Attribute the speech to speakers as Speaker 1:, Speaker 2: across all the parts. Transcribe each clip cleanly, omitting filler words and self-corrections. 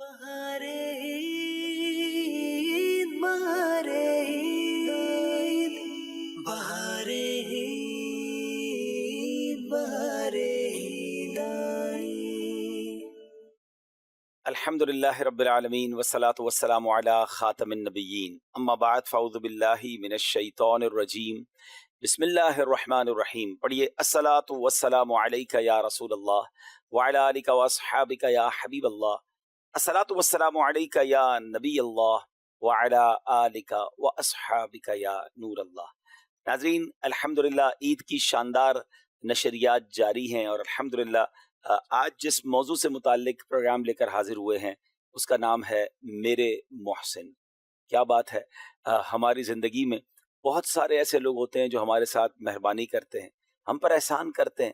Speaker 1: بہارے عید بہارے عید بہارے عید بہارے عید
Speaker 2: الحمد للہ رب العالمین والصلاة والسلام علی خاتم النبیین اما بعد فاعوذ باللہ من الشیطان الرجیم بسم اللہ الرحمن الرحیم. پڑھیے الصلاۃ والسلام علیک یا رسول اللہ وعلی آلک واصحابک یا حبیب اللہ. الصلاۃ والسلام علیک یا نبی اللہ وعلی آلک واصحابک یا نور اللہ. ناظرین، الحمدللہ عید کی شاندار نشریات جاری ہیں اور الحمدللہ آج جس موضوع سے متعلق پروگرام لے کر حاضر ہوئے ہیں اس کا نام ہے میرے محسن. کیا بات ہے، ہماری زندگی میں بہت سارے ایسے لوگ ہوتے ہیں جو ہمارے ساتھ مہربانی کرتے ہیں، ہم پر احسان کرتے ہیں،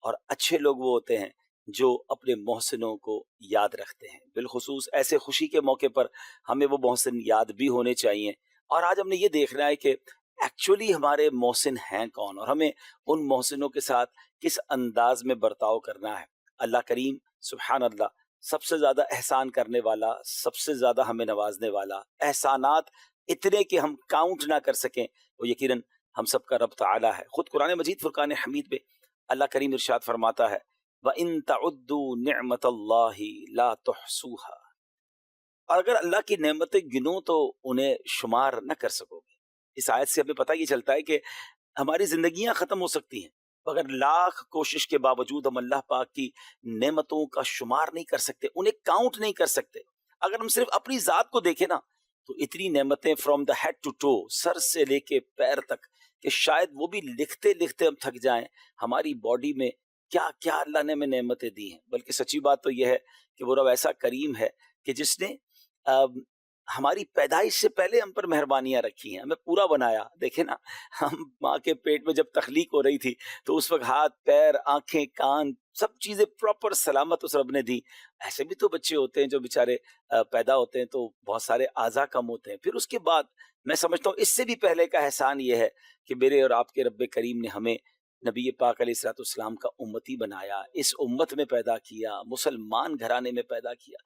Speaker 2: اور اچھے لوگ وہ ہوتے ہیں جو اپنے محسنوں کو یاد رکھتے ہیں. بالخصوص ایسے خوشی کے موقع پر ہمیں وہ محسن یاد بھی ہونے چاہیے. اور آج ہم نے یہ دیکھنا ہے کہ ایکچولی ہمارے محسن ہیں کون اور ہمیں ان محسنوں کے ساتھ کس انداز میں برتاؤ کرنا ہے. اللہ کریم سبحان اللہ سب سے زیادہ احسان کرنے والا، سب سے زیادہ ہمیں نوازنے والا، احسانات اتنے کہ ہم کاؤنٹ نہ کر سکیں، وہ یقیناً ہم سب کا رب تعالی ہے. خود قرآن مجید فرقان حمید میں اللہ کریم ارشاد فرماتا ہے وَإِن تَعُدُّوا نِعْمَةَ اللَّهِ لَا تُحْصُوهَا، اور اگر اللہ کی نعمتیں گنو تو انہیں شمار نہ کر سکو گے. اس آیت سے ہمیں پتہ یہ چلتا ہے کہ ہماری زندگیاں ختم ہو سکتی ہیں مگر لاکھ کوشش کے باوجود ہم اللہ پاک کی نعمتوں کا شمار نہیں کر سکتے، انہیں کاؤنٹ نہیں کر سکتے. اگر ہم صرف اپنی ذات کو دیکھیں نا تو اتنی نعمتیں from the head to toe, سر سے لے کے پیر تک، کہ شاید وہ بھی لکھتے لکھتے ہم تھک جائیں ہماری باڈی میں کیا کیا اللہ نے ہمیں نعمتیں دی ہیں. بلکہ سچی بات تو یہ ہے کہ وہ رب ایسا کریم ہے کہ جس نے ہماری پیدائش سے پہلے ہم پر مہربانیاں رکھی ہیں، ہمیں پورا بنایا. دیکھیں نا، ہم ماں کے پیٹ میں جب تخلیق ہو رہی تھی تو اس وقت ہاتھ، پیر، آنکھیں، کان، سب چیزیں پراپر سلامت اس رب نے دی. ایسے بھی تو بچے ہوتے ہیں جو بیچارے پیدا ہوتے ہیں تو بہت سارے اعضاء کم ہوتے ہیں. پھر اس کے بعد میں سمجھتا ہوں اس سے بھی پہلے کا احسان یہ ہے کہ میرے اور آپ کے رب کریم نے ہمیں نبی پاک علیہ الصلوۃ والسلام کا امتی بنایا، اس امت میں پیدا کیا، مسلمان گھرانے میں پیدا کیا.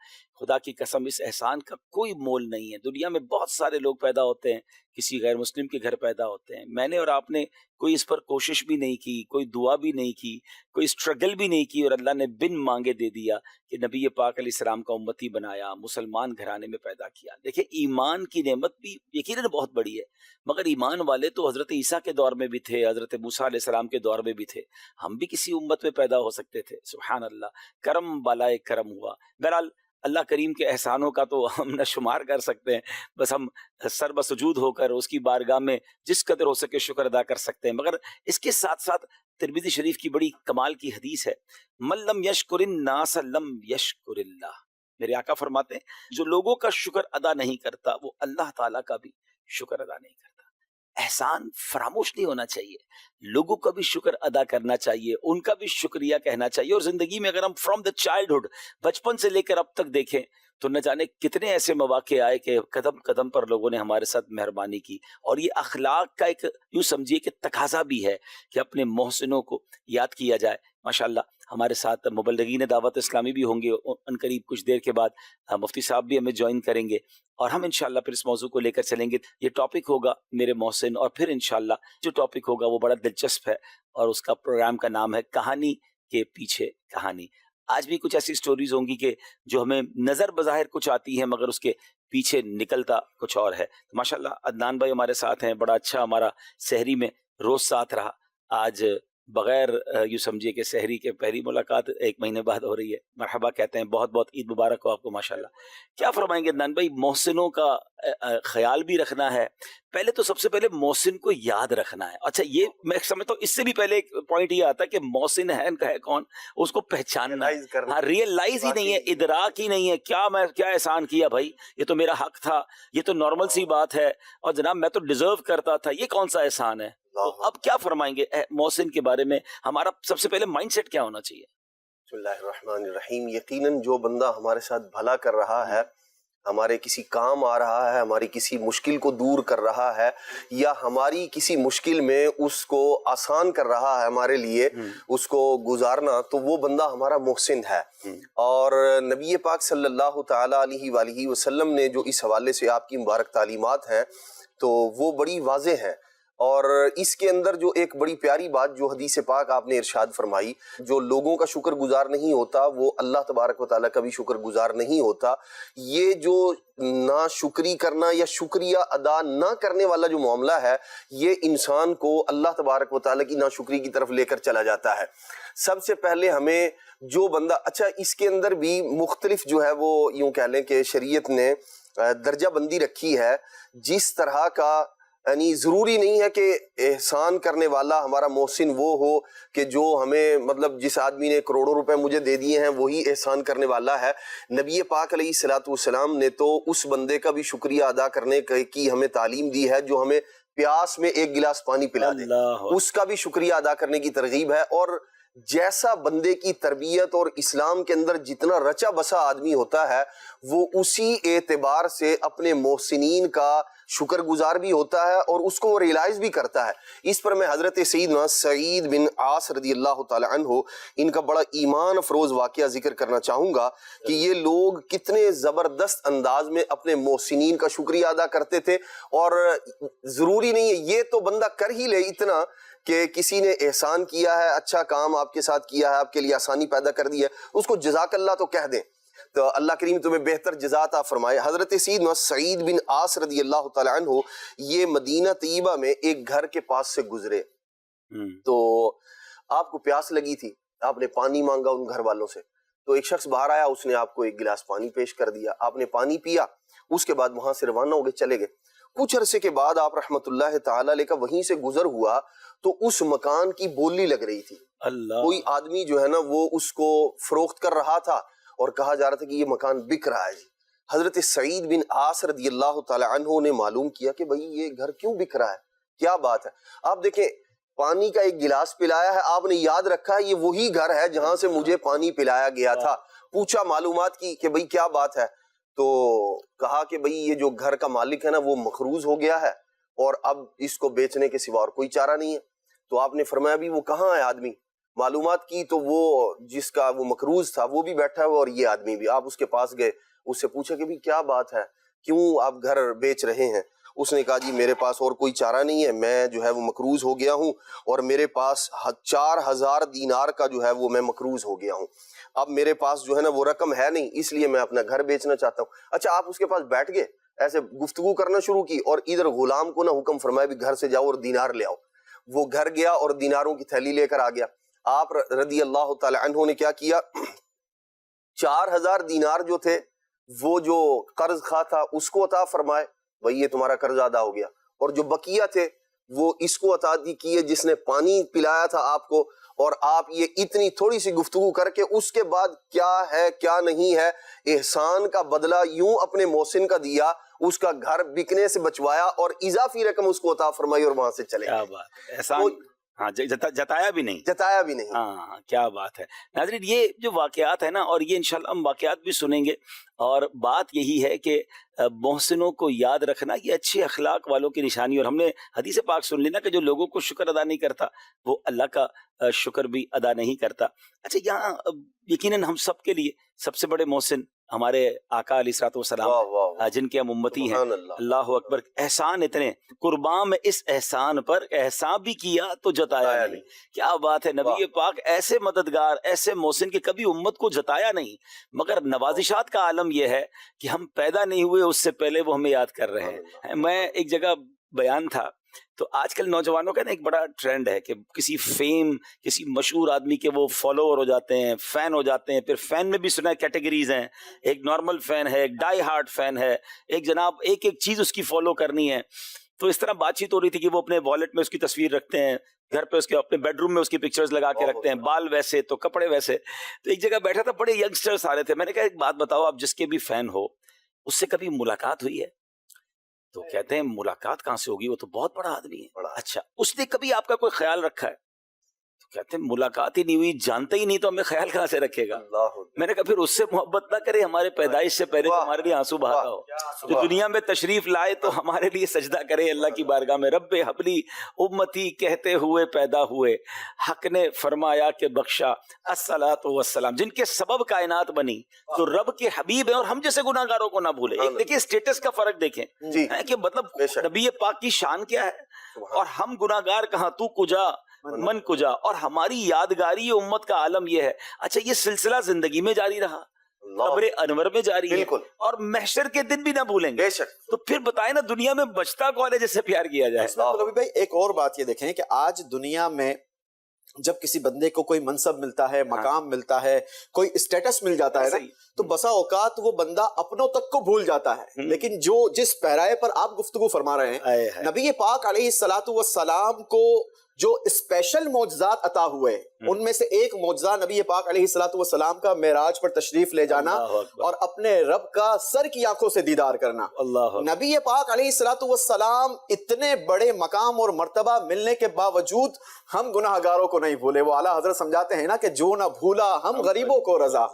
Speaker 2: خدا کی قسم اس احسان کا کوئی مول نہیں ہے. دنیا میں بہت سارے لوگ پیدا ہوتے ہیں، کسی غیر مسلم کے گھر پیدا ہوتے ہیں. میں نے اور آپ نے کوئی اس پر کوشش بھی نہیں کی، کوئی دعا بھی نہیں کی، کوئی اسٹرگل بھی نہیں کی، اور اللہ نے بن مانگے دے دیا کہ نبی پاک علیہ السلام کا امتی بنایا، مسلمان گھرانے میں پیدا کیا. دیکھیں، ایمان کی نعمت بھی یقیناً بہت بڑی ہے، مگر ایمان والے تو حضرت عیسیٰ کے دور میں بھی تھے، حضرت موسیٰ علیہ السلام کے دور میں بھی تھے. ہم بھی کسی امت میں پیدا ہو سکتے تھے. سبحان اللہ، کرم بالائے کرم ہوا. بہرحال اللہ کریم کے احسانوں کا تو ہم نہ شمار کر سکتے ہیں، بس ہم سر بسجود ہو کر اس کی بارگاہ میں جس قدر ہو سکے شکر ادا کر سکتے ہیں. مگر اس کے ساتھ ساتھ ترمذی شریف کی بڑی کمال کی حدیث ہے من لم یشکر الناس لم یشکر اللہ. میرے آقا فرماتے ہیں جو لوگوں کا شکر ادا نہیں کرتا وہ اللہ تعالیٰ کا بھی شکر ادا نہیں کرتا. احسان فراموش نہیں ہونا چاہیے، لوگوں کا بھی شکر ادا کرنا چاہیے، ان کا بھی شکریہ کہنا چاہیے. اور زندگی میں اگر ہم فرام دا چائلڈہڈ، بچپن سے لے کر اب تک دیکھیں تو نہ جانے کتنے ایسے مواقع آئے کہ قدم قدم پر لوگوں نے ہمارے ساتھ مہربانی کی. اور یہ اخلاق کا ایک یوں سمجھیے کہ تقاضا بھی ہے کہ اپنے محسنوں کو یاد کیا جائے. ماشاءاللہ ہمارے ساتھ مبلغین دعوت اسلامی بھی ہوں گے ان قریب، کچھ دیر کے بعد مفتی صاحب بھی ہمیں جوائن کریں گے، اور ہم انشاءاللہ پھر اس موضوع کو لے کر چلیں گے. یہ ٹاپک ہوگا میرے محسن، اور پھر انشاءاللہ جو ٹاپک ہوگا وہ بڑا دلچسپ ہے اور اس کا پروگرام کا نام ہے کہانی کے پیچھے کہانی. آج بھی کچھ ایسی سٹوریز ہوں گی کہ جو ہمیں نظر بظاہر کچھ آتی ہیں مگر اس کے پیچھے نکلتا کچھ اور ہے. ماشاءاللہ عدنان بھائی ہمارے ساتھ ہیں، بڑا اچھا ہمارا سحری میں روز ساتھ رہا. آج بغیر یوں سمجھیے کہ سحری کے پہلی ملاقات 1 مہینے بعد ہو رہی ہے. مرحبا کہتے ہیں، بہت بہت عید مبارک ہو آپ کو. ماشاءاللہ کیا فرمائیں گے عدنان بھائی؟ محسنوں کا خیال بھی رکھنا ہے. پہلے تو سب سے پہلے محسن کو یاد رکھنا ہے. اچھا، یہ میں سمجھتا ہوں اس سے بھی پہلے ایک پوائنٹ یہ آتا ہے کہ محسن ہے کون، اس کو پہچاننا. ہاں، ریئلائز ہی نہیں ہے، ادراک ہی نہیں ہے کیا میں کیا احسان کیا بھائی، یہ تو میرا حق تھا، یہ تو نارمل سی بات ہے، اور جناب میں تو ڈیزرو کرتا تھا، یہ کون سا احسان ہے. تو اب کیا فرمائیں گے محسن کے بارے میں؟ ہمارا سب سے پہلے مائنڈ سیٹ کیا ہونا چاہیے؟
Speaker 3: بسم اللہ الرحمن الرحیم. یقیناً جو بندہ ہمارے ساتھ بھلا کر رہا ہے ہمارے کسی کام آ رہا ہے، ہماری کسی مشکل کو دور کر رہا ہے، یا ہماری کسی مشکل میں اس کو آسان کر رہا ہے ہمارے لیے اس کو گزارنا، تو وہ بندہ ہمارا محسن ہے۔ اور نبی پاک صلی اللہ تعالیٰ علیہ وآلہ وسلم نے جو اس حوالے سے آپ کی مبارک تعلیمات ہیں تو وہ بڑی واضح ہیں، اور اس کے اندر جو ایک بڑی پیاری بات جو حدیث پاک آپ نے ارشاد فرمائی، جو لوگوں کا شکر گزار نہیں ہوتا وہ اللہ تبارک و تعالیٰ کا بھی شکر گزار نہیں ہوتا۔ یہ جو ناشکری کرنا یا شکریہ ادا نہ کرنے والا جو معاملہ ہے، یہ انسان کو اللہ تبارک و تعالیٰ کی ناشکری کی طرف لے کر چلا جاتا ہے۔ سب سے پہلے ہمیں جو بندہ، اچھا اس کے اندر بھی مختلف جو ہے وہ یوں کہہ لیں کہ شریعت نے درجہ بندی رکھی ہے، جس طرح کا، یعنی ضروری نہیں ہے کہ احسان کرنے والا ہمارا محسن وہ ہو کہ جو ہمیں، مطلب جس آدمی نے کروڑوں روپے مجھے دے دیے ہیں وہی احسان کرنے والا ہے۔ نبی پاک علیہ الصلوۃ والسلام نے تو اس بندے کا بھی شکریہ ادا کرنے کی ہمیں تعلیم دی ہے جو ہمیں پیاس میں ایک گلاس پانی پلا دے، اس کا بھی شکریہ ادا کرنے کی ترغیب ہے۔ اور جیسا بندے کی تربیت اور اسلام کے اندر جتنا رچا بسا آدمی ہوتا ہے، وہ اسی اعتبار سے اپنے محسنین کا شکر گزار بھی ہوتا ہے اور اس کو وہ ریلائز بھی کرتا ہے۔ اس پر میں حضرت سیدنا سعید بن عاص رضی اللہ تعالی عنہ، ان کا بڑا ایمان افروز واقعہ ذکر کرنا چاہوں گا کہ یہ لوگ کتنے زبردست انداز میں اپنے محسنین کا شکریہ ادا کرتے تھے۔ اور ضروری نہیں ہے یہ تو بندہ کر ہی لے اتنا کہ کسی نے احسان کیا ہے، اچھا کام آپ کے ساتھ کیا ہے، آپ کے لیے آسانی پیدا کر دی ہے، اس کو جزاک اللہ تو کہہ دیں، تو اللہ کریم تمہیں بہتر جزا عطا فرمائے۔ حضرت سیدنا سعید بن عاص رضی اللہ تعالی عنہ یہ مدینہ طیبہ میں ایک گھر کے پاس سے گزرے، تو آپ کو پیاس لگی تھی، آپ نے پانی مانگا ان گھر والوں سے، تو ایک شخص باہر آیا، اس نے آپ کو ایک گلاس پانی پیش کر دیا، آپ نے پانی پیا، اس کے بعد وہاں سے روانہ ہو گئے، چلے گئے۔ کچھ عرصے کے بعد آپ رحمت اللہ تعالی علیہ کا وہیں سے گزر ہوا تو اس مکان کی بولی لگ رہی تھی، کوئی آدمی جو ہے نا وہ اس کو فروخت کر رہا تھا اور کہا جا رہا تھا کہ یہ مکان بک رہا ہے جی۔ حضرت سعید بن عاص رضی اللہ تعالی عنہ نے معلوم کیا کہ بھئی یہ گھر کیوں بک رہا ہے، کیا بات ہے؟ آپ دیکھیں پانی کا ایک گلاس پلایا ہے، آپ نے یاد رکھا ہے یہ وہی گھر ہے جہاں سے مجھے پانی پلایا گیا تھا، پوچھا معلومات کی کہ بھئی کیا بات ہے، تو کہا کہ بھئی یہ جو گھر کا مالک ہے نا وہ مقروض ہو گیا ہے اور اب اس کو بیچنے کے سوا اور کوئی چارہ نہیں ہے۔ تو آپ نے فرمایا بھی وہ کہاں ہے آدمی؟ معلومات کی تو وہ جس کا وہ مقروض تھا وہ بھی بیٹھا ہوا اور یہ آدمی بھی۔ آپ اس کے پاس گئے، اس سے پوچھا کہ بھی کیا بات ہے، کیوں آپ گھر بیچ رہے ہیں؟ اس نے کہا جی میرے پاس اور کوئی چارہ نہیں ہے، میں جو ہے وہ مقروض ہو گیا ہوں اور میرے پاس 4000 دینار کا جو ہے وہ میں مقروض ہو گیا ہوں، اب میرے پاس جو ہے نا وہ رقم ہے نہیں، اس لیے میں اپنا گھر بیچنا چاہتا ہوں۔ اچھا آپ اس کے پاس بیٹھ گئے، ایسے گفتگو کرنا شروع کی اور ادھر غلام کو نہ حکم فرمایا بھی گھر سے جاؤ اور دینار لے آؤ۔ وہ گھر گیا اور دیناروں کی تھیلی لے کر آ گیا۔ آپ رضی اللہ تعالی عنہ نے کیا کیا، 4000 دینار جو تھے وہ جو قرض خواہ تھا اس کو عطا فرمائے، بھئی یہ تمہارا قرض ادا ہو گیا، اور جو بقیہ تھے وہ اس کو عطا کیے جس نے پانی پلایا تھا آپ کو، اور آپ یہ اتنی تھوڑی سی گفتگو کر کے اس کے بعد کیا ہے کیا نہیں ہے احسان کا بدلہ یوں اپنے محسن کا دیا، اس کا گھر بکنے سے بچوایا اور اضافی رقم اس کو عطا فرمائی اور وہاں سے چلے گئے۔
Speaker 2: کیا بات، احسان ہاں جتایا بھی نہیں، ہاں کیا بات ہے۔ ناظرین یہ جو واقعات ہے نا، اور یہ انشاءاللہ ہم واقعات بھی سنیں گے، اور بات یہی ہے کہ محسنوں کو یاد رکھنا یہ اچھے اخلاق والوں کی نشانی، اور ہم نے حدیث پاک سن لینا کہ جو لوگوں کو شکر ادا نہیں کرتا وہ اللہ کا شکر بھی ادا نہیں کرتا۔ اچھا یہاں یقیناً ہم سب کے لیے سب سے بڑے محسن ہمارے آقا علیہ الصلوۃ والسلام جن کے ہم امتی ہیں، اللہ اکبر، احسان اتنے قربان میں اس احسان پر احسان بھی کیا تو جتایا نہیں۔ کیا بات ہے، نبی پاک ایسے مددگار، ایسے محسن کہ کبھی امت کو جتایا نہیں، مگر نوازشات کا عالم یہ ہے کہ ہم پیدا نہیں ہوئے اس سے پہلے وہ ہمیں یاد کر رہے ہیں۔ میں ایک جگہ بیان تھا، تو آج کل نوجوانوں کا نا ایک بڑا ٹرینڈ ہے کہ کسی فیم، کسی مشہور آدمی کے وہ فالوور ہو جاتے ہیں، فین ہو جاتے ہیں۔ پھر فین میں بھی سنا کیٹیگریز ہیں، ایک نارمل فین ہے، ایک ڈائی ہارڈ فین ہے، ایک جناب ایک چیز اس کی فالو کرنی ہے۔ تو اس طرح بات چیت ہو رہی تھی کہ وہ اپنے والیٹ میں اس کی تصویر رکھتے ہیں، گھر پہ اس کے اپنے بیڈ روم میں اس کی پکچرز لگا کے رکھتے ہیں، بال ویسے تو کپڑے ویسے۔ تو ایک جگہ بیٹھا تھا، بڑے ینگسٹرز آ رہے تھے، میں نے کہا ایک بات بتاؤ، آپ جس کے بھی فین ہو اس سے کبھی ملاقات ہوئی ہے؟ تو کہتے ہیں ملاقات کہاں سے ہوگی، وہ تو بہت بڑا آدمی ہے۔ اچھا اس نے کبھی آپ کا کوئی خیال رکھا ہے؟ تو کہتے ہیں ملاقات ہی نہیں ہوئی، جانتے ہی نہیں تو ہمیں خیال کہاں سے رکھے گا. میں نے کہا پھر اس سے محبت نہ کرے ہمارے پیدائش سے پہلے ہمارے لیے آنسو بہاتا ہو، جو دنیا میں تشریف لائے تو ہمارے لیے سجدہ کرے اللہ کی بارگاہ میں. رب حبلی امتی کہتے ہوئے پیدا ہوئے، حق نے فرمایا کہ بخشا الصلاۃ والسلام. جن کے سبب کائنات بنی تو رب کے حبیب ہیں، اور ہم جیسے گناہ گاروں کو نہ بھولے. ایک دیکھیں اسٹیٹس کا فرق دیکھیں کہ مطلب نبی پاک کی شان کیا ہے اور ہم گناہ گار کہاں، تو کجا من کجا. اور ہماری یادگاری امت کا عالم یہ ہے. اچھا یہ سلسلہ زندگی میں جاری رہا، قبر انور میں جاری ہے، اور محشر کے دن بھی نہ بھولیں گے. تو پھر بتائیں نا دنیا میں بچتا کون ہے جس سے پیار کیا جائے.
Speaker 4: نبی بھائی ایک اور بات یہ دیکھیں کہ آج دنیا میں جب کسی بندے کو کوئی منصب ملتا ہے، مقام ملتا ہے، کوئی اسٹیٹس مل جاتا ہے نا، تو بسا اوقات وہ بندہ اپنوں تک کو بھول جاتا ہے. لیکن جس پیرائے پر آپ گفتگو فرما رہے ہیں، نبی پاک علیہ الصلوۃ والسلام کو جو اسپیشل معجزات عطا ہوئے، ان میں سے ایک معجزہ نبی پاک علیہ الصلوۃ والسلام کا معراج پر تشریف لے جانا اور اپنے رب کا سر کی آنکھوں سے دیدار کرنا. نبی پاک علیہ الصلوۃ والسلام اتنے بڑے مقام اور مرتبہ ملنے کے باوجود ہم گناہ گاروں کو نہیں بھولے. وہ اعلیٰ حضرت سمجھاتے ہیں نا کہ جو نہ بھولا ہم غریبوں کو رضا،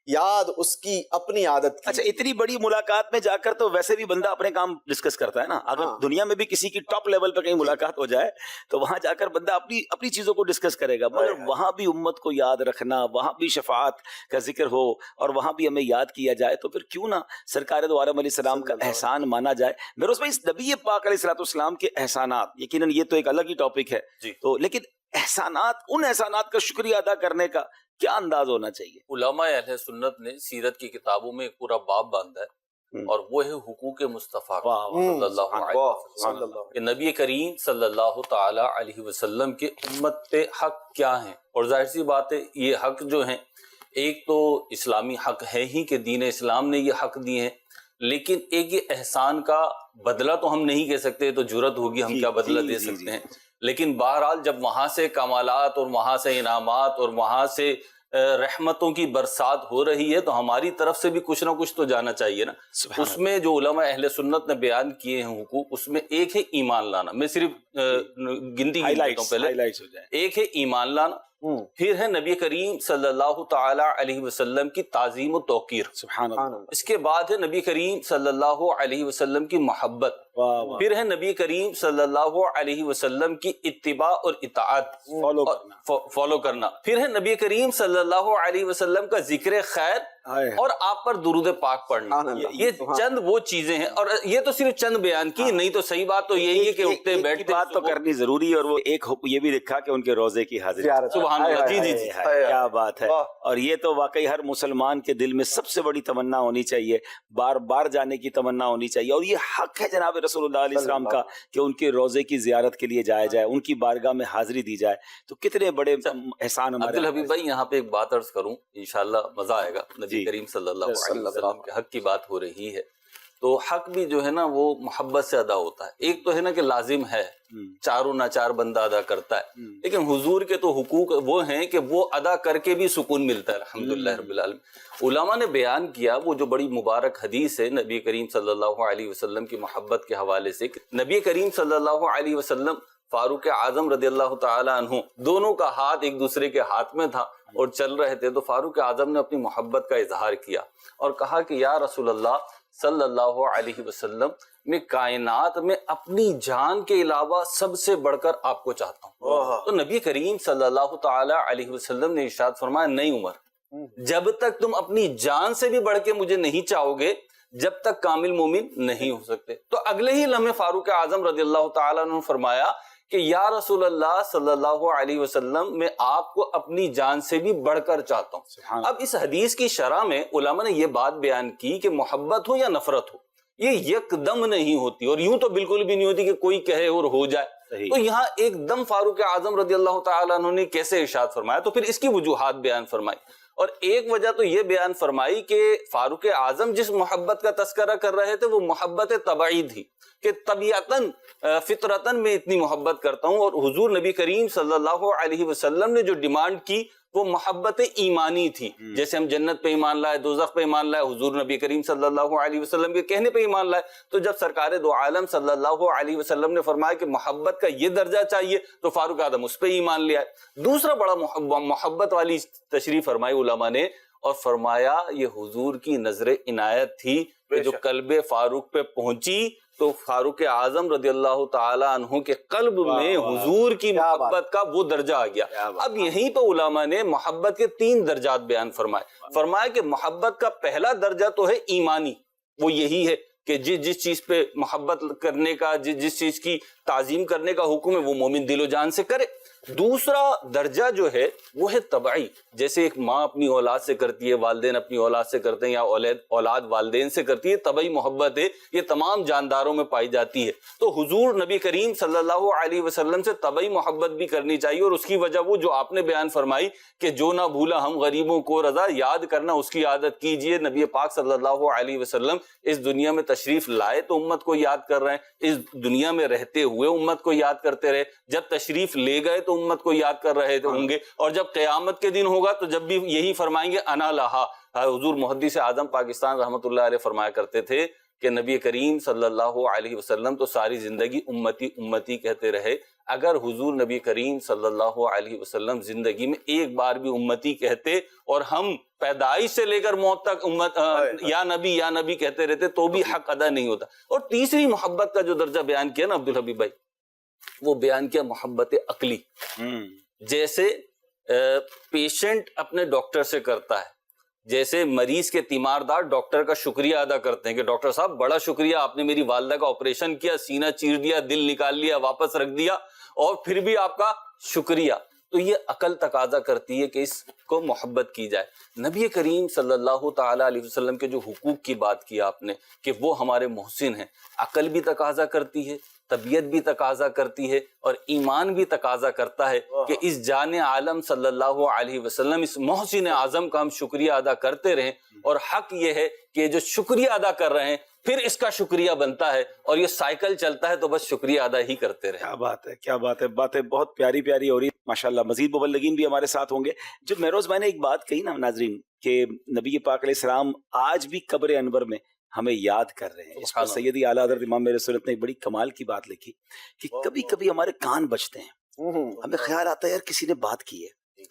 Speaker 4: یاد اس کی اپنی عادت کی.
Speaker 2: اچھا اتنی بڑی ملاقات میں جا کر تو ویسے بھی بندہ اپنے کام ڈسکس کرتا ہے نا. اگر دنیا میں بھی کسی کی ٹاپ لیول پہ کہیں ملاقات ہو جائے تو وہاں جا کر بندہ اپنی چیزوں کو ڈسکس کرے گا، مگر وہاں بھی امت کو یاد رکھنا، وہاں بھی شفاعت کا ذکر ہو اور وہاں بھی ہمیں یاد کیا جائے تو پھر کیوں نہ سرکار دو عالم علیہ السلام کا احسان مانا جائے. میرے اس میں اس نبی پاک علیہ الصلوۃ والسلام کے احسانات، یقیناً یہ تو ایک الگ ہی ٹاپک ہے تو، لیکن احسانات، ان احسانات کا شکریہ ادا کرنے کا کیا انداز ہونا چاہیے؟
Speaker 5: علماء اہل سنت نے سیرت کی کتابوں میں ایک پورا باب باندھا ہے اور وہ ہے حقوق مصطفیٰ صلی اللہ علیہ وسلم. کہ نبی کریم صلی اللہ تعالی علیہ وسلم کے امت پہ حق کیا ہیں. اور ظاہر سی بات ہے یہ حق جو ہیں، ایک تو اسلامی حق ہے ہی کہ دین اسلام نے یہ حق دیے ہیں، لیکن ایک یہ احسان کا بدلہ تو ہم نہیں کہہ سکتے، تو جرت ہوگی ہم کیا بدلہ دے سکتے ہیں. لیکن بہرحال جب وہاں سے کمالات اور وہاں سے انعامات اور وہاں سے رحمتوں کی برسات ہو رہی ہے تو ہماری طرف سے بھی کچھ نہ کچھ تو جانا چاہیے نا. اس میں جو علماء اہل سنت نے بیان کیے ہیں حقوق، اس میں ایک ہے ایمان لانا. میں صرف گنتی ہوں پہلے. ایک ہے ایمان لانا، پھر ہے نبی کریم صلی اللہ تعالی علیہ وسلم کی تعظیم و توقیر،
Speaker 2: سبحان اللہ.
Speaker 5: اس کے بعد ہے نبی کریم صلی اللہ علیہ وسلم کی محبت، پھر ہے نبی کریم صلی اللہ علیہ وسلم کی اتباع اور اطاعت، فالو کرنا، پھر ہے نبی کریم صلی اللہ علیہ وسلم کا ذکر خیر اور آپ پر درود پاک پڑھنا. یہ چند وہ چیزیں ہیں، اور یہ تو صرف چند بیان کی، نہیں تو صحیح بات تو یہی ہے کہ اٹھتے بیٹھتے
Speaker 2: بات تو کرنی ضروری ہے. اور وہ ایک یہ بھی لکھا کہ ان کے روزے کی حاضری.
Speaker 5: سبحان اللہ. جی جی جی،
Speaker 2: کیا بات ہے. اور یہ تو واقعی ہر مسلمان کے دل میں سب سے بڑی تمنا ہونی چاہیے، بار بار جانے کی تمنا ہونی چاہیے. اور یہ حق ہے جناب رسول اللہ علیہ السلام کا کہ ان کے روزے کی زیارت کے لیے جایا جائے، ان کی بارگاہ میں حاضری دی جائے. تو کتنے بڑے احسان.
Speaker 5: عبدالحبیب بھائی یہاں پہ ایک بات عرض کروں، انشاءاللہ مزہ آئے گا. نبی کریم صلی اللہ علیہ وسلم کے حق کی بات ہو رہی ہے تو حق بھی جو ہے نا وہ محبت سے ادا ہوتا ہے. ایک تو ہے نا کہ لازم ہے، چاروں ناچار بندہ ادا کرتا ہے، لیکن حضور کے تو حقوق وہ ہیں کہ وہ ادا کر کے بھی سکون ملتا ہے الحمدللہ رب العالمین. علماء نے بیان کیا وہ جو بڑی مبارک حدیث ہے نبی کریم صلی اللہ علیہ وسلم کی محبت کے حوالے سے. نبی کریم صلی اللہ علیہ وسلم فاروق اعظم رضی اللہ تعالی عنہ دونوں کا ہاتھ ایک دوسرے کے ہاتھ میں تھا اور چل رہے تھے، تو فاروق اعظم نے اپنی محبت کا اظہار کیا اور کہا کہ یا رسول اللہ صلی اللہ علیہ وسلم، میں کائنات میں اپنی جان کے علاوہ سب سے بڑھ کر آپ کو چاہتا ہوں. تو نبی کریم صلی اللہ تعالی علیہ وسلم نے ارشاد فرمایا نہیں عمر، جب تک تم اپنی جان سے بھی بڑھ کے مجھے نہیں چاہو گے جب تک کامل مومن نہیں ہو سکتے. تو اگلے ہی لمحے فاروق اعظم رضی اللہ تعالیٰ عنہ نے فرمایا کہ یا رسول اللہ صلی اللہ علیہ وسلم، میں آپ کو اپنی جان سے بھی بڑھ کر چاہتا ہوں. اب اس حدیث کی شرح میں علماء نے یہ بات بیان کی کہ محبت ہو یا نفرت ہو، یہ یک دم نہیں ہوتی، اور یوں تو بالکل بھی نہیں ہوتی کہ کوئی کہے اور ہو جائے. تو یہاں ایک دم فاروق اعظم رضی اللہ تعالیٰ عنہ نے کیسے ارشاد فرمایا، تو پھر اس کی وجوہات بیان فرمائی. اور ایک وجہ تو یہ بیان فرمائی کہ فاروق اعظم جس محبت کا تذکرہ کر رہے تھے وہ محبت طبعی تھی، کہ طبیعتاً فطرتاً میں اتنی محبت کرتا ہوں. اور حضور نبی کریم صلی اللہ علیہ وسلم نے جو ڈیمانڈ کی وہ محبت ایمانی تھی. جیسے ہم جنت پہ ایمان لائے, دوزخ پہ ایمان لائے, حضور نبی کریم صلی اللہ علیہ وسلم کے کہنے پہ ایمان لائے. تو جب سرکار دو عالم صلی اللہ علیہ وسلم نے فرمایا کہ محبت کا یہ درجہ چاہیے, تو فاروق اعظم اس پہ ایمان لے آئے. دوسرا بڑا محبت والی تشریح فرمائی علماء نے, اور فرمایا یہ حضور کی نظر عنایت تھی کہ جو قلب فاروق پہ پہنچی تو فاروق اعظم رضی اللہ تعالی عنہ کے قلب میں حضور کی محبت کا وہ درجہ آ گیا. اب یہیں پہ علماء نے محبت کے 3 درجات بیان فرمایا کہ محبت کا پہلا درجہ تو ہے ایمانی, وہ یہی ہے کہ جس چیز پہ محبت کرنے کا, جس چیز کی تعظیم کرنے کا حکم ہے وہ مومن دل و جان سے کرے. دوسرا درجہ جو ہے وہ ہے طبعی, جیسے ایک ماں اپنی اولاد سے کرتی ہے, والدین اپنی اولاد سے کرتے ہیں, یا اولاد والدین سے کرتی ہے, طبعی محبت ہے, یہ تمام جانداروں میں پائی جاتی ہے. تو حضور نبی کریم صلی اللہ علیہ وسلم سے طبعی محبت بھی کرنی چاہیے, اور اس کی وجہ وہ جو آپ نے بیان فرمائی کہ جو نہ بھولا ہم غریبوں کو رضا, یاد کرنا اس کی عادت کیجئے. نبی پاک صلی اللہ علیہ وسلم اس دنیا میں تشریف لائے تو امت کو یاد کر رہے ہیں, اس دنیا میں رہتے ہوئے امت کو یاد کرتے رہے, جب تشریف لے گئے تو امت کو یاد کر رہے ہوں گے, اور جب قیامت کے دن ہوگا تو جب بھی یہی فرمائیں گے انا لہا. حضور محدث اعظم پاکستان رحمت اللہ علیہ فرمایا کرتے تھے کہ نبی کریم صلی اللہ علیہ وسلم تو ساری زندگی امتی امتی کہتے رہے, اگر حضور نبی کریم صلی اللہ علیہ وسلم زندگی میں ایک بار بھی امتی کہتے اور ہم پیدائش سے لے کر موت تک امت یا نبی کہتے رہتے تو بھی حق ادا نہیں ہوتا. اور تیسری محبت کا جو درجہ بیان کیا نا عبدالحبیب بھائی, وہ بیان کیا محبت عقلی. جیسے پیشنٹ اپنے ڈاکٹر سے کرتا ہے, جیسے مریض کے تیماردار ڈاکٹر کا شکریہ ادا کرتے ہیں کہ ڈاکٹر صاحب بڑا شکریہ, آپ نے میری والدہ کا آپریشن کیا, سینہ چیر دیا, دل نکال لیا, واپس رکھ دیا, اور پھر بھی آپ کا شکریہ. تو یہ عقل تقاضا کرتی ہے کہ اس کو محبت کی جائے. نبی کریم صلی اللہ تعالی علیہ وسلم کے جو حقوق کی بات کی آپ نے کہ وہ ہمارے محسن ہیں, عقل بھی تقاضا کرتی ہے, طبیعت بھی تقاضا کرتی ہے, اور ایمان بھی تقاضا کرتا ہے کہ اس جان عالم صلی اللہ علیہ وسلم, اس محسن اعظم کا ہم شکریہ ادا کرتے رہیں. اور حق یہ ہے کہ جو شکریہ ادا کر رہے ہیں پھر اس کا شکریہ بنتا ہے, اور یہ سائیکل چلتا ہے, تو بس شکریہ ادا ہی کرتے رہیں.
Speaker 2: کیا بات ہے, کیا بات ہے, باتیں بہت پیاری پیاری ہو رہی ہے ماشاءاللہ. مزید مبلغین بھی ہمارے ساتھ ہوں گے. جو مہروز بھائی نے ایک بات کہی نا ناظرین, کہ نبی پاک علیہ السلام آج بھی قبر انور میں ہمیں یاد کر رہے ہیں, اس پر سیدی اعلیٰ حضرت امام میرے سنت نے ایک بڑی کمال کی بات لکھی کہ کبھی کبھی ہمارے کان بجتے ہیں, ہمیں خیال آتا ہے یار کسی نے بات کی ہے,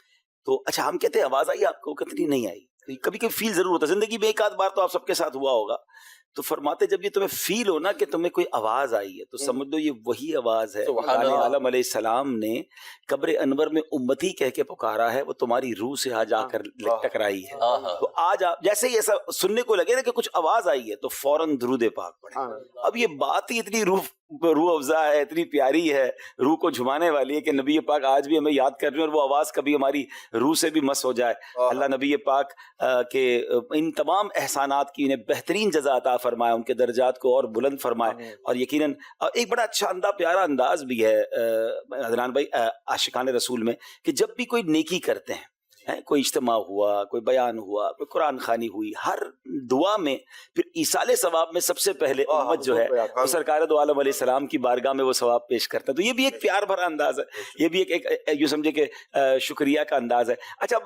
Speaker 2: تو اچھا ہم کہتے ہیں آواز آئی آپ کو, کتنی نہیں آئی. کبھی کبھی فیل ضرور ہوتا ہے زندگی میں, ایک آدھ بار تو آپ سب کے ساتھ ہوا ہوگا. تو فرماتے جب یہ تمہیں فیل ہو نا کہ تمہیں کوئی آواز آئی ہے, تو سمجھ لو یہ وہی آواز ہے عالم علیہ السلام نے قبر انور میں امتی کہہ کے پکارا ہے, وہ تمہاری روح سے آج آ کر ٹکرائی ہے. تو آج آپ جیسے ہی ایسا سننے کو لگے نا کہ کچھ آواز آئی ہے, تو فوراً درود پاک پڑھیں. اب یہ بات ہی اتنی روح افزا ہے, اتنی پیاری ہے, روح کو جھمانے والی ہے کہ نبی پاک آج بھی ہمیں یاد کر رہے ہیں, اور وہ آواز کبھی ہماری روح سے بھی مس ہو جائے. اللہ نبی پاک کے ان تمام احسانات کی انہیں بہترین جزا عطا فرمائے, ان کے درجات کو اور بلند فرمائے. اور یقیناً ایک بڑا اچھا پیارا انداز بھی ہے عدنان بھائی عاشقان رسول میں, کہ جب بھی کوئی نیکی کرتے ہیں, کوئی اجتماع ہوا, کوئی بیان ہوا, کوئی قرآن خوانی ہوئی, ہر دعا میں پھر ایصال ثواب میں سب سے پہلے امت جو ہے وہ سرکار دو عالم علیہ السلام کی بارگاہ میں وہ ثواب پیش کرتا ہے. تو یہ بھی ایک پیار بھرا انداز ہے, یہ بھی ایک یوں سمجھے کہ شکریہ کا انداز ہے. اچھا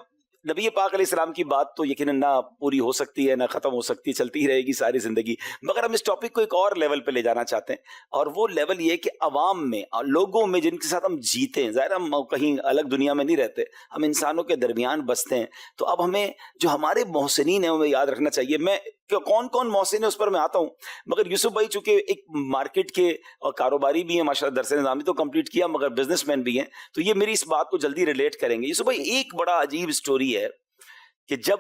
Speaker 2: نبی پاک علیہ السلام کی بات تو یقیناً نہ پوری ہو سکتی ہے نہ ختم ہو سکتی, چلتی ہی رہے گی ساری زندگی, مگر ہم اس ٹاپک کو ایک اور لیول پہ لے جانا چاہتے ہیں, اور وہ لیول یہ کہ عوام میں, لوگوں میں جن کے ساتھ ہم جیتے ہیں, ظاہر ہم کہیں الگ دنیا میں نہیں رہتے, ہم انسانوں کے درمیان بستے ہیں, تو اب ہمیں جو ہمارے محسنین ہیں ہمیں یاد رکھنا چاہیے. میں کون کون محسن ہے اس پر میں آتا ہوں, مگر یوسف بھائی چونکہ ایک مارکیٹ کے اور کاروباری بھی ہیں ماشاءاللہ, درس نظامی تو کمپلیٹ کیا, مگر بزنس مین بھی ہیں, تو یہ میری اس بات کو جلدی ریلیٹ کریں گے. یوسف بھائی ایک بڑا عجیب سٹوری ہے کہ جب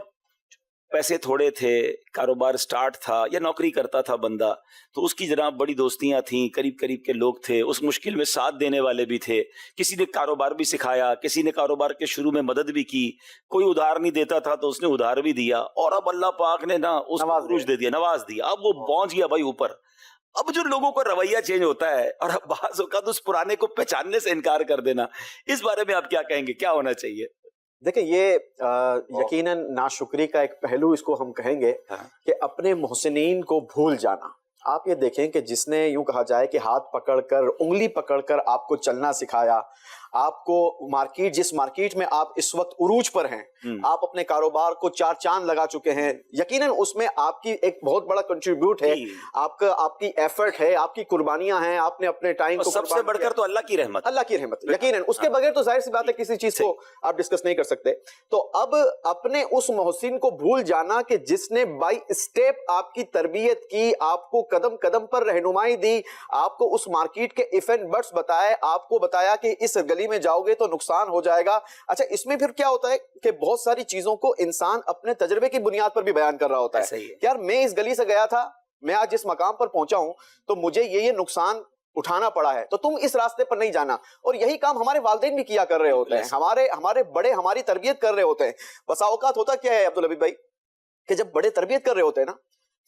Speaker 2: پیسے تھوڑے تھے, کاروبار سٹارٹ تھا یا نوکری کرتا تھا بندہ, تو اس کی جناب بڑی دوستیاں تھیں, قریب قریب کے لوگ تھے, اس مشکل میں ساتھ دینے والے بھی تھے, کسی نے کاروبار بھی سکھایا, کسی نے کاروبار کے شروع میں مدد بھی کی, کوئی ادھار نہیں دیتا تھا تو اس نے ادھار بھی دیا, اور اب اللہ پاک نے نا اس کو عروج دے دیا, نواز دیا, اب وہ پہنچ گیا بھائی اوپر. اب جو لوگوں کا رویہ چینج ہوتا ہے, اور اب بعض اوقات اس پرانے کو پہچاننے سے انکار کر دینا, اس بارے میں آپ کیا کہیں گے, کیا ہونا چاہیے؟
Speaker 4: دیکھیں یہ یقیناً ناشکری کا ایک پہلو اس کو ہم کہیں گے کہ اپنے محسنین کو بھول جانا. آپ یہ دیکھیں کہ جس نے یوں کہا جائے کہ ہاتھ پکڑ کر, انگلی پکڑ کر آپ کو چلنا سکھایا, آپ کو مارکیٹ, جس مارکیٹ میں آپ اس وقت عروج پر ہیں, آپ اپنے کاروبار کو 4 چاند لگا چکے ہیں, یقیناً اس میں آپ کی ایک بہت بڑا کنٹریبیوٹ ہے, آپ کی ایفرٹ ہے, آپ کی قربانیاں ہیں, آپ نے اپنے ٹائم کو,
Speaker 2: سب سے بڑھ کر تو اللہ کی رحمت,
Speaker 4: اللہ کی رحمت, یقیناً اس کے بغیر تو ظاہر سی بات ہے کسی چیز کو آپ ڈسکس نہیں کر سکتے. تو اب اپنے اس محسن کو بھول جانا کہ جس نے بائی اسٹیپ آپ کی تربیت کی, آپ کو قدم قدم پر رہنمائی دی, آپ کو اس مارکیٹ کے ایف اینڈ بٹس بتائے, آپ کو بتایا کہ اس گلی میں جاؤ گے تو نقصان ہو جائے گا. اچھا, اس میں پھر کیا ہوتا ہے کہ بہت ساری چیزوں کو انسان اپنے تجربے کی بنیاد پر بھی بیان کر رہا ہوتا ہے. یار میں اس گلی سے گیا تھا, میں آج جس مقام پر پہنچا ہوں تو مجھے یہ نقصان اٹھانا پڑا ہے, تو تم اس راستے پر نہیں جانا. اور یہی کام ہمارے والدین بھی کیا کر رہے ہوتے ہیں, ہمارے بڑے ہماری تربیت کر رہے ہوتے ہیں. بسا اوقات ہوتا کیا ہے عبدالحبیب بھائی, کہ جب بڑے تربیت کر رہے ہوتے ہیں نا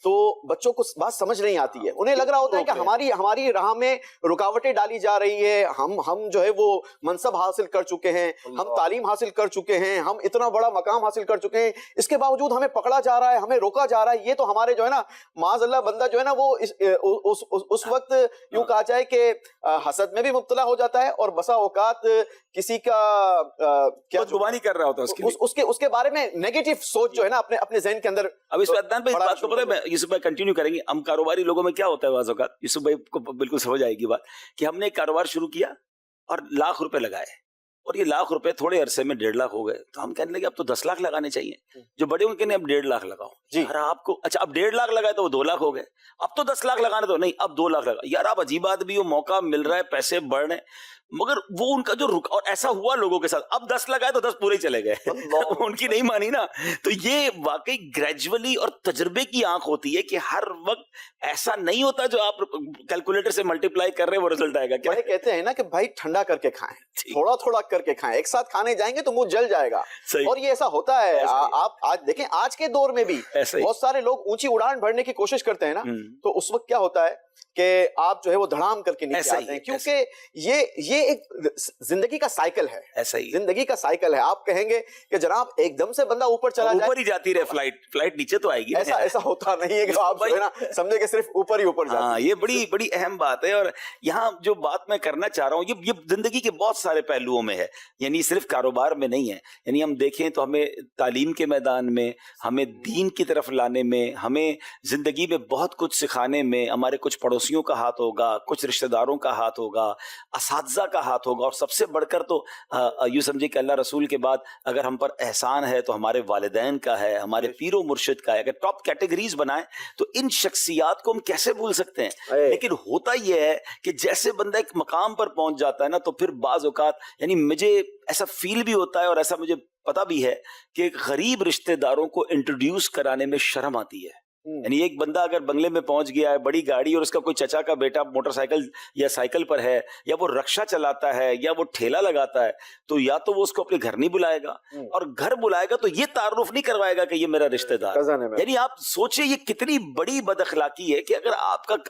Speaker 4: تو بچوں کو بات سمجھ نہیں آتی ہے, انہیں لگ رہا ہوتا ہے کہ ہماری راہ میں رکاوٹیں ڈالی جا رہی ہے, ہم جو ہے وہ منصب حاصل کر چکے ہیں, ہم تعلیم حاصل کر چکے ہیں, ہم اتنا بڑا مقام حاصل کر چکے ہیں, اس کے باوجود ہمیں پکڑا جا رہا ہے, ہمیں روکا جا رہا ہے. یہ تو ہمارے جو ہے نا معاذ اللہ بندہ جو ہے نا وہ اس وقت یوں کہا جائے کہ حسد میں بھی مبتلا ہو جاتا ہے, اور بسا اوقات کسی کا کیا
Speaker 2: زبانی کر رہا ہوتا ہے,
Speaker 4: اس کے بارے میں نیگیٹو سوچ جو ہے نا اپنے ذہن کے اندر. اب
Speaker 2: اس عدنان بھائی بات کو پتہ ہے, یوسف بھائی کنٹینیو کریں گے. ہم کاروباری لوگوں میں کیا ہوتا ہے بعض اوقات, یوسف بھائی کو بالکل سمجھ آئے گی بات, کہ ہم نے ایک کاروبار شروع کیا اور لاکھ روپے لگائے, اور یہ لاکھ روپے تھوڑے عرصے میں 1.5 لاکھ ہو گئے. تو ہم کہنے لگے اب تو 10 لاکھ لگانے چاہیے. جو بڑے ان کے اب 1.5 لاکھ لگاؤ. یار آپ کو اچھا اب 1.5 لاکھ لگائے تو وہ 2 لاکھ ہو گئے, اب تو 10 لاکھ لگانے تو نہیں, اب 2 لاکھ لگا. یار آپ عجیب آدمی ہو, موقع مل رہا ہے, پیسے بڑھ رہے ہیں, مگر وہ ان کا جو اور ایسا ہوا لوگوں کے ساتھ, اب 10 لگائے تو 10 پورے چلے گئے, ان کی نہیں مانی نا. تو یہ واقعی گریجولی اور تجربے کی آنکھ ہوتی ہے کہ ہر وقت ایسا نہیں ہوتا جو آپ کیلکولیٹر سے ملٹیپلائی کر رہے ہیں وہ رزلٹ آئے گا. کیا
Speaker 4: کہتے ہیں نا کہ بھائی ٹھنڈا کر کے کھائیں, تھوڑا تھوڑا کر کے کھائیں, ایک ساتھ کھانے جائیں گے تو منہ جل جائے گا. اور یہ ایسا ہوتا ہے. آپ آج دیکھیں, آج کے دور میں بھی بہت سارے لوگ اونچی اڑان بھرنے کی کوشش کرتے ہیں نا, تو اس وقت کیا ہوتا ہے کہ آپ جو ہے وہ دھڑام کر کے نیچے آتے ہیں, کیونکہ یہ ایک زندگی کا سائیکل ہے. ایسا ہی زندگی کا سائیکل ہے. آپ کہیں گے کہ جناب ایک دم سے بندہ اوپر چلا جائے,
Speaker 2: اوپر ہی جاتی رہے فلائٹ نیچے تو آئے گی.
Speaker 4: ایسا ہوتا نہیں ہے کہ آپ جو ہے نا سمجھے کہ صرف اوپر ہی اوپر جاتی.
Speaker 2: ہاں, یہ بڑی اہم بات ہے. اور یہاں جو بات میں کرنا چاہ رہا ہوں, یہ زندگی کے بہت سارے پہلوؤں میں ہے, یعنی صرف کاروبار میں نہیں ہے. یعنی ہم دیکھیں تو ہمیں تعلیم کے میدان میں, ہمیں دین کی طرف لانے میں, ہمیں زندگی میں بہت کچھ سکھانے میں ہمارے کچھ پڑوسیوں کا ہاتھ ہوگا, کچھ رشتہ داروں کا ہاتھ ہوگا, اساتذہ کا ہاتھ ہوگا, اور سب سے بڑھ کر تو یوں سمجھے کہ اللہ رسول کے بعد اگر ہم پر احسان ہے تو ہمارے والدین کا ہے, ہمارے پیر و مرشد کا ہے. اگر ٹاپ کیٹیگریز بنائیں تو ان شخصیات کو ہم کیسے بھول سکتے ہیں. لیکن ہوتا یہ ہے کہ جیسے بندہ ایک مقام پر پہنچ جاتا ہے نا, تو پھر بعض اوقات یعنی مجھے ایسا فیل بھی ہوتا ہے اور ایسا مجھے پتا بھی ہے کہ غریب رشتہ داروں کو انٹروڈیوس کرانے میں شرم آتی ہے. یعنی ایک بندہ اگر بنگلے میں پہنچ گیا ہے, بڑی گاڑی, اور اس کا کوئی چچا کا بیٹا موٹر سائیکل یا سائیکل پر ہے, یا وہ رکشہ چلاتا ہے, یا وہ ٹھیلا لگاتا ہے, تو یا تو وہ اس کو اپنے گھر نہیں بلائے گا, اور گھر بلائے گا تو یہ تعارف نہیں کروائے گا کہ یہ میرا رشتہ دار. یعنی آپ سوچیں یہ کتنی بڑی بد اخلاقی ہے کہ اگر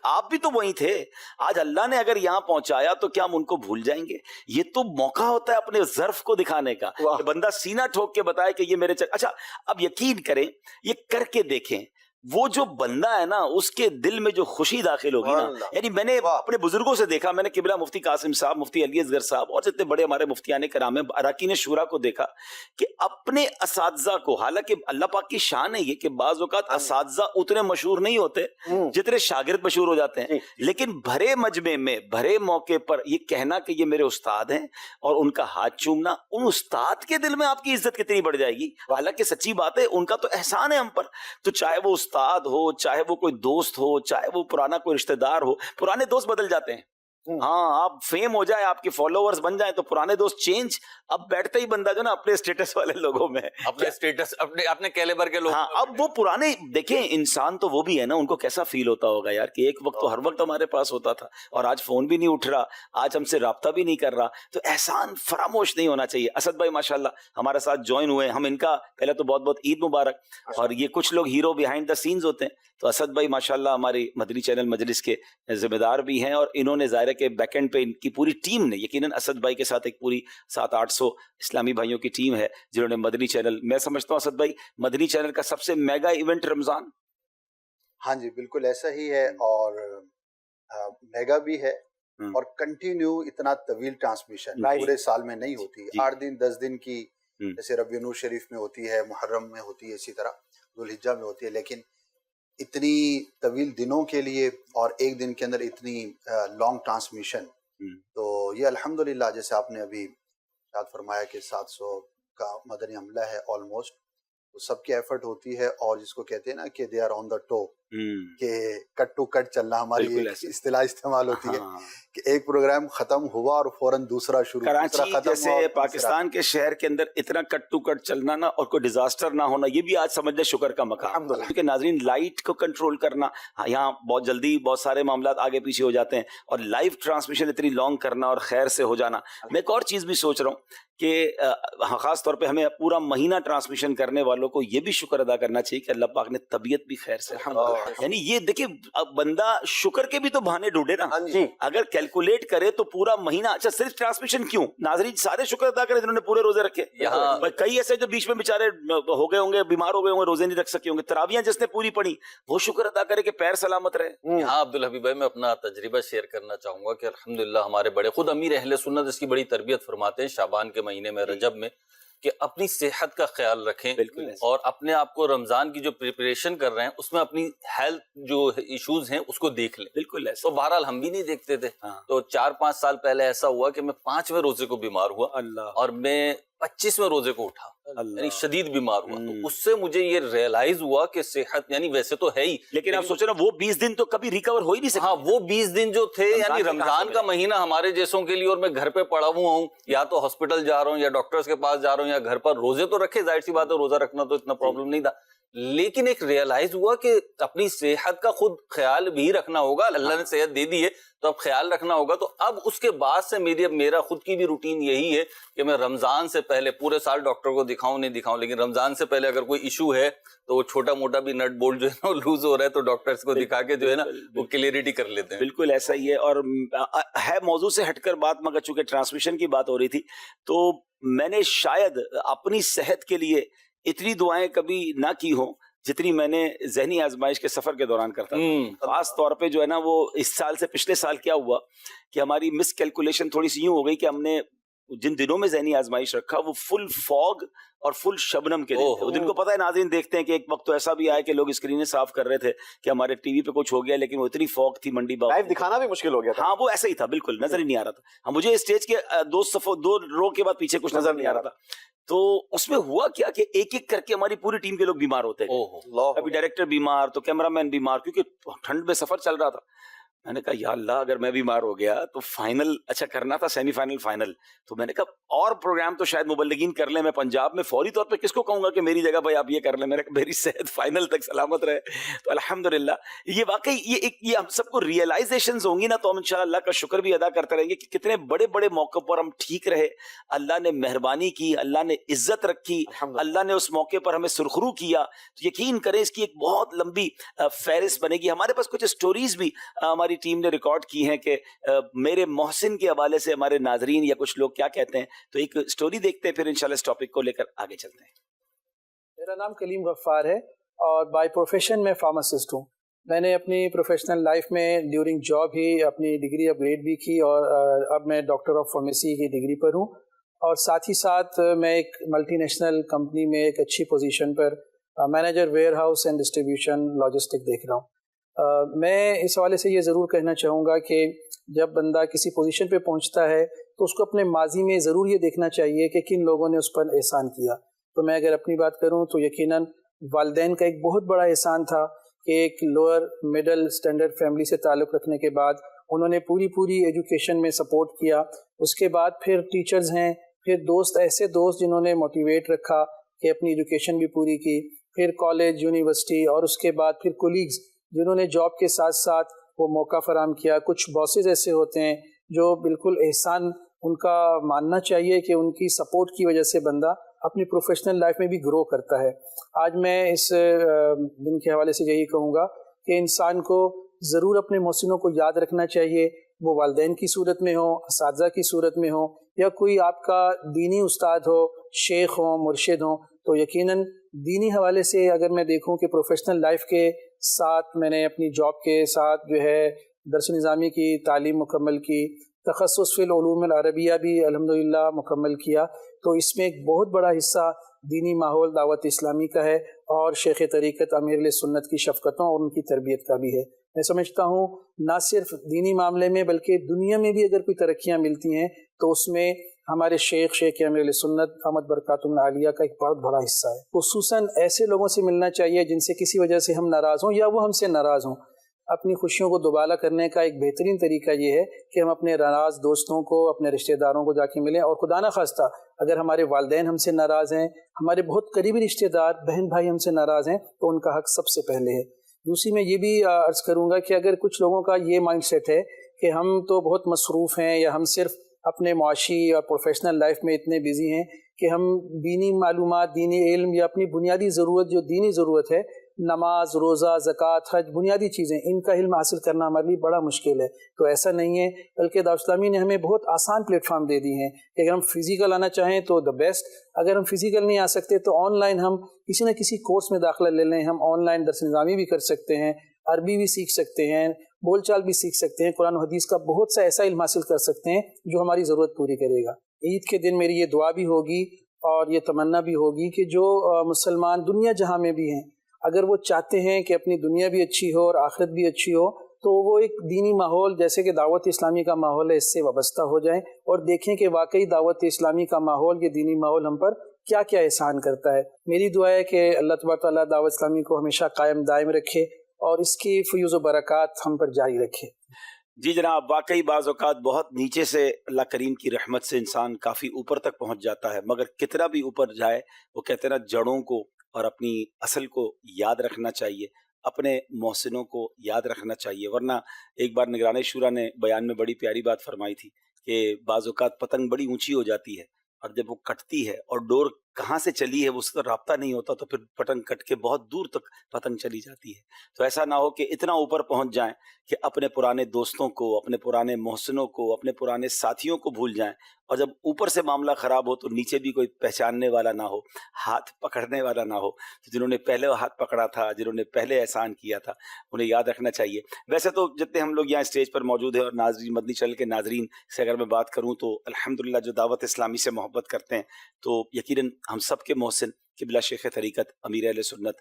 Speaker 2: آپ بھی تو وہیں تھے, آج اللہ نے اگر یہاں پہنچایا تو کیا ہم ان کو بھول جائیں گے؟ یہ تو موقع ہوتا ہے اپنے ظرف کو دکھانے کا, بندہ سینہ ٹھوک کے بتائے کہ یہ میرے اچھا اب یقین کریں, یہ کر کے دیکھیں, وہ جو بندہ ہے نا اس کے دل میں جو خوشی داخل ہوگی نا. یعنی میں نے اپنے بزرگوں سے دیکھا, میں نے قبلہ مفتی قاسم صاحب, مفتی علی اصغر صاحب, اور جتنے بڑے ہمارے مفتیان کرام ہیں, اراکین شورا کو دیکھا کہ اپنے اساتذہ کو, حالانکہ اللہ پاک کی شان ہے یہ کہ بعض اوقات اساتذہ اتنے مشہور نہیں ہوتے جتنے شاگرد مشہور ہو جاتے ہیں, لیکن بھرے مجمع میں بھرے موقع پر یہ کہنا کہ یہ میرے استاد ہیں اور ان کا ہاتھ چومنا, ان استاد کے دل میں آپ کی عزت کتنی بڑھ جائے گی. حالانکہ سچی بات ہے ان کا تو احسان ہے ہم پر, تو چاہے وہ استاد ہو, چاہے وہ کوئی دوست ہو, چاہے وہ پرانا کوئی رشتہ دار ہو. پرانے دوست بدل جاتے ہیں, ہاں آپ فیم ہو جائے, آپ کے فالوورز بن جائیں تو پرانے دوست چینج. اب بیٹھتا ہی بندہ جو نا اپنے اسٹیٹس والے لوگوں میں,
Speaker 5: اپنے اسٹیٹس اپنے کیلیبر کے لوگ.
Speaker 2: ہاں اب وہ پرانے دیکھیں انسان تو وہ بھی ہے نا, ان کو کیسا فیل ہوتا ہوگا یار کہ ایک وقت تو ہر وقت ہمارے پاس ہوتا تھا اور آج فون بھی نہیں اٹھ رہا, آج ہم سے رابطہ بھی نہیں کر رہا. تو احسان فراموش نہیں ہونا چاہیے. اسد بھائی ماشاءاللہ ہمارے ساتھ جوائن ہوئے, ہم ان کا پہلے تو بہت بہت عید مبارک. اور یہ کچھ لوگ ہیرو بیہائنڈ دا سینز ہوتے ہیں, تو اسد بھائی ماشاءاللہ ہماری مدنی چینل مجلس کے ذمہ دار بھی ہیں, اور انہوں نے ظاہر ہے کہ بیک اینڈ پہ ان کی پوری ٹیم نے, یقیناً اسد بھائی کے ساتھ ایک پوری 700-800 اسلامی بھائیوں کی ٹیم ہے جنہوں نے مدنی چینل, میں سمجھتا ہوں اسد بھائی مدنی چینل کا سب سے میگا ایونٹ رمضان.
Speaker 6: ہاں جی بالکل ایسا ہی ہے, اور میگا بھی ہے اور کنٹینیو اتنا طویل ٹرانسمیشن پورے سال میں نہیں ہوتی. 8 دن 10 دن کی جیسے ربیع نور شریف میں ہوتی ہے, محرم میں ہوتی ہے, اسی طرح ذوالحجہ میں ہوتی ہے, لیکن اتنی طویل دنوں کے لیے اور ایک دن کے اندر اتنی لانگ ٹرانسمیشن, تو یہ الحمدللہ جیسے آپ نے ابھی یاد فرمایا کہ 700 کا مدنی حملہ ہے آلموسٹ, تو سب کی ایفرٹ ہوتی ہے, اور جس کو کہتے ہیں نا کہ they are on the two, کہ کٹ ٹو کٹ چلنا, ہماری ایک اصطلاح استعمال ہوتی ہے کہ ایک پروگرام ختم ہوا اور فوراً دوسرا شروع.
Speaker 2: کراچی جیسے پاکستان کے شہر کے اندر اتنا کٹ ٹو کٹ چلنا نا, اور کوئی ڈیزاسٹر نہ ہونا, یہ بھی آج سمجھ لیں شکر کا مقام. کیونکہ ناظرین لائٹ کو کنٹرول کرنا, یہاں بہت جلدی بہت سارے معاملات آگے پیچھے ہو جاتے ہیں, اور لائیو ٹرانسمیشن اتنی لانگ کرنا اور خیر سے ہو جانا. میں ایک اور چیز بھی سوچ رہا ہوں کہ خاص طور پہ ہمیں پورا مہینہ ٹرانسمیشن کرنے والوں کو یہ بھی شکر ادا کرنا چاہیے کہ اللہ پاک نے طبیعت بھی خیر سے, یعنی یہ دیکھیں بندہ شکر کے بھی تو بہانے ڈھونڈے نا. اگر کیلکولیٹ کرے تو پورا مہینہ, اچھا صرف ٹرانسمیشن کیوں, ناظرین سارے شکر ادا کریں جنہوں نے پورے روزے رکھے. کئی ایسے جو بیچ میں بیچارے ہو گئے ہوں گے, بیمار ہو گئے ہوں گے, روزے نہیں رکھ سکے ہوں گے. تراویحیں جس نے پوری پڑھی وہ شکر ادا کرے کہ پیر سلامت رہے.
Speaker 5: ہاں عبدالحبیب بھائی, میں اپنا تجربہ شیئر کرنا چاہوں گا کہ الحمدللہ ہمارے بڑے خود امیر اہل سنت اس کی بڑی تربیت فرماتے ہیں شعبان کے مہینے میں, رجب میں, کہ اپنی صحت کا خیال رکھیں, اور اپنے آپ کو رمضان کی جو پریپریشن کر رہے ہیں اس میں اپنی ہیلتھ جو ایشوز ہیں اس کو دیکھ لیں. بالکل ایسا. تو بہرحال ہم بھی نہیں دیکھتے تھے, تو 4-5 سال پہلے ایسا ہوا کہ میں 5ویں روزے کو بیمار ہوا, اور میں 25ویں روزے کو اٹھا, یعنی شدید بیمار ہوا. تو اس سے مجھے یہ ریئلائز ہوا کہ صحت یعنی ویسے تو ہے ہی,
Speaker 2: لیکن آپ سوچیں نا وہ 20 دن تو کبھی ریکور ہو ہی نہیں سکتے.
Speaker 5: ہاں وہ 20 دن جو تھے, یعنی رمضان کا مہینہ ہمارے جیسوں کے لیے, اور میں گھر پہ پڑا ہوا ہوں, یا تو ہاسپٹل جا رہا ہوں یا ڈاکٹرز کے پاس جا رہا ہوں یا گھر پر, روزے تو رکھے, ظاہر سی بات ہے روزہ رکھنا تو اتنا پرابلم نہیں تھا, لیکن ایک ریئلائز ہوا کہ اپنی صحت کا خود خیال بھی رکھنا ہوگا. اللہ نے صحت دے دی ہے تو اب خیال رکھنا ہوگا. تو اب اس کے بعد سے میرا خود کی بھی روٹین یہی ہے کہ میں رمضان سے پہلے, پورے سال ڈاکٹر کو دکھاؤں نہیں دکھاؤں, لیکن رمضان سے پہلے اگر کوئی ایشو ہے تو وہ چھوٹا موٹا بھی نٹ بولٹ جو ہے نا لوز ہو رہا ہے تو ڈاکٹرز کو دکھا کے جو ہے نا وہ کلیئرٹی کر لیتے ہیں.
Speaker 2: بالکل ایسا ہی ہے. اور ہے موضوع سے ہٹ کر بات, مگر چونکہ ٹرانسمیشن کی بات ہو رہی تھی تو میں نے شاید اپنی صحت کے لیے اتنی دعائیں کبھی نہ کی ہوں جتنی میں نے ذہنی آزمائش کے سفر کے دوران کرتا تھا. خاص طور پہ جو ہے نا وہ اس سال سے پچھلے سال کیا ہوا کہ ہماری مس کیلکولیشن تھوڑی سی یوں ہو گئی کہ ہم نے جن دنوں میں ذہنی آزمائش رکھا وہ فل فوگ اور فل شبنم کے دن تھے. دن کو پتہ ہے ناظرین دیکھتے ہیں کہ ایک وقت تو ایسا بھی آیا کہ لوگ اسکرینیں صاف کر رہے تھے کہ ہمارے ٹی وی پہ کچھ ہو گیا, لیکن وہ اتنی فوگ تھی منڈی باغ
Speaker 4: لائیو دکھانا بھی مشکل ہو گیا تھا.
Speaker 2: ہاں وہ ایسا ہی تھا, بالکل نظر ہی نہیں آ رہا تھا. ہاں مجھے اسٹیج کے 2 رو کے بعد پیچھے کچھ نظر نہیں آ رہا تھا. تو اس میں ہوا کیا کہ ایک ایک کر کے ہماری پوری ٹیم کے لوگ بیمار ہوتے ہیں. ابھی ڈائریکٹر بیمار, تو کیمرہ مین بیمار, کیونکہ ٹھنڈ میں سفر چل رہا تھا. میں نے کہا یا اللہ اگر میں بیمار ہو گیا تو فائنل, اچھا کرنا تھا سیمی فائنل فائنل, تو میں نے کہا اور پروگرام تو شاید مبلغین کر لیں, میں پنجاب میں فوری طور پہ کس کو کہوں گا کہ میری جگہ بھائی آپ یہ کر لیں, میری صحت فائنل تک سلامت رہے. تو الحمدللہ یہ واقعی یہ ہم سب کو ریئلائزیشنز ہوں گی نا, تو ہم انشاءاللہ اللہ کا شکر بھی ادا کرتے رہیں گے کہ کتنے بڑے بڑے موقع پر ہم ٹھیک رہے. اللہ نے مہربانی کی, اللہ نے عزت رکھی, اللہ نے اس موقع پر ہمیں سرخرو کیا. تو یقین کریں اس کی ایک بہت لمبی فہرست بنے گی. ہمارے پاس کچھ اسٹوریز بھی ہماری ٹیم نے ریکارڈ کی ہیں کہ میرے محسن کے حوالے سے ہمارے ناظرین یا کچھ لوگ کیا کہتے ہیں. تو ایک سٹوری دیکھتے ہیں, پھر انشاءاللہ اس ٹاپک کو لے کر آگے چلتے ہیں.
Speaker 7: میرا نام کلیم غفار ہے اور بائی پروفیشن میں فارماسسٹ ہوں. میں نے اپنی پروفیشنل لائف میں ڈیورنگ جاب ہی اپنی ڈگری اپ گریڈ بھی کی, اور اب میں ڈاکٹر آف فارمیسی کی ڈگری پر ہوں, اور ساتھ ہی ساتھ میں ایک ملٹی نیشنل کمپنی میں ایک اچھی position per manager where house and distribution logistic دیکھ رہا ہوں. میں اس حوالے سے یہ ضرور کہنا چاہوں گا کہ جب بندہ کسی پوزیشن پہ پہنچتا ہے تو اس کو اپنے ماضی میں ضرور یہ دیکھنا چاہیے کہ کن لوگوں نے اس پر احسان کیا. تو میں اگر اپنی بات کروں تو یقیناً والدین کا ایک بہت بڑا احسان تھا کہ ایک لوور مڈل اسٹینڈرڈ فیملی سے تعلق رکھنے کے بعد انہوں نے پوری ایجوکیشن میں سپورٹ کیا. اس کے بعد پھر ٹیچرز ہیں, پھر دوست, ایسے دوست جنہوں نے موٹیویٹ رکھا کہ اپنی ایجوکیشن بھی پوری کی, پھر کالج, یونیورسٹی, اور اس کے بعد پھر کولیگز جنہوں نے جاب کے ساتھ ساتھ وہ موقع فراہم کیا. کچھ باسز ایسے ہوتے ہیں جو بالکل احسان ان کا ماننا چاہیے کہ ان کی سپورٹ کی وجہ سے بندہ اپنی پروفیشنل لائف میں بھی گرو کرتا ہے. آج میں اس دن کے حوالے سے یہی کہوں گا کہ انسان کو ضرور اپنے محسنوں کو یاد رکھنا چاہیے, وہ والدین کی صورت میں ہوں, اساتذہ کی صورت میں ہوں, یا کوئی آپ کا دینی استاد ہو, شیخ ہوں, مرشد ہوں. تو یقیناً دینی حوالے سے اگر میں دیکھوں کہ پروفیشنل لائف کے ساتھ میں نے اپنی جاب کے ساتھ جو ہے درس نظامی کی تعلیم مکمل کی، تخصص فی العلوم العربیہ بھی الحمدللہ مکمل کیا، تو اس میں ایک بہت بڑا حصہ دینی ماحول دعوت اسلامی کا ہے اور شیخ طریقت امیر علیہ سنت کی شفقتوں اور ان کی تربیت کا بھی ہے۔ میں سمجھتا ہوں نہ صرف دینی معاملے میں بلکہ دنیا میں بھی اگر کوئی ترقیاں ملتی ہیں تو اس میں ہمارے شیخ امیر علیہ سنت احمد برکاتہ العالیہ کا ایک بہت بڑا حصہ ہے۔ خصوصاً ایسے لوگوں سے ملنا چاہیے جن سے کسی وجہ سے ہم ناراض ہوں یا وہ ہم سے ناراض ہوں۔ اپنی خوشیوں کو دوبالا کرنے کا ایک بہترین طریقہ یہ ہے کہ ہم اپنے ناراض دوستوں کو، اپنے رشتہ داروں کو جا کے ملیں، اور خدا نخواستہ اگر ہمارے والدین ہم سے ناراض ہیں، ہمارے بہت قریبی رشتہ دار بہن بھائی ہم سے ناراض ہیں، تو ان کا حق سب سے پہلے ہے۔ دوسری میں یہ بھی عرض کروں گا کہ اگر کچھ لوگوں کا یہ مائنڈ سیٹ ہے کہ ہم تو بہت مصروف ہیں یا ہم صرف اپنے معاشی یا پروفیشنل لائف میں اتنے بیزی ہیں کہ ہم دینی معلومات، دینی علم یا اپنی بنیادی ضرورت جو دینی ضرورت ہے، نماز، روزہ، زکوٰۃ، حج، بنیادی چیزیں، ان کا علم حاصل کرنا ہمارے لیے بڑا مشکل ہے، تو ایسا نہیں ہے، بلکہ دعوت اسلامی نے ہمیں بہت آسان پلیٹ فارم دے دی ہیں کہ اگر ہم فزیکل آنا چاہیں تو دا بیسٹ، اگر ہم فزیکل نہیں آ سکتے تو آن لائن ہم کسی نہ کسی کورس میں داخلہ لے لیں، ہم آن لائن درس نظامی بھی کر سکتے ہیں، عربی بھی سیکھ سکتے ہیں، بول چال بھی سیکھ سکتے ہیں، قرآن و حدیث کا بہت سا ایسا علم حاصل کر سکتے ہیں جو ہماری ضرورت پوری کرے گا۔ عید کے دن میری یہ دعا بھی ہوگی اور یہ تمنا بھی ہوگی کہ جو مسلمان دنیا جہاں میں بھی ہیں، اگر وہ چاہتے ہیں کہ اپنی دنیا بھی اچھی ہو اور آخرت بھی اچھی ہو، تو وہ ایک دینی ماحول جیسے کہ دعوت اسلامی کا ماحول ہے اس سے وابستہ ہو جائیں اور دیکھیں کہ واقعی دعوت اسلامی کا ماحول، یہ دینی ماحول ہم پر کیا کیا احسان کرتا ہے۔ میری دعا ہے کہ اللہ تبارک تعالیٰ دعوت اسلامی کو ہمیشہ قائم دائم رکھے اور اس کی فیوز و برکات ہم پر جاری رکھے۔
Speaker 2: جی جناب، واقعی بعض اوقات بہت نیچے سے اللہ کریم کی رحمت سے انسان کافی اوپر تک پہنچ جاتا ہے، مگر کتنا بھی اوپر جائے وہ کہتے ہیں نا، جڑوں کو اور اپنی اصل کو یاد رکھنا چاہیے، اپنے محسنوں کو یاد رکھنا چاہیے، ورنہ ایک بار نگران شورا نے بیان میں بڑی پیاری بات فرمائی تھی کہ بعض اوقات پتنگ بڑی اونچی ہو جاتی ہے اور جب وہ کٹتی ہے اور ڈور کہاں سے چلی ہے وہ اس کا رابطہ نہیں ہوتا تو پھر پتنگ کٹ کے بہت دور تک پتنگ چلی جاتی ہے۔ تو ایسا نہ ہو کہ اتنا اوپر پہنچ جائیں کہ اپنے پرانے دوستوں کو، اپنے پرانے محسنوں کو، اپنے پرانے ساتھیوں کو بھول جائیں، اور جب اوپر سے معاملہ خراب ہو تو نیچے بھی کوئی پہچاننے والا نہ ہو، ہاتھ پکڑنے والا نہ ہو۔ تو جنہوں نے پہلے ہاتھ پکڑا تھا، جنہوں نے پہلے احسان کیا تھا، انہیں یاد رکھنا چاہیے۔ ویسے تو جتنے ہم لوگ یہاں اسٹیج پر موجود ہیں اور ناظرین، مدنی چینل کے ناظرین سے اگر میں بات کروں تو الحمدللہ جو دعوت اسلامی سے محبت کرتے ہیں تو یقیناً ہم سب کے محسن قبلہ شیخ طریقت امیر اہل سنت،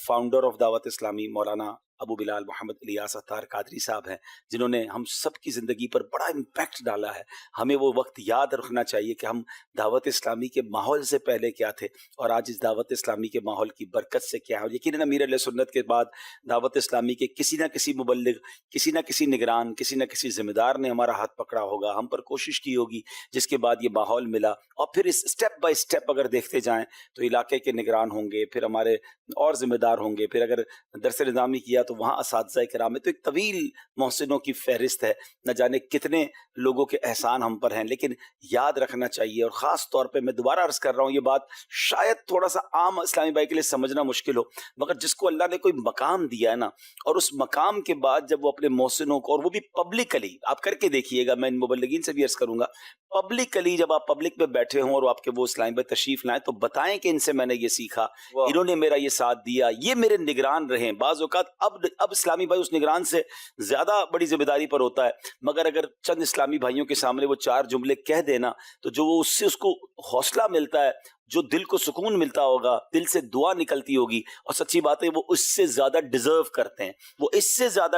Speaker 2: فاؤنڈر آف دعوت اسلامی مولانا ابو بلال محمد الیاس عطار قادری صاحب ہیں، جنہوں نے ہم سب کی زندگی پر بڑا امپیکٹ ڈالا ہے۔ ہمیں وہ وقت یاد رکھنا چاہیے کہ ہم دعوت اسلامی کے ماحول سے پہلے کیا تھے اور آج اس دعوت اسلامی کے ماحول کی برکت سے کیا ہے۔ اور یقیناً امیر علیہ سنت کے بعد دعوت اسلامی کے کسی نہ کسی مبلغ، کسی نہ کسی نگران، کسی نہ کسی ذمہ دار نے ہمارا ہاتھ پکڑا ہوگا، ہم پر کوشش کی ہوگی، جس کے بعد یہ ماحول ملا۔ اور پھر اس اسٹیپ بائی اسٹیپ اگر دیکھتے جائیں تو علاقے کے نگران ہوں گے، پھر ہمارے اور ذمہ دار ہوں گے، پھر اگر درس نظامی کیا تو وہاں اساتذہ کرام ہے، تو ایک طویل محسنوں کی فہرست ہے، نہ جانے کتنے لوگوں کے احسان ہم پر ہیں۔ لیکن یاد رکھنا چاہیے، اور خاص طور پہ میں دوبارہ عرض کر رہا ہوں، یہ بات شاید تھوڑا سا عام اسلامی بھائی کے لیے سمجھنا مشکل ہو، مگر جس کو اللہ نے کوئی مقام دیا ہے نا، اور اس مقام کے بعد جب وہ اپنے محسنوں کو، اور وہ بھی پبلکلی، آپ کر کے دیکھیے گا، میں ان مبلغین سے بھی عرض کروں گا، پبلکلی جب آپ پبلک میں بیٹھے ہوں اور آپ کے وہ اسلامی بھائی تشریف لائیں تو بتائیں کہ ان سے میں نے یہ سیکھا، انہوں نے میرا یہ ساتھ دیا، یہ میرے نگران رہے۔ بعض اوقات اب اسلامی بھائی اس نگران سے زیادہ بڑی ذمہ داری پر ہوتا ہے، مگر اگر چند اسلامی بھائیوں کے سامنے وہ چار جملے کہہ دینا تو جو وہ اس سے اس کو حوصلہ ملتا ہے، جو دل کو سکون ملتا ہوگا، دل سے دعا نکلتی ہوگی، اور سچی بات ہے وہ اس سے زیادہ ڈیزرو کرتے ہیں، وہ اس سے زیادہ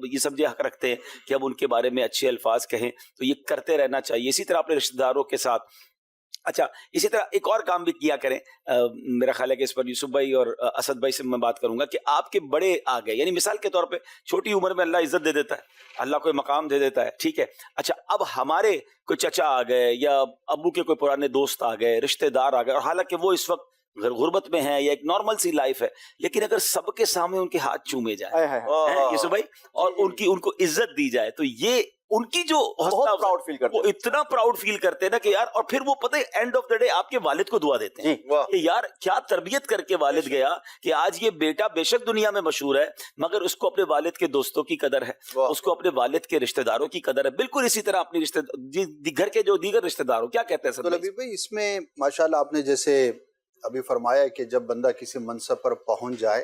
Speaker 2: یہ سمجھے حق رکھتے ہیں کہ اب ان کے بارے میں اچھے الفاظ کہیں، تو یہ کرتے رہنا چاہیے۔ اسی طرح اپنے رشتہ داروں کے ساتھ، اچھا اسی طرح ایک اور کام بھی کیا کریں، میرا خیال ہے کہ اس پر یوسف بھائی اور اسد بھائی سے میں بات کروں گا کہ آپ کے بڑے آ گئے، یعنی مثال کے طور پہ چھوٹی عمر میں اللہ عزت دے دیتا ہے، اللہ کوئی مقام دے دیتا ہے، ٹھیک ہے، اچھا اب ہمارے کوئی چچا آ گئے یا ابو کے کوئی پرانے دوست آ گئے، رشتہ دار آ گئے، اور حالانکہ وہ اس وقت غربت میں ہیں یا ایک نارمل سی لائف ہے، لیکن اگر سب کے سامنے ان کے ہاتھ چومے جائے یوسف بھائی، اور ان کو عزت دی جائے، تو یہ ان کی جو
Speaker 4: پراؤڈ فیل کرتے
Speaker 2: ہیں، وہ اتنا پراؤڈ فیل کرتے ہیں نا کہ یار، اور پھر وہ پتہ ہے اینڈ آف دا ڈے آپ کے والد کو دعا دیتے ہیں کہ یار کیا تربیت کر کے والد گیا کہ آج یہ بیٹا بے شک دنیا میں مشہور ہے، مگر اس کو اپنے والد کے دوستوں کی قدر ہے، اس کو اپنے والد کے رشتہ داروں کی قدر ہے۔ بالکل اسی طرح اپنی گھر کے جو دیگر رشتہ داروں، کیا کہتے ہیں
Speaker 6: تو لبیب بھائی، اس میں ماشاءاللہ آپ نے جیسے ابھی فرمایا کہ جب بندہ کسی منصب پر پہنچ جائے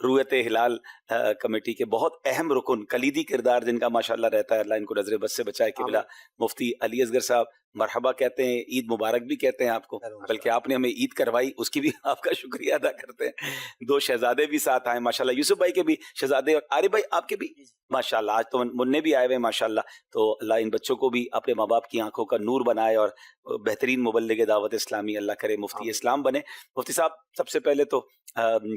Speaker 2: رویت ہلال کمیٹی کے بہت اہم رکن کلیدی کردار جن کا ماشاءاللہ رہتا ہے, اللہ ان کو نظر بد سے بچائے. قبلہ مفتی علی اصغر صاحب مرحبا کہتے ہیں, عید مبارک بھی کہتے ہیں آپ کو, بلکہ آپ نے ہمیں عید کروائی اس کی بھی آپ کا شکریہ ادا کرتے ہیں. 2 شہزادے بھی ساتھ آئے ماشاءاللہ, یوسف بھائی کے بھی شہزادے, اور عارف بھائی آپ کے بھی ماشاءاللہ. آج تو منع بھی آئے ہوئے ماشاءاللہ. تو اللہ ان بچوں کو بھی اپنے ماں باپ کی آنکھوں کا نور بنائے اور بہترین مبلغ دعوت اسلامی اللہ کرے مفتی اسلام بنے. مفتی صاحب سب سے پہلے تو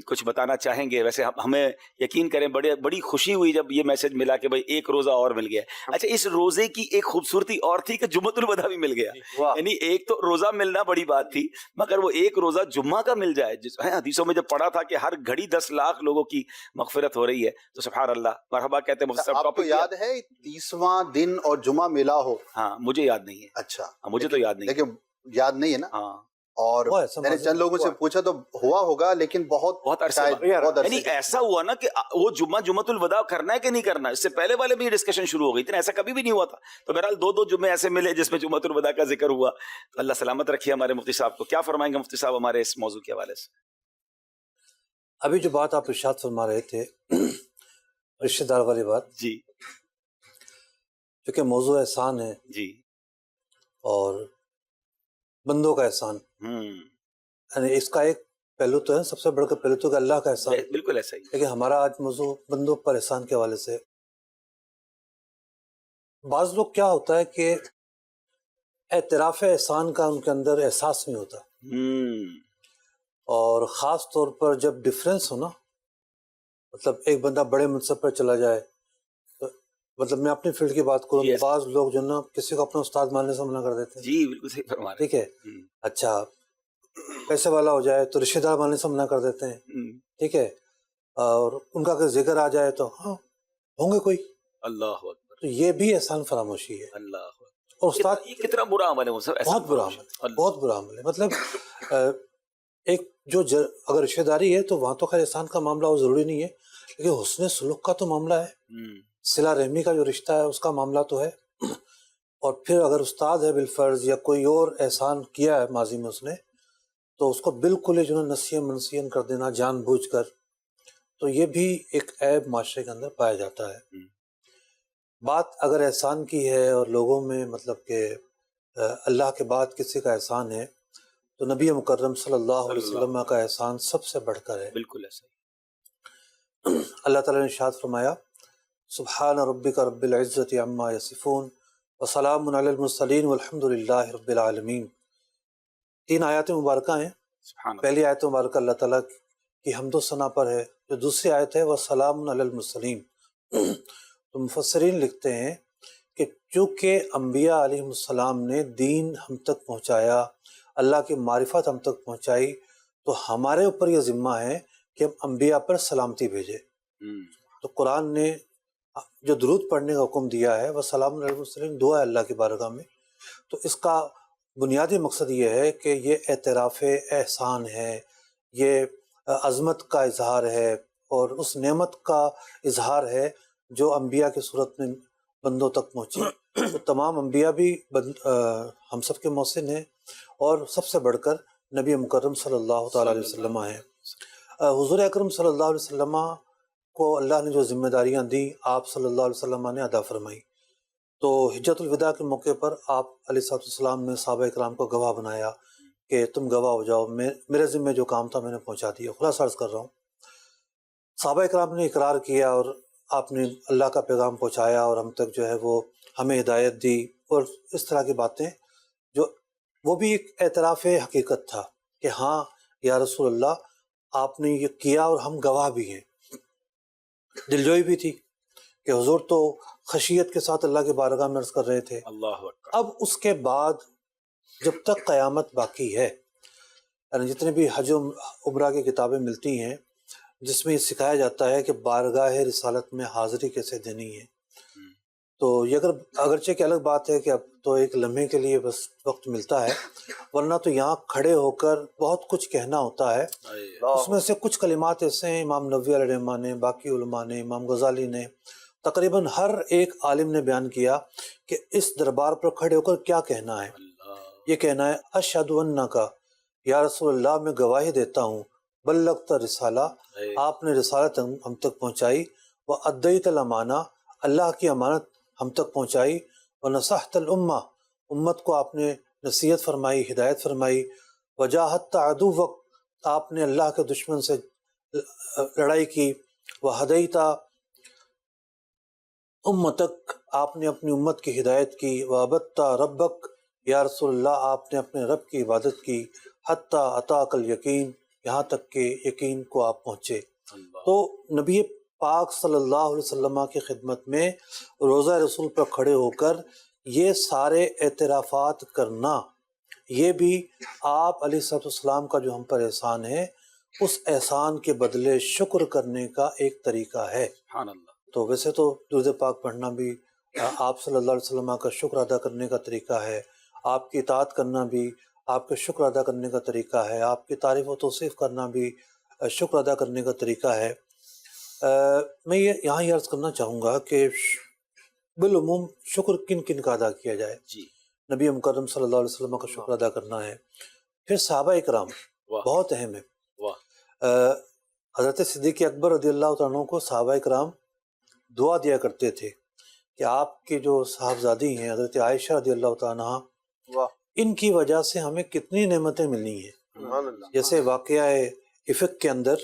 Speaker 2: کچھ بتانا چاہیں گے؟ ویسے ہمیں یقین کریں بڑی خوشی ہوئی جب یہ میسج ملا کہ بھائی ایک روزہ اور مل گیا. اچھا, اس روزے کی ایک خوبصورتی اور تھی کہ جمعۃ الوداع بھی مل گیا. یعنی ایک تو روزہ ملنا بڑی بات تھی, مگر وہ ایک روزہ جمعہ کا مل جائے. حدیثوں میں جب پڑھا تھا کہ ہر گھڑی 10 لاکھ لوگوں کی مغفرت ہو رہی ہے, تو سبحان اللہ. مرحبا کہتے ہیں.
Speaker 6: آپ کو یاد ہے 30واں دن اور جمعہ ملا ہو؟
Speaker 2: ہاں مجھے یاد نہیں ہے.
Speaker 6: اچھا,
Speaker 2: مجھے تو یاد نہیں,
Speaker 6: لیکن یاد نہیں ہے نا.
Speaker 2: ہاں,
Speaker 6: اور میں نے چند لوگوں سے پوچھا تو ہوا ہوگا, لیکن بہت
Speaker 2: عرصے یعنی ایسا ہوا نا کہ وہ جمعۃ الوداع کرنا ہے کہ نہیں کرنا, اس سے پہلے والے بھی ڈسکشن شروع ہو گئی تھی. ایسا کبھی بھی نہیں ہوا تھا. تو بہرحال 2 جمعے ایسے ملے جس میں جمعۃ الوداع کا ذکر ہوا. تو اللہ سلامت رکھیے ہمارے مفتی صاحب کو. کیا فرمائیں گے مفتی صاحب ہمارے اس موضوع کے حوالے سے؟
Speaker 8: ابھی جو بات آپ ارشاد فرما رہے تھے رشتہ دار والی بات,
Speaker 2: جی,
Speaker 8: چونکہ موضوع احسان ہے
Speaker 2: جی,
Speaker 8: اور بندوں کا احسان, یعنی اس کا ایک پہلو تو ہے, سب سے بڑھ کر پہلو تو کہ اللہ کا احسان.
Speaker 2: بالکل ایسا ہی.
Speaker 8: لیکن ہمارا آج موضوع بندوں پر احسان کے حوالے سے. بعض لوگ کیا ہوتا ہے کہ اعتراف احسان کا ان کے اندر احساس نہیں ہوتا, اور خاص طور پر جب ڈفرینس ہو نا, مطلب ایک بندہ بڑے منصب پر چلا جائے, مطلب میں اپنی فیلڈ کی بات کروں, بعض لوگ جو نا کسی کو اپنا استاد ماننے سے منع کر دیتے ہیں.
Speaker 2: جی بالکل صحیح فرما رہے ہیں.
Speaker 8: ٹھیک ہے, اچھا پیسے والا ہو جائے تو رشتہ دار ماننے سے منع کر دیتے ہیں. ٹھیک ہے, اور ان کا اگر ذکر آ جائے تو ہاں ہوں گے کوئی.
Speaker 2: اللہ اکبر.
Speaker 8: تو یہ بھی احسان فراموشی ہے.
Speaker 2: اللہ اکبر.
Speaker 8: اور استاد
Speaker 2: یہ کتنا برا عمل ہے وہ سب,
Speaker 8: بہت برا عمل ہے, بہت برا عمل ہے. مطلب ایک جو اگر رشتہ داری ہے تو وہاں تو خیر احسان کا معاملہ وہ ضروری نہیں ہے, لیکن حسن سلوک کا تو معاملہ ہے, صلہ رحمی کا جو رشتہ ہے اس کا معاملہ تو ہے. اور پھر اگر استاد ہے بالفرض یا کوئی اور احسان کیا ہے ماضی میں اس نے, تو اس کو بالکل ہی جو ہے نسیاں منسیاں کر دینا جان بوجھ کر, تو یہ بھی ایک عیب معاشرے کے اندر پایا جاتا ہے. بات اگر احسان کی ہے اور لوگوں میں مطلب کہ اللہ کے بعد کسی کا احسان ہے, تو نبی مکرم صلی اللہ علیہ وسلم کا احسان سب سے بڑھ کر ہے.
Speaker 2: بالکل ایسا ہی.
Speaker 8: اللہ تعالیٰ نے ارشاد فرمایا, سبحان ربک رب العزت عما یصفون وسلام علی المرسلین والحمد للہ رب العالمین. 3 آیات مبارکہ ہیں. پہلی آیت مبارکہ اللہ تعالیٰ کی حمد و ثنا پر ہے, جو دوسری آیت ہے وسلام علی المرسلین. تو مفسرین لکھتے ہیں کہ چونکہ انبیاء علیہ السلام نے دین ہم تک پہنچایا, اللہ کی معرفت ہم تک پہنچائی, تو ہمارے اوپر یہ ذمہ ہے کہ ہم انبیاء پر سلامتی بھیجے. تو قرآن نے جو درود پڑھنے کا حکم دیا ہے وہ سلام علیہ المرسلین دعا ہے اللہ کی بارگاہ میں, تو اس کا بنیادی مقصد یہ ہے کہ یہ اعتراف احسان ہے, یہ عظمت کا اظہار ہے, اور اس نعمت کا اظہار ہے جو انبیاء کی صورت میں بندوں تک پہنچی. تو تمام انبیاء بھی ہم سب کے محسن ہیں, اور سب سے بڑھ کر نبی مکرم صلی اللہ تعالیٰ علیہ وسلم ہیں. حضور اکرم صلی اللہ علیہ وسلم کو اللہ نے جو ذمہ داریاں دیں آپ صلی اللہ علیہ وسلم نے ادا فرمائی. تو حجت الوداع کے موقع پر آپ علیہ السلام نے صحابہ اکرام کو گواہ بنایا کہ تم گواہ ہو جاؤ, میرے ذمہ جو کام تھا میں نے پہنچا دیا. خلاصہ عرض کر رہا ہوں, صحابہ اکرام نے اقرار کیا اور آپ نے اللہ کا پیغام پہنچایا, اور ہم تک جو ہے وہ ہمیں ہدایت دی, اور اس طرح کی باتیں, جو وہ بھی ایک اعتراف حقیقت تھا کہ ہاں یا رسول اللہ آپ نے یہ کیا اور ہم گواہ بھی ہیں. دلجوئی بھی تھی کہ حضور تو خشیت کے ساتھ اللہ کے بارگاہ میں عرض کر رہے تھے.
Speaker 2: اللہ اکبر.
Speaker 8: اب اس کے بعد جب تک قیامت باقی ہے, یعنی جتنے بھی حج و عمرہ کی کتابیں ملتی ہیں جس میں یہ سکھایا جاتا ہے کہ بارگاہ رسالت میں حاضری کیسے دینی ہے, تو یہ اگرچہ کہ الگ بات ہے کہ اب تو ایک لمحے کے لیے بس وقت ملتا ہے, ورنہ تو یہاں کھڑے ہو کر بہت کچھ کہنا ہوتا ہے. اس میں سے کچھ کلمات ایسے ہیں امام نووی علیہ الرحمہ نے, باقی علماء نے, امام غزالی نے, تقریباً ہر ایک عالم نے بیان کیا کہ اس دربار پر کھڑے ہو کر کیا کہنا ہے. یہ کہنا ہے اشہد انک یا رسول اللہ, میں گواہی دیتا ہوں بلغت رسالہ، آپ نے رسالت ہم تک پہنچائی، و ادیت الامانہ، اللہ کی امانت ہم تک پہنچائی، و نصحت الامہ، امت کو آپ نے نصیحت فرمائی، ہدایت فرمائی، وجاہدت عدوک، آپ نے اللہ کے دشمن سے لڑائی کی، و ہدیت امتک، آپ نے اپنی امت کی ہدایت کی، وعبدت ربک، یا رسول اللہ آپ نے اپنے رب کی عبادت کی، حتی اتاک الیقین، یہاں تک کہ یقین کو آپ پہنچے۔ تو نبی پاک صلی اللہ علیہ وسلم کی خدمت میں روضہ رسول پر کھڑے ہو کر یہ سارے اعترافات کرنا، یہ بھی آپ علیہ الصلوۃ والسلام کا جو ہم پر احسان ہے، اس احسان کے بدلے شکر کرنے کا ایک طریقہ ہے۔
Speaker 2: سبحان اللہ۔
Speaker 8: تو ویسے تو درود پاک پڑھنا بھی آپ صلی اللہ علیہ وسلم کا شکر ادا کرنے کا طریقہ ہے، آپ کی اطاعت کرنا بھی آپ کے شکر ادا کرنے کا طریقہ ہے، آپ کی تعریف و توصیف کرنا بھی شکر ادا کرنے کا طریقہ ہے۔ میں یہاں یہ عرض کرنا چاہوں گا کہ بالعموم شکر کن کن کا ادا کیا جائے؟
Speaker 2: جی،
Speaker 8: نبی مکرم صلی اللہ علیہ وسلم کا شکر ادا کرنا ہے، پھر صحابہ اکرام بہت اہم ہے۔ حضرت صدیق اکبر رضی اللہ تعالیٰ عنہ کو صحابہ اکرام دعا دیا کرتے تھے کہ آپ کے جو صاحبزادی ہیں حضرت عائشہ رضی اللہ تعالیٰ عنہ، ان کی وجہ سے ہمیں کتنی نعمتیں ملنی ہیں۔ جیسے واقعہ افق کے اندر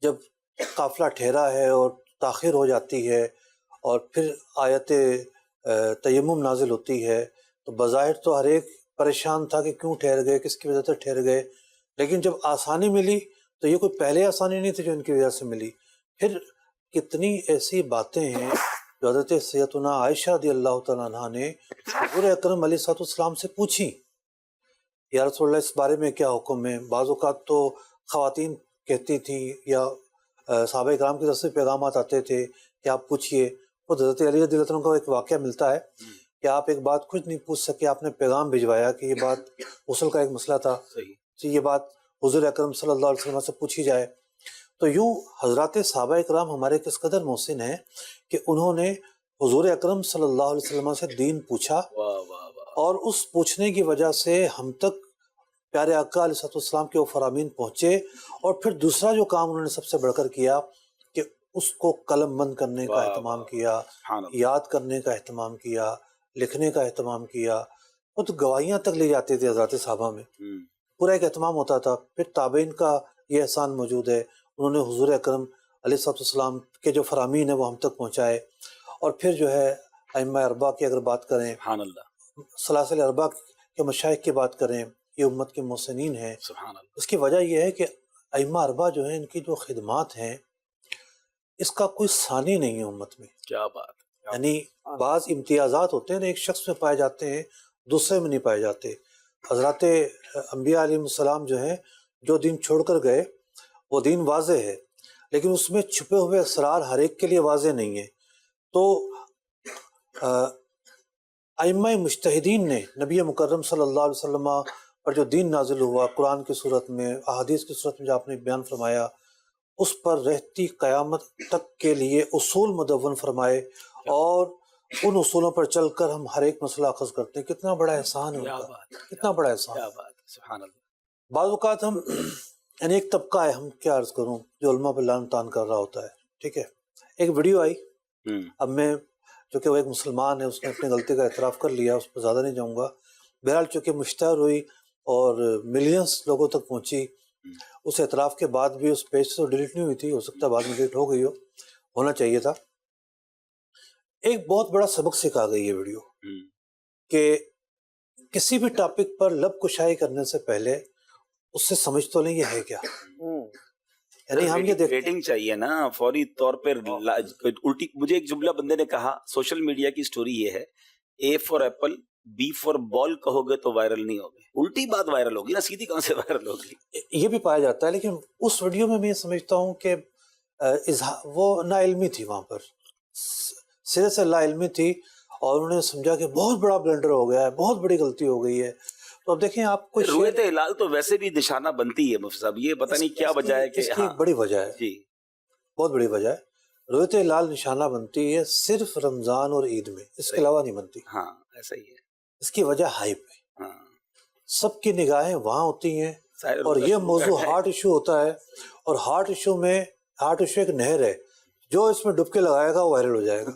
Speaker 8: جب قافلہ ٹھہرا ہے اور تاخیر ہو جاتی ہے اور پھر آیت تیمم نازل ہوتی ہے، تو بظاہر تو ہر ایک پریشان تھا کہ کیوں ٹھہر گئے، کس کی وجہ سے ٹھہر گئے، لیکن جب آسانی ملی تو یہ کوئی پہلے آسانی نہیں تھی جو ان کی وجہ سے ملی۔ پھر کتنی ایسی باتیں ہیں جو حضرت سیدتنا عائشہ رضی اللہ تعالیٰ عنہ نے حضور اکرم علیہ الصلوۃ والسلام سے پوچھی، یا رسول اللہ اس بارے میں کیا حکم ہے؟ بعض اوقات تو خواتین کہتی تھیں یا صحابہ اکرام کی طرف سے پیغامات آتے تھے کہ آپ پوچھئے۔ خود حضرت علی رضی اللہ عنہ کا ایک واقعہ ملتا ہے کہ آپ ایک بات خود نہیں پوچھ سکے، آپ نے پیغام بھجوایا کہ یہ بات غسل کا ایک مسئلہ تھا، تو یہ بات حضور اکرم صلی اللہ علیہ وسلم سے پوچھی جائے۔ تو یوں حضرات صحابہ اکرام ہمارے کس قدر محسن ہیں کہ انہوں نے حضور اکرم صلی اللہ علیہ وسلم سے دین پوچھا، اور اس پوچھنے کی وجہ سے ہم تک پیارے آقا علیہ السلام کے وہ فرامین پہنچے، اور پھر دوسرا جو کام انہوں نے سب سے بڑھ کر کیا کہ اس کو قلم بند کرنے کا اہتمام کیا، یاد کرنے کا اہتمام کیا، لکھنے کا اہتمام کیا۔ وہ تو گواہیاں تک لے جاتے تھے حضرات صحابہ میں، پورا ایک اہتمام ہوتا تھا۔ پھر تابعین کا یہ احسان موجود ہے، انہوں نے حضور اکرم علیہ السلام کے جو فرامین ہیں وہ ہم تک پہنچائے۔ اور پھر جو ہے ائمہ اربعہ کی اگر بات کریں، سلاسل اربعہ کے مشائخ کی بات کریں، یہ امت کے محسنین ہیں۔ اس کی وجہ یہ ہے کہ ائمہ اربعہ جو ہیں ان کی جو خدمات ہیں اس کا کوئی ثانی نہیں ہے امت میں۔
Speaker 2: کیا بات!
Speaker 8: یعنی بعض امتیازات ہوتے ہیں ایک شخص میں پائے جاتے ہیں، دوسرے میں نہیں پائے جاتے۔ حضرات انبیاء علیہ السلام جو ہیں، جو دین چھوڑ کر گئے وہ دین واضح ہے، لیکن اس میں چھپے ہوئے اسرار ہر ایک کے لیے واضح نہیں ہے۔ تو ائمہ مجتہدین نے نبی مکرم صلی اللہ علیہ وسلم پر جو دین نازل ہوا قرآن کی صورت میں، احادیث کی صورت میں جو آپ نے بیان فرمایا، اس پر رہتی قیامت تک کے لیے اصول مدون فرمائے، اور ان اصولوں پر چل کر ہم ہر ایک مسئلہ اخذ کرتے ہیں۔ کتنا بڑا احسان ہے ان کا، کتنا بڑا احسان۔
Speaker 2: سبحان اللہ۔
Speaker 8: بعض اوقات ہم یعنی ایک طبقہ ہے، ہم کیا عرض کروں، جو علماء پہ لعن طعن کر رہا ہوتا ہے، ٹھیک ہے۔ ایک ویڈیو آئی، اب میں چونکہ وہ ایک مسلمان ہے، اس نے اپنی غلطی کا اعتراف کر لیا، اس پہ زیادہ نہیں جاؤں گا۔ بہرحال چونکہ مشتہر ہوئی اور ملینز لوگوں تک پہنچی، اس اعتراف کے بعد بھی اس پیج سے تو ڈیلیٹ نہیں ہوئی تھی، ہو سکتا ہے بعد میں ڈیلیٹ ہو گئی ہو، ہونا چاہیے تھا۔ ایک بہت بڑا سبق سکھا گئی یہ ویڈیو کہ کسی بھی ٹاپک پر لب کشائی کرنے سے پہلے اس سے سمجھ تو نہیں یہ ہے کیا، یعنی ہم یہ
Speaker 2: ریٹنگ چاہیے نا فوری طور پر۔ الٹی مجھے ایک جملہ بندے نے کہا، سوشل میڈیا کی سٹوری یہ ہے، اے فار ایپل بی فار بال کہو گے تو وائرل نہیں ہوگے، الٹی بات وائرل ہوگی نا، سیدھی کہاں سے وائرل ہوگی؟
Speaker 8: یہ بھی پایا جاتا ہے۔ لیکن اس ویڈیو میں یہ سمجھتا ہوں کہ وہ نا علمی تھی، وہاں پر سرے سے لا علمی تھی، اور انہوں نے سمجھا کہ بہت بڑا بلنڈر ہو گیا ہے، بہت بڑی غلطی ہو گئی ہے۔ تو اب دیکھیں آپ کو
Speaker 2: رویت ہلال تو ویسے بھی نشانہ بنتی ہے مفتی صاحب، یہ پتہ نہیں کیا وجہ ہے کہ
Speaker 8: اس کی ایک بڑی وجہ ہے،
Speaker 2: جی
Speaker 8: بہت بڑی وجہ ہے۔ رویت ہلال نشانہ بنتی ہے صرف رمضان اور عید میں، اس کے علاوہ نہیں بنتی۔
Speaker 2: ہاں ایسا ہی ہے۔
Speaker 8: اس کی وجہ ہائپ ہے، سب کی نگاہیں وہاں ہوتی ہیں اور یہ موضوع ہارٹ ایشو ہوتا ہے، اور ہارٹ ایشو ایک نہر ہے، جو اس میں ڈبکے لگائے گا وہ وائرل ہو جائے گا.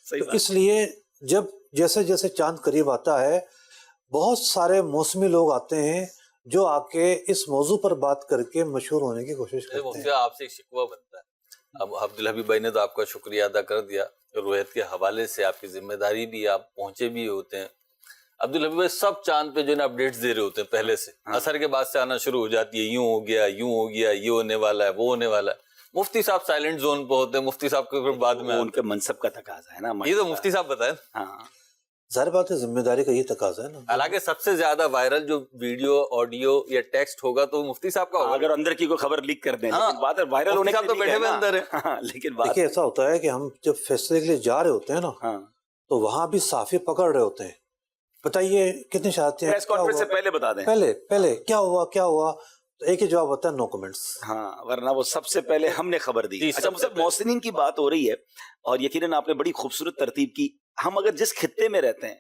Speaker 8: تو اس لیے جب جیسے جیسے چاند قریب آتا ہے، بہت سارے موسمی لوگ آتے ہیں جو آ کے اس موضوع پر بات کر کے مشہور ہونے کی کوشش کرتے ہیں.
Speaker 5: آپ سے ایک شکوہ بنتا ہے. اب عبدالحبیب بھائی نے تو آپ کا شکریہ ادا کر دیا، رویت کے حوالے سے آپ کی ذمہ داری بھی، آپ پہنچے بھی ہوتے ہیں. عبدالحبیب بھائی سب چاند پہ جو ہے نا اپڈیٹس دے رہے ہوتے ہیں پہلے سے، اثر کے بعد سے آنا شروع ہو جاتی ہے، یوں ہو گیا، یوں ہو گیا، یہ ہونے والا ہے، وہ ہونے والا ہے. مفتی صاحب سائلنٹ زون پہ ہوتے ہیں، مفتی صاحب کے بعد میں
Speaker 2: ان کے منصب کا تقاضا ہے نا.
Speaker 5: یہ تو مفتی صاحب بتائیں.
Speaker 2: ہاں
Speaker 8: ظاہر بات ہے، ذمہ داری کا یہ تقاضا ہے نا.
Speaker 5: حالانکہ سب سے زیادہ وائرل جو ویڈیو، آڈیو یا ٹیکسٹ ہوگا تو مفتی صاحب کا ہوگا.
Speaker 2: اگر اندر کی کوئی خبر لیک کر دیں، لیکن بات وائرل ہونے
Speaker 5: صاحب تو بیٹھے ہوئے اندر ہے.
Speaker 2: لیکن بات
Speaker 8: دیکھیے ایسا ہوتا ہے کہ ہم جب فیصلے کے لیے جا رہے ہوتے ہیں نا، تو وہاں بھی صحافی پکڑ رہے ہوتے ہیں، بتائیے کتنی شہادتیں ہیں،
Speaker 2: پریس کانفرنس سے پہلے بتا دیں،
Speaker 8: پہلے کیا ہوا، تو ایک ہی جواب ہوتا ہے نو کمنٹس.
Speaker 2: ہاں، ورنہ وہ سب سے پہلے ہم نے خبر دی. اچھا، مجھ سے محسنین کی بات ہو رہی ہے، اور یقیناً آپ نے بڑی خوبصورت ترتیب کی. ہم اگر جس خطے میں رہتے ہیں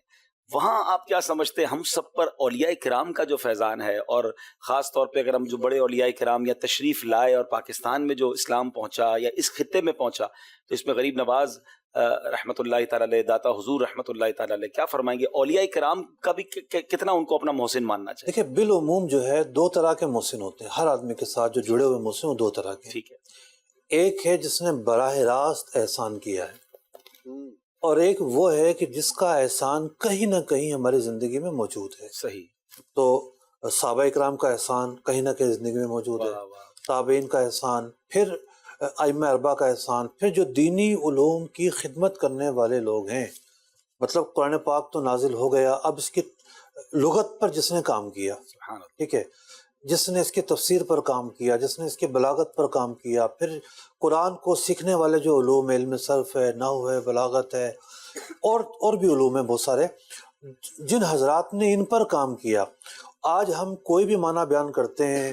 Speaker 2: وہاں آپ کیا سمجھتے ہیں ہم سب پر اولیاء کرام کا جو فیضان ہے، اور خاص طور پہ اگر ہم جو بڑے اولیاء کرام یا تشریف لائے اور پاکستان میں جو اسلام پہنچا یا اس خطے میں پہنچا، تو اس میں غریب نواز رحمۃ اللہ تعالی علیہ، داتا حضور رحمۃ اللہ تعالی علیہ، کیا فرمائیں گے اولیاء کرام کا بھی کتنا ان کو اپنا محسن ماننا چاہیے؟
Speaker 8: دیکھیں بالعموم جو ہے دو طرح کے محسن ہوتے ہیں، ہر آدمی کے ساتھ جو جڑے ہوئے محسن وہ دو طرح کے.
Speaker 2: ٹھیک ہے.
Speaker 8: ایک ہے جس نے براہ راست احسان کیا ہے، اور ایک وہ ہے کہ جس کا احسان کہیں نہ کہیں ہماری زندگی میں موجود ہے.
Speaker 2: صحیح.
Speaker 8: تو صحابہ اکرام کا احسان کہیں نہ کہیں زندگی میں موجود ہے، تابعین کا احسان، پھر ائمہ اربعہ کا احسان، پھر جو دینی علوم کی خدمت کرنے والے لوگ ہیں. مطلب قرآن پاک تو نازل ہو گیا، اب اس کی لغت پر جس نے کام کیا، ٹھیک ہے، جس نے اس کی تفسیر پر کام کیا، جس نے اس کی بلاغت پر کام کیا، پھر قرآن کو سیکھنے والے جو علوم، علم صرف ہے، نحو ہے، بلاغت ہے، اور بھی علوم ہیں بہت سارے، جن حضرات نے ان پر کام کیا. آج ہم کوئی بھی معنی بیان کرتے ہیں،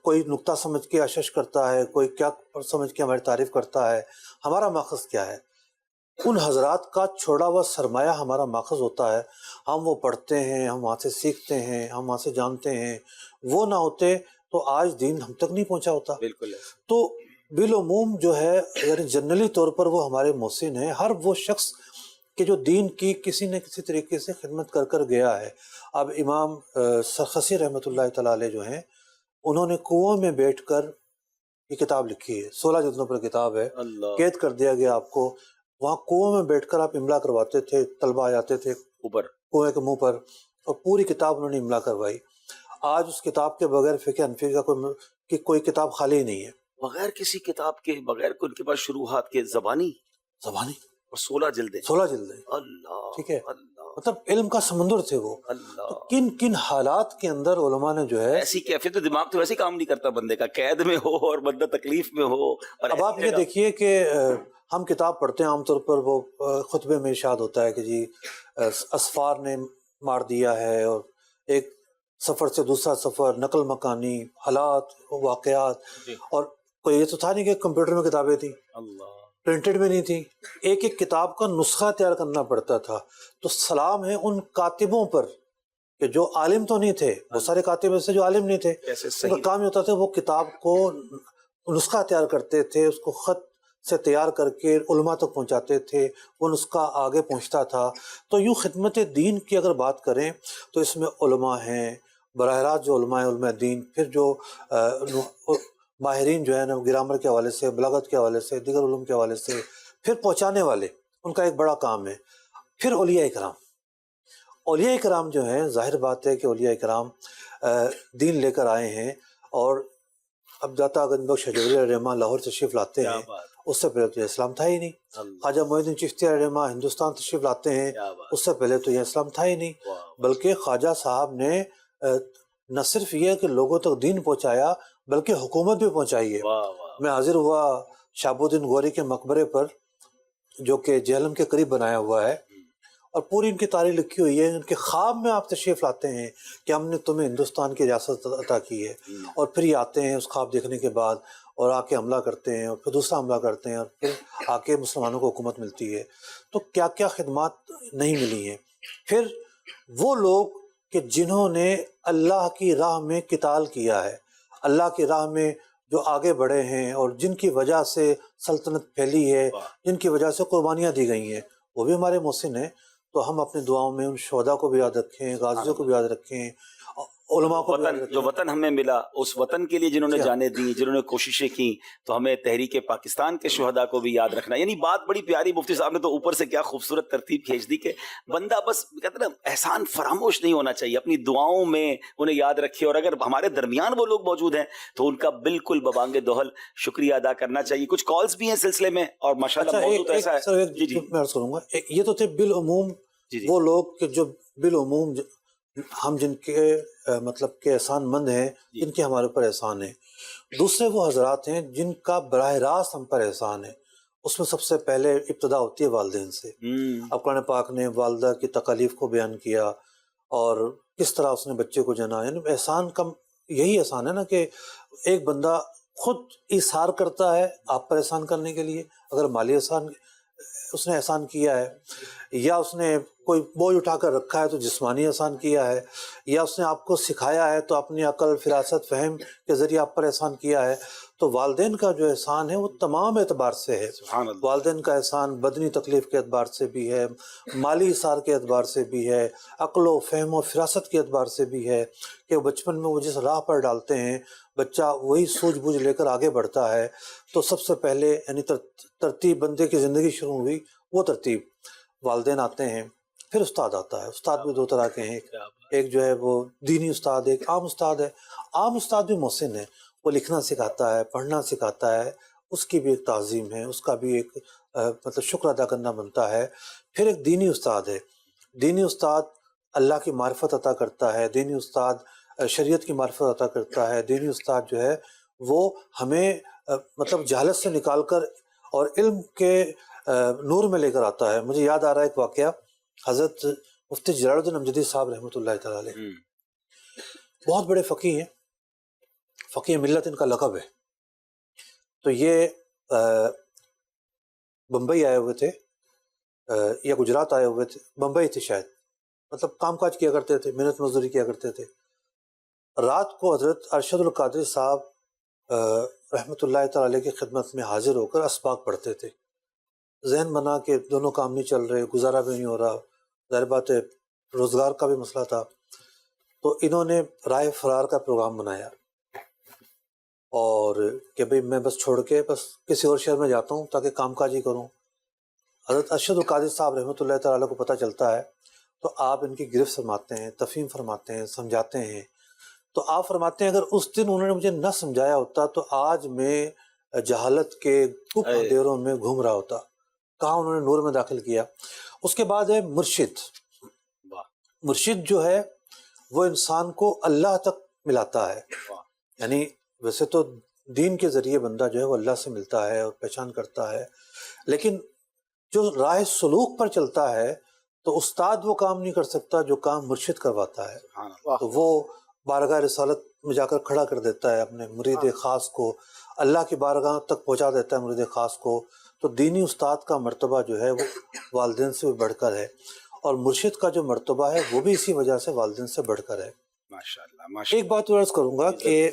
Speaker 8: کوئی نقطہ سمجھ کے اشش کرتا ہے، کوئی کیا سمجھ کے ہماری تعریف کرتا ہے. ہمارا ماخذ کیا ہے؟ ان حضرات کا چھوڑا ہوا سرمایہ ہمارا ماخذ ہوتا ہے. ہم وہ پڑھتے ہیں، ہم وہاں سے سیکھتے ہیں، ہم وہاں سے جانتے ہیں. وہ نہ ہوتے تو آج دین ہم تک نہیں پہنچا ہوتا.
Speaker 2: بالکل.
Speaker 8: تو بالعموم جو ہے یعنی جنرلی طور پر وہ ہمارے محسن ہیں، ہر وہ شخص کہ جو دین کی کسی نہ کسی طریقے سے خدمت کر گیا ہے. اب امام سرخسی رحمۃ اللہ تعالی علیہ جو ہیں، انہوں نے کنویں میں بیٹھ کر یہ کتاب لکھی ہے، 16 جلدوں پر کتاب ہے، قید کر دیا گیا آپ کو. وہاں کنویں میں بیٹھ کر آپ املا کرواتے تھے، طلبہ آ جاتے تھے اوپر کنویں کے منہ پر، اور پوری کتاب انہوں نے املا کروائی. آج اس کتاب کے بغیر فقہ حنفی کا کوئی کتاب خالی ہی نہیں ہے.
Speaker 2: بغیر کسی کتاب کے، بغیر ان کے پاس شروحات کے، زبانی اور 16 جلدیں. اللہ،
Speaker 8: ٹھیک ہے، مطلب علم کا سمندر تھے وہ. تو کن کن حالات کے اندر علماء نے جو ہے،
Speaker 2: ایسی کیفیت تو دماغ تو ویسے کام نہیں کرتا بندے کا، قید میں ہو اور بندہ تکلیف میں ہو.
Speaker 8: اب آپ یہ دیکھیے کہ ہم کتاب پڑھتے ہیں عام طور پر، وہ خطبے میں ارشاد ہوتا ہے کہ جی اسفار نے مار دیا ہے، اور ایک سفر سے دوسرا سفر، نقل مکانی، حالات، واقعات. اور کوئی یہ تو تھا نہیں کہ کمپیوٹر میں کتابیں تھیں، پرنٹڈ میں نہیں تھی، ایک ایک کتاب کا نسخہ تیار کرنا پڑتا تھا. تو سلام ہے ان کاتبوں پر کہ جو عالم تو نہیں تھے، بہت سارے کاتب ایسے جو عالم نہیں تھے، ان کا کام یہ ہوتا تھا وہ کتاب کو نسخہ تیار کرتے تھے، اس کو خط سے تیار کر کے علماء تک پہنچاتے تھے، وہ نسخہ آگے پہنچتا تھا. تو یوں خدمت دین کی اگر بات کریں تو اس میں علماء ہیں، براہ راست جو علماء دین، پھر جو ماہرین جو ہے نا گرامر کے حوالے سے، بلاغت کے حوالے سے، دیگر علوم کے حوالے سے، پھر پہنچانے والے، ان کا ایک بڑا کام ہے. پھر اولیاء کرام جو ہیں، ظاہر بات ہے کہ اولیاء کرام دین لے کر آئے ہیں. اور اب داتا گنج بخش حجویری علیہ الرحمہ لاہور تشریف لاتے ہیں، اس سے پہلے تو یہ اسلام تھا ہی نہیں. خواجہ معین الدین چشتی علیہ الرحمہ ہندوستان تشریف لاتے ہیں، اس سے پہلے تو یہ اسلام تھا ہی نہیں. بلکہ خواجہ صاحب نے نہ صرف یہ کہ لوگوں تک دین پہنچایا بلکہ حکومت بھی پہنچائی ہے. میں حاضر ہوا شہاب الدین غوری کے مقبرے پر، جو کہ جہلم کے قریب بنایا ہوا ہے، اور پوری ان کی تاریخ لکھی ہوئی ہے. ان کے خواب میں آپ تشریف لاتے ہیں کہ ہم نے تمہیں ہندوستان کی ریاست عطا کی ہے، اور پھر یہ آتے ہیں اس خواب دیکھنے کے بعد، اور آ کے حملہ کرتے ہیں، اور پھر دوسرا حملہ کرتے ہیں، اور پھر آ کے مسلمانوں کو حکومت ملتی ہے. تو کیا کیا خدمات نہیں ملی ہیں. پھر وہ لوگ کہ جنہوں نے اللہ کی راہ میں قتال کیا ہے، اللہ کی راہ میں جو آگے بڑھے ہیں اور جن کی وجہ سے سلطنت پھیلی ہے، جن کی وجہ سے قربانیاں دی گئی ہیں، وہ بھی ہمارے محسن ہیں. تو ہم اپنی دعاؤں میں ان شہداء کو بھی یاد رکھیں، غازیوں کو بھی یاد رکھیں، علماء کو بھی یاد رکھیں.
Speaker 2: جو وطن ہمیں ملا اس وطن کے لیے جنہوں نے جانیں دی، جنہوں نے کوششیں کی، تو ہمیں تحریک پاکستان کے شہداء کو بھی یاد رکھنا. یعنی بات بڑی پیاری مفتی صاحب نے تو اوپر سے کیا خوبصورت ترتیب کھینچ دی کہ بندہ بس کہتے ہیں نا احسان فراموش نہیں ہونا چاہیے، اپنی دعاؤں میں انہیں یاد رکھے، اور اگر ہمارے درمیان وہ لوگ موجود ہیں تو ان کا بالکل ببانگ دہل شکریہ ادا کرنا چاہیے. کچھ کالز بھی ہیں سلسلے میں اور ماشاءاللہ موضوع تو ایسا ہے. جی جی
Speaker 8: میں عرض کروں گا، یہ تو تھے بالعموم
Speaker 2: جی
Speaker 8: وہ لوگ کہ جو بالعموم ہم جن کے مطلب کہ احسان مند ہیں، جن کے ہمارے اوپر احسان ہے. دوسرے وہ حضرات ہیں جن کا براہ راست ہم پر احسان ہے. اس میں سب سے پہلے ابتدا ہوتی ہے والدین سے. اب قرآن پاک نے والدہ کی تکالیف کو بیان کیا اور کس طرح اس نے بچے کو جنا. یعنی احسان کا یہی احسان ہے نا کہ ایک بندہ خود ایثار کرتا ہے آپ پر احسان کرنے کے لیے، اگر مالی احسان اس نے احسان کیا ہے، یا اس نے کوئی بوجھ اٹھا کر رکھا ہے تو جسمانی احسان کیا ہے، یا اس نے آپ کو سکھایا ہے تو اپنی عقل، فراست، فہم کے ذریعے آپ پر احسان کیا ہے. تو والدین کا جو احسان ہے وہ تمام اعتبار سے ہے. والدین کا احسان بدنی تکلیف کے اعتبار سے بھی ہے، مالی اثار کے اعتبار سے بھی ہے، عقل و فہم و فراست کے اعتبار سے بھی ہے کہ بچپن میں وہ جس راہ پر ڈالتے ہیں بچہ وہی سوجھ بوجھ لے کر آگے بڑھتا ہے. تو سب سے پہلے یعنی ترتیب بندے کی زندگی شروع ہوئی وہ ترتیب والدین آتے ہیں، پھر استاد آتا ہے. استاد بھی دو طرح کے ہیں، ایک جو ہے وہ دینی استاد، ایک عام استاد ہے. عام استاد بھی محسن ہے، وہ لکھنا سکھاتا ہے، پڑھنا سکھاتا ہے، اس کی بھی ایک تعظیم ہے، اس کا بھی ایک مطلب شکر ادا کرنا بنتا ہے. پھر ایک دینی استاد ہے. دینی استاد اللہ کی معرفت عطا کرتا ہے، دینی استاد شریعت کی معرفت عطا کرتا ہے. دینی استاد جو ہے وہ ہمیں مطلب جہالت سے نکال کر اور علم کے نور میں لے کر آتا ہے. مجھے یاد آ رہا ہے ایک واقعہ، حضرت مفتی جلال الدین امجدی صاحب رحمۃ اللہ تعالی علیہ، بہت بڑے فقیہ ہیں، فقیہ ملت ان کا لقب ہے. تو یہ بمبئی آئے ہوئے تھے یا گجرات آئے ہوئے تھے، بمبئی تھے شاید، مطلب کام کاج کیا کرتے تھے، محنت مزدوری کیا کرتے تھے. رات کو حضرت ارشد القادری صاحب رحمۃ اللہ تعالی علیہ کی خدمت میں حاضر ہو کر اسباق پڑھتے تھے. ذہن بنا کہ دونوں کام نہیں چل رہے، گزارا بھی نہیں ہو رہا، ظاہر بات ہے روزگار کا بھی مسئلہ تھا. تو انہوں نے رائے فرار کا پروگرام بنایا اور کہ بھئی میں بس چھوڑ کے بس کسی اور شہر میں جاتا ہوں تاکہ کام کاج ہی کروں. حضرت ارشد القادری صاحب رحمۃ اللہ تعالی کو پتہ چلتا ہے تو آپ ان کی گرفت فرماتے ہیں، تفہیم فرماتے ہیں، سمجھاتے ہیں. تو آپ فرماتے ہیں اگر اس دن انہوں نے مجھے نہ سمجھایا ہوتا تو آج میں جہالت کے گپ اندھیروں میں گھوم رہا ہوتا. کہاں انہوں نے نور میں داخل کیا. اس کے بعد ہے مرشد. مرشد جو ہے وہ انسان کو اللہ تک ملاتا ہے. یعنی ویسے تو دین کے ذریعے بندہ جو ہے وہ اللہ سے ملتا ہے اور پہچان کرتا ہے، لیکن جو راہ سلوک پر چلتا ہے تو استاد وہ کام نہیں کر سکتا جو کام مرشد کرواتا ہے. تو وہ بارگاہ رسالت میں جا کر کھڑا کر دیتا ہے اپنے مرید خاص کو، اللہ کی بارگاہ تک پہنچا دیتا ہے مرید خاص کو. تو دینی استاد کا مرتبہ جو ہے وہ والدین سے بھی بڑھ کر ہے، اور مرشد کا جو مرتبہ ہے وہ بھی اسی وجہ سے والدین سے بڑھ کر ہے.
Speaker 2: ماشاءاللہ.
Speaker 8: ایک بات عرض کروں گا کہ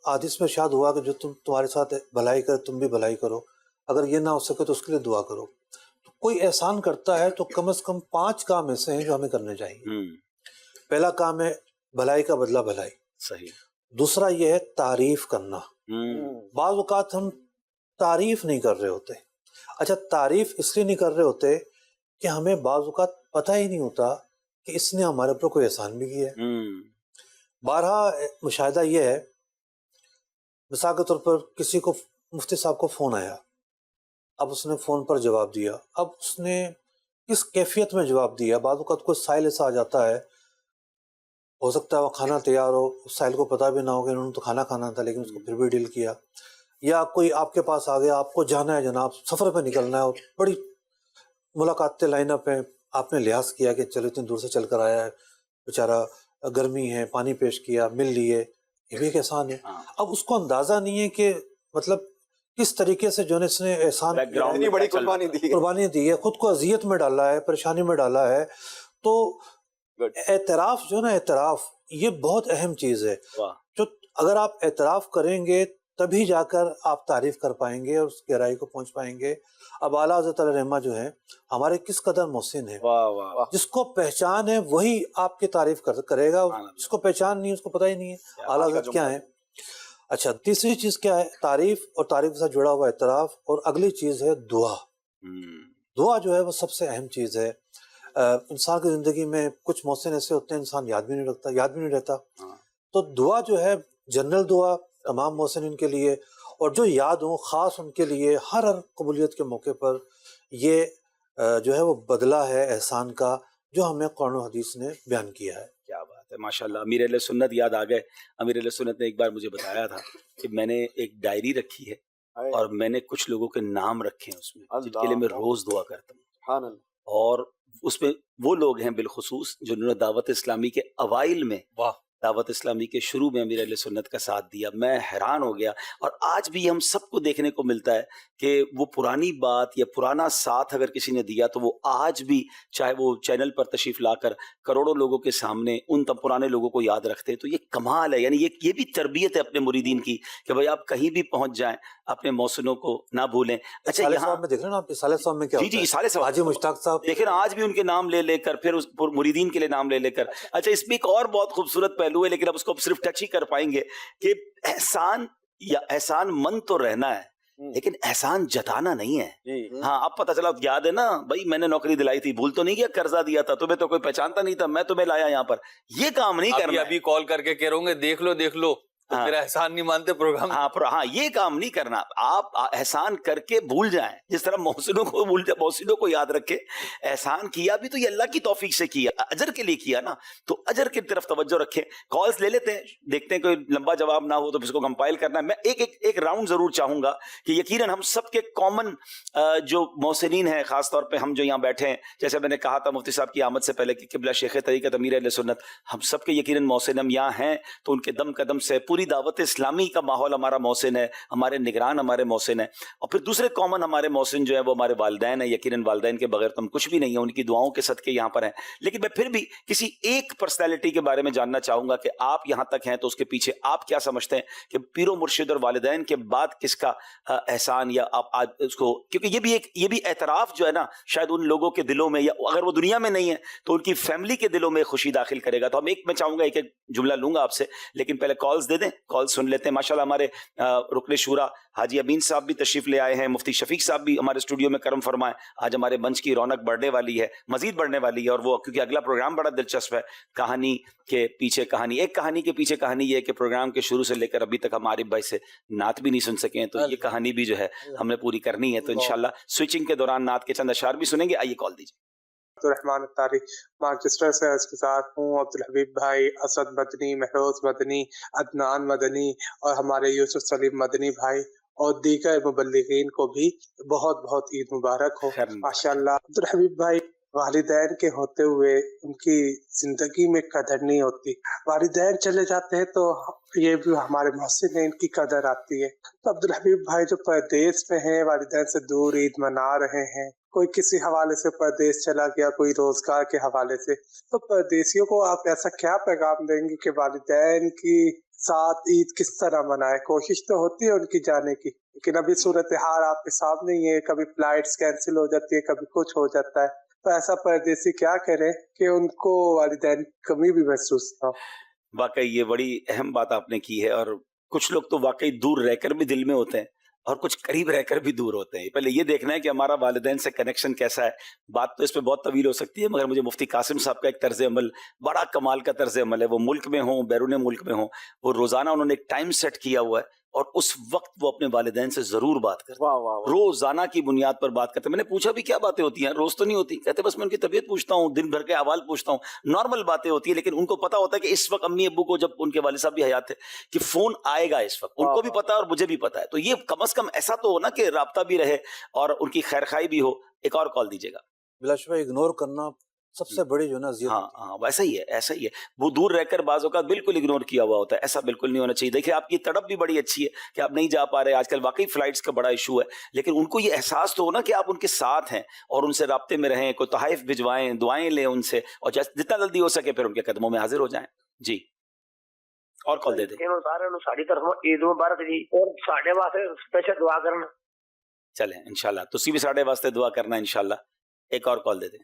Speaker 8: حدیث میں ارشاد ہوا کہ جو تمہارے ساتھ بھلائی کرے تم بھی بھلائی کرو، اگر یہ نہ ہو سکے تو اس کے لیے دعا کرو. تو کوئی احسان کرتا ہے تو کم از کم 5 کام ایسے ہیں جو ہمیں کرنے چاہیے. پہلا کام ہے بھلائی کا بدلہ بھلائی.
Speaker 2: صحیح.
Speaker 8: دوسرا یہ ہے تعریف کرنا. بعض اوقات ہم تعریف نہیں کر رہے ہوتے. اچھا تعریف اس لیے نہیں کر رہے ہوتے کہ ہمیں بعض اوقات پتہ ہی نہیں ہوتا کہ اس نے ہمارے اوپر کوئی احسان بھی کیا ہے. بارہا مشاہدہ یہ ہے، مثال کے طور پر کسی کو مفتی صاحب کو فون آیا، اب اس نے فون پر جواب دیا. اب اس نے کس کیفیت میں جواب دیا. بعض اوقات کوئی سائل ایسا آ جاتا ہے، ہو سکتا ہے وہ کھانا تیار ہو، سائل کو پتہ بھی نہ ہو کہ انہوں نے تو کھانا کھانا تھا لیکن اس کو پھر بھی ڈیل کیا. یا کوئی آپ کے پاس آ گیا، آپ کو جانا ہے جناب، سفر پہ نکلنا ہے، اور بڑی ملاقاتیں لائن اپ ہیں، آپ نے لحاظ کیا کہ چلو اتنی دور سے چل کر آیا ہے، بیچارہ گرمی ہے، پانی پیش کیا، مل لیے، یہ بھی ایک احسان ہے. اب اس کو اندازہ نہیں ہے کہ مطلب کس طریقے سے جو ہے اس نے احسان
Speaker 4: اتنی بڑی قربانی دی
Speaker 8: ہے، خود کو اذیت میں ڈالا ہے، پریشانی میں ڈالا ہے. تو اعتراف جو ہے نا، اعتراف یہ بہت اہم چیز ہے.
Speaker 2: واہ.
Speaker 8: جو اگر آپ اعتراف کریں گے تبھی جا کر آپ تعریف کر پائیں گے اور اس گہرائی کو پہنچ پائیں گے. اب اعلیٰ حضرت علیہ رحمہ جو ہے ہمارے کس قدر محسن ہیں.
Speaker 2: واہ واہ.
Speaker 8: جس کو پہچان ہے وہی آپ کی تعریف کرے گا، جس کو پہچان نہیں اس کو پتہ ہی نہیں ہے اعلیٰ حضرت کیا ہے. اچھا، تیسری چیز کیا ہے؟ تعریف، اور تعریف کے ساتھ جڑا ہوا اعتراف. اور اگلی چیز ہے دعا. دعا جو ہے وہ سب سے اہم چیز ہے. انسان کی زندگی میں کچھ محسن ایسے ہوتے ہیں انسان یاد بھی نہیں رہتا. تو دعا جو ہے جنرل دعا تمام محسنین کے لیے، اور جو یاد ہوں خاص ان کے لیے ہر قبولیت کے موقع پر. یہ جو ہے وہ بدلہ ہے احسان کا جو ہمیں قرآن و حدیث نے بیان کیا ہے.
Speaker 2: کیا بات ہے، ماشاءاللہ. امیر اہل سنت یاد آ گئے. امیر اہل سنت نے ایک بار مجھے بتایا تھا کہ میں نے ایک ڈائری رکھی ہے اور میں نے کچھ لوگوں کے نام رکھے ہیں اس میں جن کے لیے میں روز دعا کرتا ہوں. اور اس میں وہ لوگ ہیں بالخصوص جنہوں نے دعوت اسلامی کے اوائل میں، دعوت اسلامی کے شروع میں امیر اہل سنت کا ساتھ دیا. میں حیران ہو گیا. اور آج بھی ہم سب کو دیکھنے کو ملتا ہے کہ وہ پرانی بات یا پرانا ساتھ اگر کسی نے دیا تو وہ آج بھی چاہے وہ چینل پر تشریف لا کر کروڑوں لوگوں کے سامنے ان تب پرانے لوگوں کو یاد رکھتے ہیں. تو یہ کمال ہے. یعنی یہ بھی تربیت ہے اپنے مریدین کی کہ بھائی آپ کہیں بھی پہنچ جائیں اپنے محسنوں کو نہ بھولیں. اچھا، یہاں
Speaker 8: میں دیکھ رہے ہیں آپ صالح صاحب میں کیا
Speaker 2: جی جی صالح صاحب،
Speaker 8: حاجی مشتاق صاحب
Speaker 2: دیکھیں نا آج بھی ان کے نام لے لے کر پھر اس مریدین کے لیے نام لے لے کر. اچھا، اس میں ایک اور بہت خوبصورت پہلو ہے لیکن اب اس کو صرف ٹچ ہی کر پائیں گے کہ احسان یا احسان مند تو رہنا ہے لیکن احسان جتانا نہیں ہے. ہاں، اب پتہ چلا، یاد ہے نا بھائی میں نے نوکری دلائی تھی، بھول تو نہیں کیا، قرضہ دیا تھا تمہیں، تو کوئی پہچانتا نہیں تھا، میں تمہیں لایا یہاں پر. یہ کام نہیں کرنا.
Speaker 5: ابھی کال کر کے کہہ رہوں گے دیکھ لو تو میرا احسان نہیں مانتے پروگرام.
Speaker 2: ہاں، یہ کام نہیں کرنا. آپ احسان کر کے بھول جائیں، جس طرح محسنوں کو بھول جائیں، محسنوں کو یاد رکھے. احسان کیا بھی تو یہ اللہ کی توفیق سے کیا، اجر کے لیے کیا نا، تو اجر کی طرف توجہ رکھیں. کالز لے لیتے ہیں، دیکھتے ہیں کوئی لمبا جواب نہ ہو تو اس کو کمپائل کرنا ہے. میں ایک راؤنڈ ضرور چاہوں گا کہ یقیناً ہم سب کے کامن جو محسنین ہیں، خاص طور پہ ہم جو یہاں بیٹھے ہیں، جیسے میں نے کہا تھا مفتی صاحب کی آمد سے پہلے کہ قبلہ شیخ طریقت امیر اہل سنت، ہم سب کے یقیناً محسن ہم یہاں ہیں تو ان کے دم قدم سے پوری دعوت اسلامی کا ماحول ہمارا محسن ہے، ہمارے نگران ہمارے محسن ہیں. اور پھر دوسرے کامن ہمارے محسن جو ہے وہ ہمارے والدین ہیں. یقیناً والدین کے بغیر تو ہم کچھ بھی نہیں ہیں، ان کی دعاؤں کے صدقے یہاں پر ہیں. لیکن میں پھر بھی کسی ایک پرسنالٹی کے بارے میں جاننا چاہوں گا کہ آپ یہاں تک ہیں تو اس کے پیچھے آپ کیا سمجھتے ہیں کہ پیر و مرشد اور والدین کے بعد کس کا احسان، یا آپ آج اس کو، کیونکہ یہ بھی اعتراف جو ہے نا شاید ان لوگوں کے دلوں میں، یا اگر وہ دنیا میں نہیں ہے تو ان کی فیملی کے دلوں میں خوشی داخل کرے گا. تو میں چاہوں گا ایک جملہ لوں گا آپ سے، لیکن پہلے کالز دے دیں، کال سن لیتے ہیں. ماشاءاللہ ہمارے رکن شورا حاجی امین صاحب بھی تشریف لے آئے ہیں، مفتی شفیق صاحب بھی ہمارے اسٹوڈیو میں کرم فرمائے. آج ہمارے منچ کی رونق بڑھنے والی ہے، مزید بڑھنے والی ہے. اور وہ کیونکہ اگلا پروگرام بڑا دلچسپ ہے، کہانی کے پیچھے کہانی. ایک کہانی کے پیچھے کہانی یہ ہے کہ پروگرام کے شروع سے لے کر ابھی تک ہم عارف بھائی سے نعت بھی نہیں سن سکے ہیں، تو یہ کہانی بھی جو ہے ہم نے پوری کرنی ہے. تو انشاءاللہ سوئچنگ کے دوران نعت کے چند اشعار بھی سنیں گے. آئیے کال دیجیے.
Speaker 9: عبدالرحمن الطاری مانچسٹر سے اس کے ساتھ ہوں. عبدالحبیب بھائی، اسد مدنی، مہروز مدنی، عدنان مدنی اور ہمارے یوسف سلیم مدنی بھائی اور دیگر مبلغین کو بھی بہت بہت عید مبارک ہو. ماشاءاللہ عبدالحبیب بھائی، والدین کے ہوتے ہوئے ان کی زندگی میں قدر نہیں ہوتی. والدین چلے جاتے ہیں تو یہ بھی ہمارے محسن ہیں، ان کی قدر آتی ہے. تو عبدالحبیب بھائی جو پردیس میں ہیں، والدین سے دور عید منا رہے ہیں، کوئی کسی حوالے سے پردیس چلا گیا، کوئی روزگار کے حوالے سے، تو پردیسیوں کو آپ ایسا کیا پیغام دیں گے کہ والدین کی ساتھ عید کس طرح منائے؟ کوشش تو ہوتی ہے ان کی جانے کی، لیکن ابھی صورتحال آپ کے سامنے ہی ہے، کبھی فلائٹس کینسل ہو جاتی ہے، کبھی کچھ ہو جاتا ہے. تو ایسا پردیسی کیا کرے کہ ان کو والدین کی کمی بھی محسوس نہ ہو.
Speaker 2: واقعی یہ بڑی اہم بات آپ نے کی ہے. اور کچھ لوگ تو واقعی دور رہ کر بھی دل میں ہوتے ہیں اور کچھ قریب رہ کر بھی دور ہوتے ہیں. پہلے یہ دیکھنا ہے کہ ہمارا والدین سے کنیکشن کیسا ہے. بات تو اس پہ بہت طویل ہو سکتی ہے، مگر مجھے مفتی قاسم صاحب کا ایک طرز عمل بڑا کمال کا طرز عمل ہے. وہ ملک میں ہوں، بیرون ملک میں ہوں، وہ روزانہ انہوں نے ایک ٹائم سیٹ کیا ہوا ہے اور اس وقت وہ اپنے والدین سے ضرور بات کرتے ہیں، روزانہ کی بنیاد پر بات کرتے ہیں. میں نے پوچھا بھی کیا باتیں ہوتی ہیں؟ روز تو نہیں ہوتی. کہتے بس میں ان کی طبیعت پوچھتا ہوں، دن بھر کے احوال پوچھتا ہوں، نارمل باتیں ہوتی ہیں. لیکن ان کو پتا ہوتا ہے کہ اس وقت امی ابو کو، جب ان کے والد صاحب بھی حیات تھے، کہ فون آئے گا اس وقت، ان کو بھی پتا ہے اور مجھے بھی پتا ہے. تو یہ کم از کم ایسا تو ہو نا کہ رابطہ بھی رہے اور ان کی خیر خواہی بھی ہو. ایک اور کال دیجیے گا.
Speaker 8: بلا شبہ اگنور کرنا سب سے بڑی جو ہے نا اذیت
Speaker 2: ہاں
Speaker 8: ہوتی ہے۔
Speaker 2: ہاں ویسا ہی ہے، ایسا ہی ہے، وہ دور رہ کر بعض اوقات بالکل اگنور کیا ہوا ہوتا ہے، ایسا بالکل نہیں ہونا چاہیے۔ دیکھیں آپ کی تڑپ بھی بڑی اچھی ہے کہ آپ نہیں جا پا رہے، آج کل واقعی فلائٹس کا بڑا ایشو ہے، لیکن ان کو یہ احساس تو ہو نا کہ آپ ان کے ساتھ ہیں اور ان سے رابطے میں رہیں، کوئی تحائف بھجوائیں، دعائیں لیں ان سے، اور جتنا جلدی ہو سکے پھر ان کے قدموں میں حاضر ہو جائیں۔ جی اور کال دے دیں۔
Speaker 10: ساری طرف عید مبارک جی، اور ساڈے واسطے اسپیشل دعا کرنا۔
Speaker 2: چلیں انشاءاللہ تسی بھی ساڈے واسطے دعا کرنا انشاءاللہ۔ ایک اور کال دے دیں۔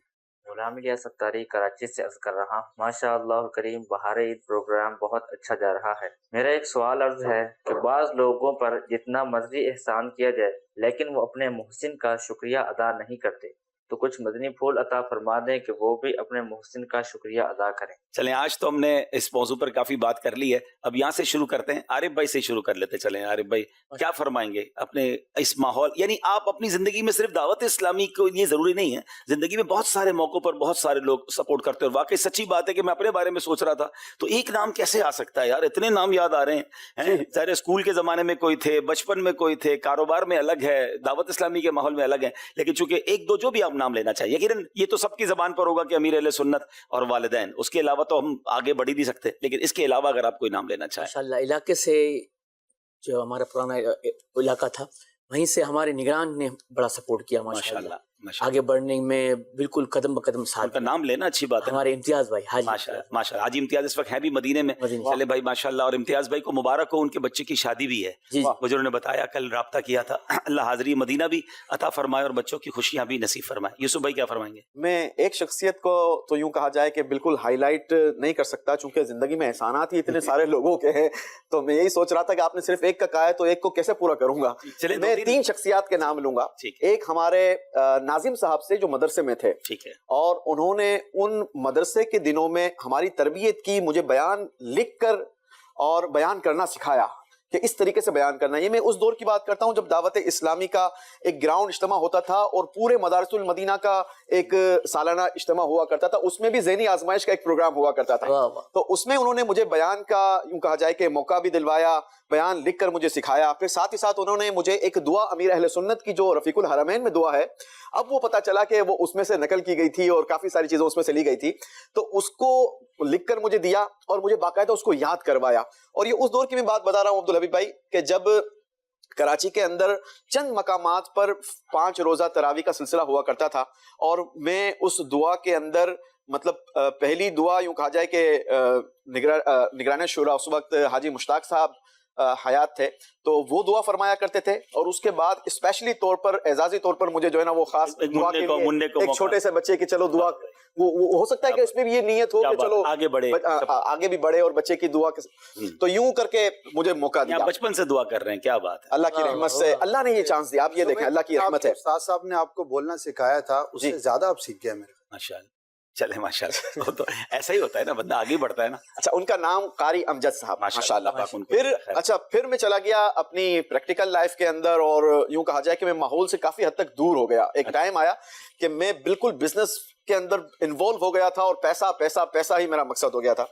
Speaker 11: غلام الیاس ستاری کراچی سے عرض کر رہا ہوں، ماشاء اللہ کریم بہار عید پروگرام بہت اچھا جا رہا ہے۔ میرا ایک سوال عرض ہے کہ بعض لوگوں پر جتنا مرضی احسان کیا جائے لیکن وہ اپنے محسن کا شکریہ ادا نہیں کرتے، تو کچھ مدنی پھول عطا فرما دیں کہ وہ بھی اپنے محسن کا شکریہ ادا کریں۔
Speaker 2: چلیں آج تو ہم نے اس موضوع پر کافی بات کر لی ہے، اب یہاں سے شروع کرتے ہیں، عارف بھائی سے شروع کر لیتے۔ چلیں عارف بھائی کیا فرمائیں گے اپنے اس ماحول، یعنی آپ اپنی زندگی میں صرف دعوت اسلامی کو یہ ضروری نہیں ہے، زندگی میں بہت سارے موقعوں پر بہت سارے لوگ سپورٹ کرتے ہیں، اور واقعی سچی بات ہے کہ میں اپنے بارے میں سوچ رہا تھا تو ایک نام کیسے آ سکتا ہے یار، اتنے نام یاد آ رہے ہیں، ظاہر اسکول کے زمانے میں کوئی تھے، بچپن میں کوئی تھے، کاروبار میں الگ ہے، دعوت اسلامی کے ماحول میں الگ ہے، لیکن چونکہ ایک دو جو بھی آپ نام لینا چاہیے، یہ تو سب کی زبان پر ہوگا کہ امیر اہل سنت اور والدین، اس کے علاوہ تو ہم آگے بڑھ ہی نہیں سکتے، لیکن اس کے علاوہ اگر آپ کوئی نام لینا چاہیں۔
Speaker 12: ماشاءاللہ علاقے سے جو ہمارا پرانا علاقہ تھا وہیں سے ہمارے نگران نے بڑا سپورٹ کیا ماشاءاللہ، آگے بڑھنے میں بالکل قدم بقدم ساتھ۔
Speaker 2: ان کا نام لینا اچھی بات ہے،
Speaker 12: ہمارے امتیاز بھائی حاجی
Speaker 2: ماشاءاللہ حاجی امتیاز اس وقت ہیں بھی مدینے میں، چلے بھائی ماشاءاللہ، اور امتیاز بھائی کو مبارک ہو، ان کے بچے کی شادی بھی ہے، بزرگوں نے بتایا کل رابطہ کیا تھا، اللہ حاضری مدینہ بھی عطا فرمائے اور بچوں کی خوشیاں بھی نصیب فرمائے۔ یوسف بھائی کیا فرمائیں گے؟
Speaker 4: میں ایک شخصیت کو تو یوں کہا جائے کہ بالکل ہائی لائٹ نہیں کر سکتا، چونکہ زندگی میں احسانات ہی اتنے سارے لوگوں کے ہیں، تو میں یہی سوچ رہا تھا کہ آپ نے صرف ایک کا کہا ہے تو ایک کو کیسے پورا کروں گا۔ میں 3 شخصیات کے نام لوں گا۔ ایک ہمارے ناظم صاحب سے جو مدرسے میں تھے، اور انہوں نے ان مدرسے کے دنوں میں ہماری تربیت کی، مجھے بیان لکھ کر اور بیان کرنا سکھایا کہ اس طریقے سے بیان کرنا۔ یہ میں اس دور کی بات کرتا ہوں جب دعوت اسلامی کا ایک گراؤنڈ اجتماع ہوتا تھا اور پورے مدارس المدینہ کا ایک سالانہ اجتماع ہوا کرتا تھا، اس میں بھی ذہنی آزمائش کا ایک پروگرام ہوا کرتا تھا، تو اس میں انہوں نے مجھے بیان کا یوں کہا جائے کہ موقع بھی دلوایا، بیان لکھ کر مجھے سکھایا، پھر ساتھ ہی ساتھ انہوں نے مجھے ایک دعا امیر اہل سنت کی جو رفیق الحرمین میں دعا ہے، اب وہ پتا چلا کہ وہ اس میں سے نقل کی گئی تھی اور کافی ساری چیزیں اس میں سے لی گئی تھی، تو اس کو لکھ کر مجھے دیا اور مجھے باقاعدہ اس کو یاد کروایا۔ اور یہ اس دور کی میں بات بتا رہا ہوں عبدالحبیب بھائی کہ جب کراچی کے اندر چند مقامات پر 5 روزہ تراویح کا سلسلہ ہوا کرتا تھا، اور میں اس دعا کے اندر مطلب پہلی دعا یوں کہا جائے کہ نگران شورا اس وقت حاجی مشتاق صاحب حیات تھے، تو وہ دعا فرمایا کرتے تھے، اور اس کے بعد اسپیشلی طور پر اعزازی طور پر مجھے جو ہے نا وہ خاص دعا کے لیے ایک چھوٹے سے بچے کی چلو دعا، وہ ہو سکتا ہے کہ اس میں بھی یہ نیت ہو کہ چلو آگے بڑھے، آگے بھی بڑھے اور بچے کی دعا، تو یوں کر کے مجھے موقع دیا۔
Speaker 2: بچپن سے دعا کر رہے ہیں، کیا بات ہے،
Speaker 4: اللہ کی رحمت سے اللہ نے یہ چانس دیا، آپ یہ دیکھیں اللہ کی رحمت ہے۔
Speaker 6: استاد صاحب نے آپ کو بولنا سکھایا تھا، اس سے زیادہ آپ سیکھ گئے میرے۔
Speaker 2: ماشاءاللہ، چلے ماشاءاللہ، وہ تو ایسا ہی ہوتا ہے نا، بندہ آگے بڑھتا ہے نا۔
Speaker 4: اچھا، ان کا نام قاری امجد صاحب ماشاءاللہ۔ پھر میں چلا گیا اپنی پریکٹیکل لائف کے اندر، اور یوں کہا جائے کہ میں ماحول سے کافی حد تک دور ہو گیا۔ ایک ٹائم آیا کہ میں بالکل بزنس کے اندر انوالو ہو گیا تھا، اور پیسہ پیسہ پیسہ ہی میرا مقصد ہو گیا تھا۔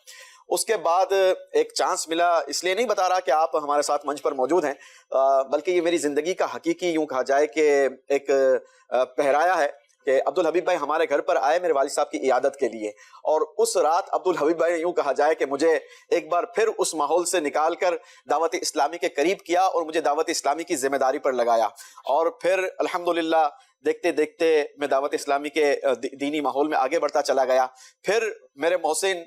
Speaker 4: اس کے بعد ایک چانس ملا، اس لیے نہیں بتا رہا کہ آپ ہمارے ساتھ منچ پر موجود ہیں، بلکہ یہ میری زندگی کا حقیقی یوں کہا جائے کہ ایک پہرایا ہے کہ عبدالحبیب بھائی ہمارے گھر پر آئے میرے والد صاحب کی عیادت کے لیے، اور اس رات عبدالحبیب بھائی نے یوں کہا جائے کہ مجھے ایک بار پھر اس ماحول سے نکال کر دعوت اسلامی کے قریب کیا، اور مجھے دعوت اسلامی کی ذمہ داری پر لگایا، اور پھر الحمدللہ دیکھتے دیکھتے میں دعوت اسلامی کے دینی ماحول میں آگے بڑھتا چلا گیا۔ پھر میرے محسن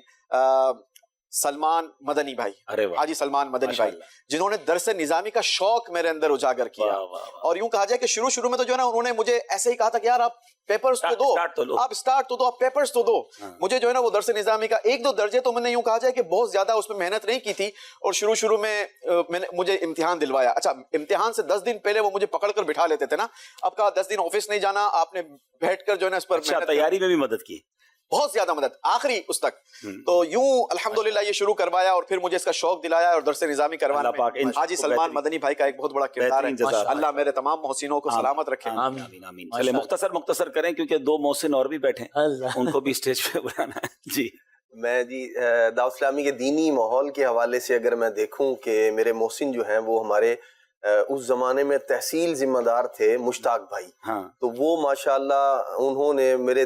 Speaker 4: سلمان مدنی بھائی، حاجی سلمان مدنی بھائی، جنہوں نے درس نظامی کا شوق میرے اندر اجاگر کیا، اور یوں کہا جائے کہ شروع میں تو جو ہے نا انہوں نے مجھے ایسے ہی کہا تھا کہ یار آپ پیپرز تو دو، آپ سٹارٹ تو دو، آپ پیپرز تو دو۔ مجھے جو ہے نا وہ درس نظامی کا 1-2 درجے تو میں نے یوں کہا جائے کہ بہت زیادہ اس میں محنت نہیں کی تھی، اور شروع میں نے مجھے امتحان دلوایا۔ اچھا، امتحان سے 10 دن پہلے وہ مجھے پکڑ کر بٹھا لیتے تھے نا، اب کہا 10 دن آفس نہیں جانا، آپ نے بیٹھ کر جو ہے نا اس پر
Speaker 2: تیاری میں بھی مدد کی،
Speaker 4: بہت زیادہ مدد آخری اس تک، تو یوں الحمدللہ یہ شروع کروایا، اور پھر مجھے اس کا شوق دلایا، اور درس نظامی کروانا میں حاجی سلمان مدنی بھائی کا ایک بہت بڑا کردار ہے۔ اللہ میرے تمام محسنوں کو سلامت رکھے۔
Speaker 2: آمین آمین۔ چلے مختصر کریں کیونکہ 2 محسن اور بھی بیٹھے ہیں، ان کو بھی اسٹیج پہ بلانا ہے۔ جی
Speaker 3: میں دعوت اسلامی کے دینی ماحول کے حوالے سے اگر میں دیکھوں کہ میرے محسن جو ہیں وہ ہمارے اس زمانے میں تحصیل ذمہ دار تھے مشتاق بھائی، تو وہ ماشاءاللہ انہوں نے میرے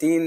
Speaker 13: 3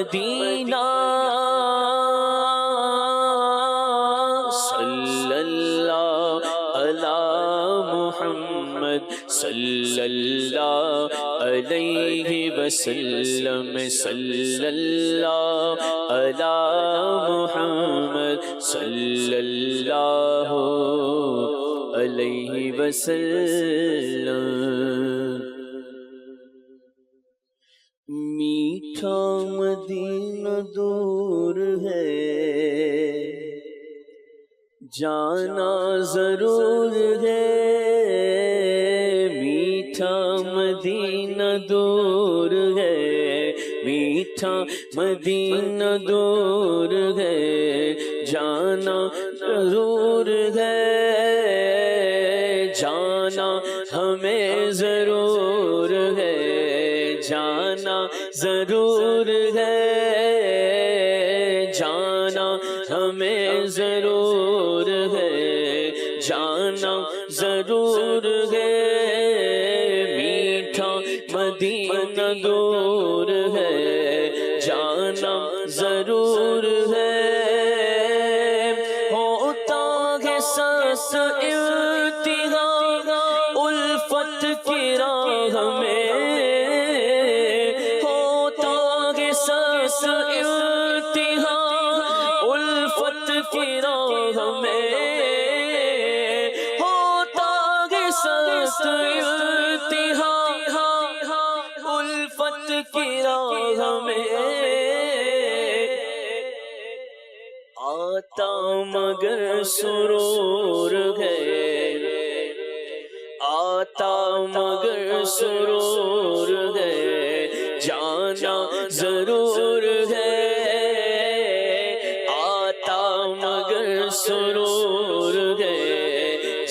Speaker 12: مدینہ صلی اللہ علی محمد صلی اللہ علیہ وسلم صلی اللہ علی محمد صلی اللہ علیہ وسلم. میٹھا مدینہ دور ہے جانا ضرور ہے. میٹھا مدینہ دور ہے میٹھا مدینہ دور ہے جانا ضرور ہے. جانا ہمیں ضرور ہے جانا ضرور ہے. جانا ہمیں ضرور ہے جانا ضرور ہے. میٹھا مدینہ دور ہے جانا ضرور ہے. ہوتا ہے سخت ابتدا الفت کی راہ میں. ہوتا ہے سخت ابتدا الفت کی راہ میں. ہوتا ہے سخت ابتدا الفت کی راہ میں. آتا مگر سرور ہے آتا مگر سرور ہے جانا ضرور ہے. آتا مگر سرور ہے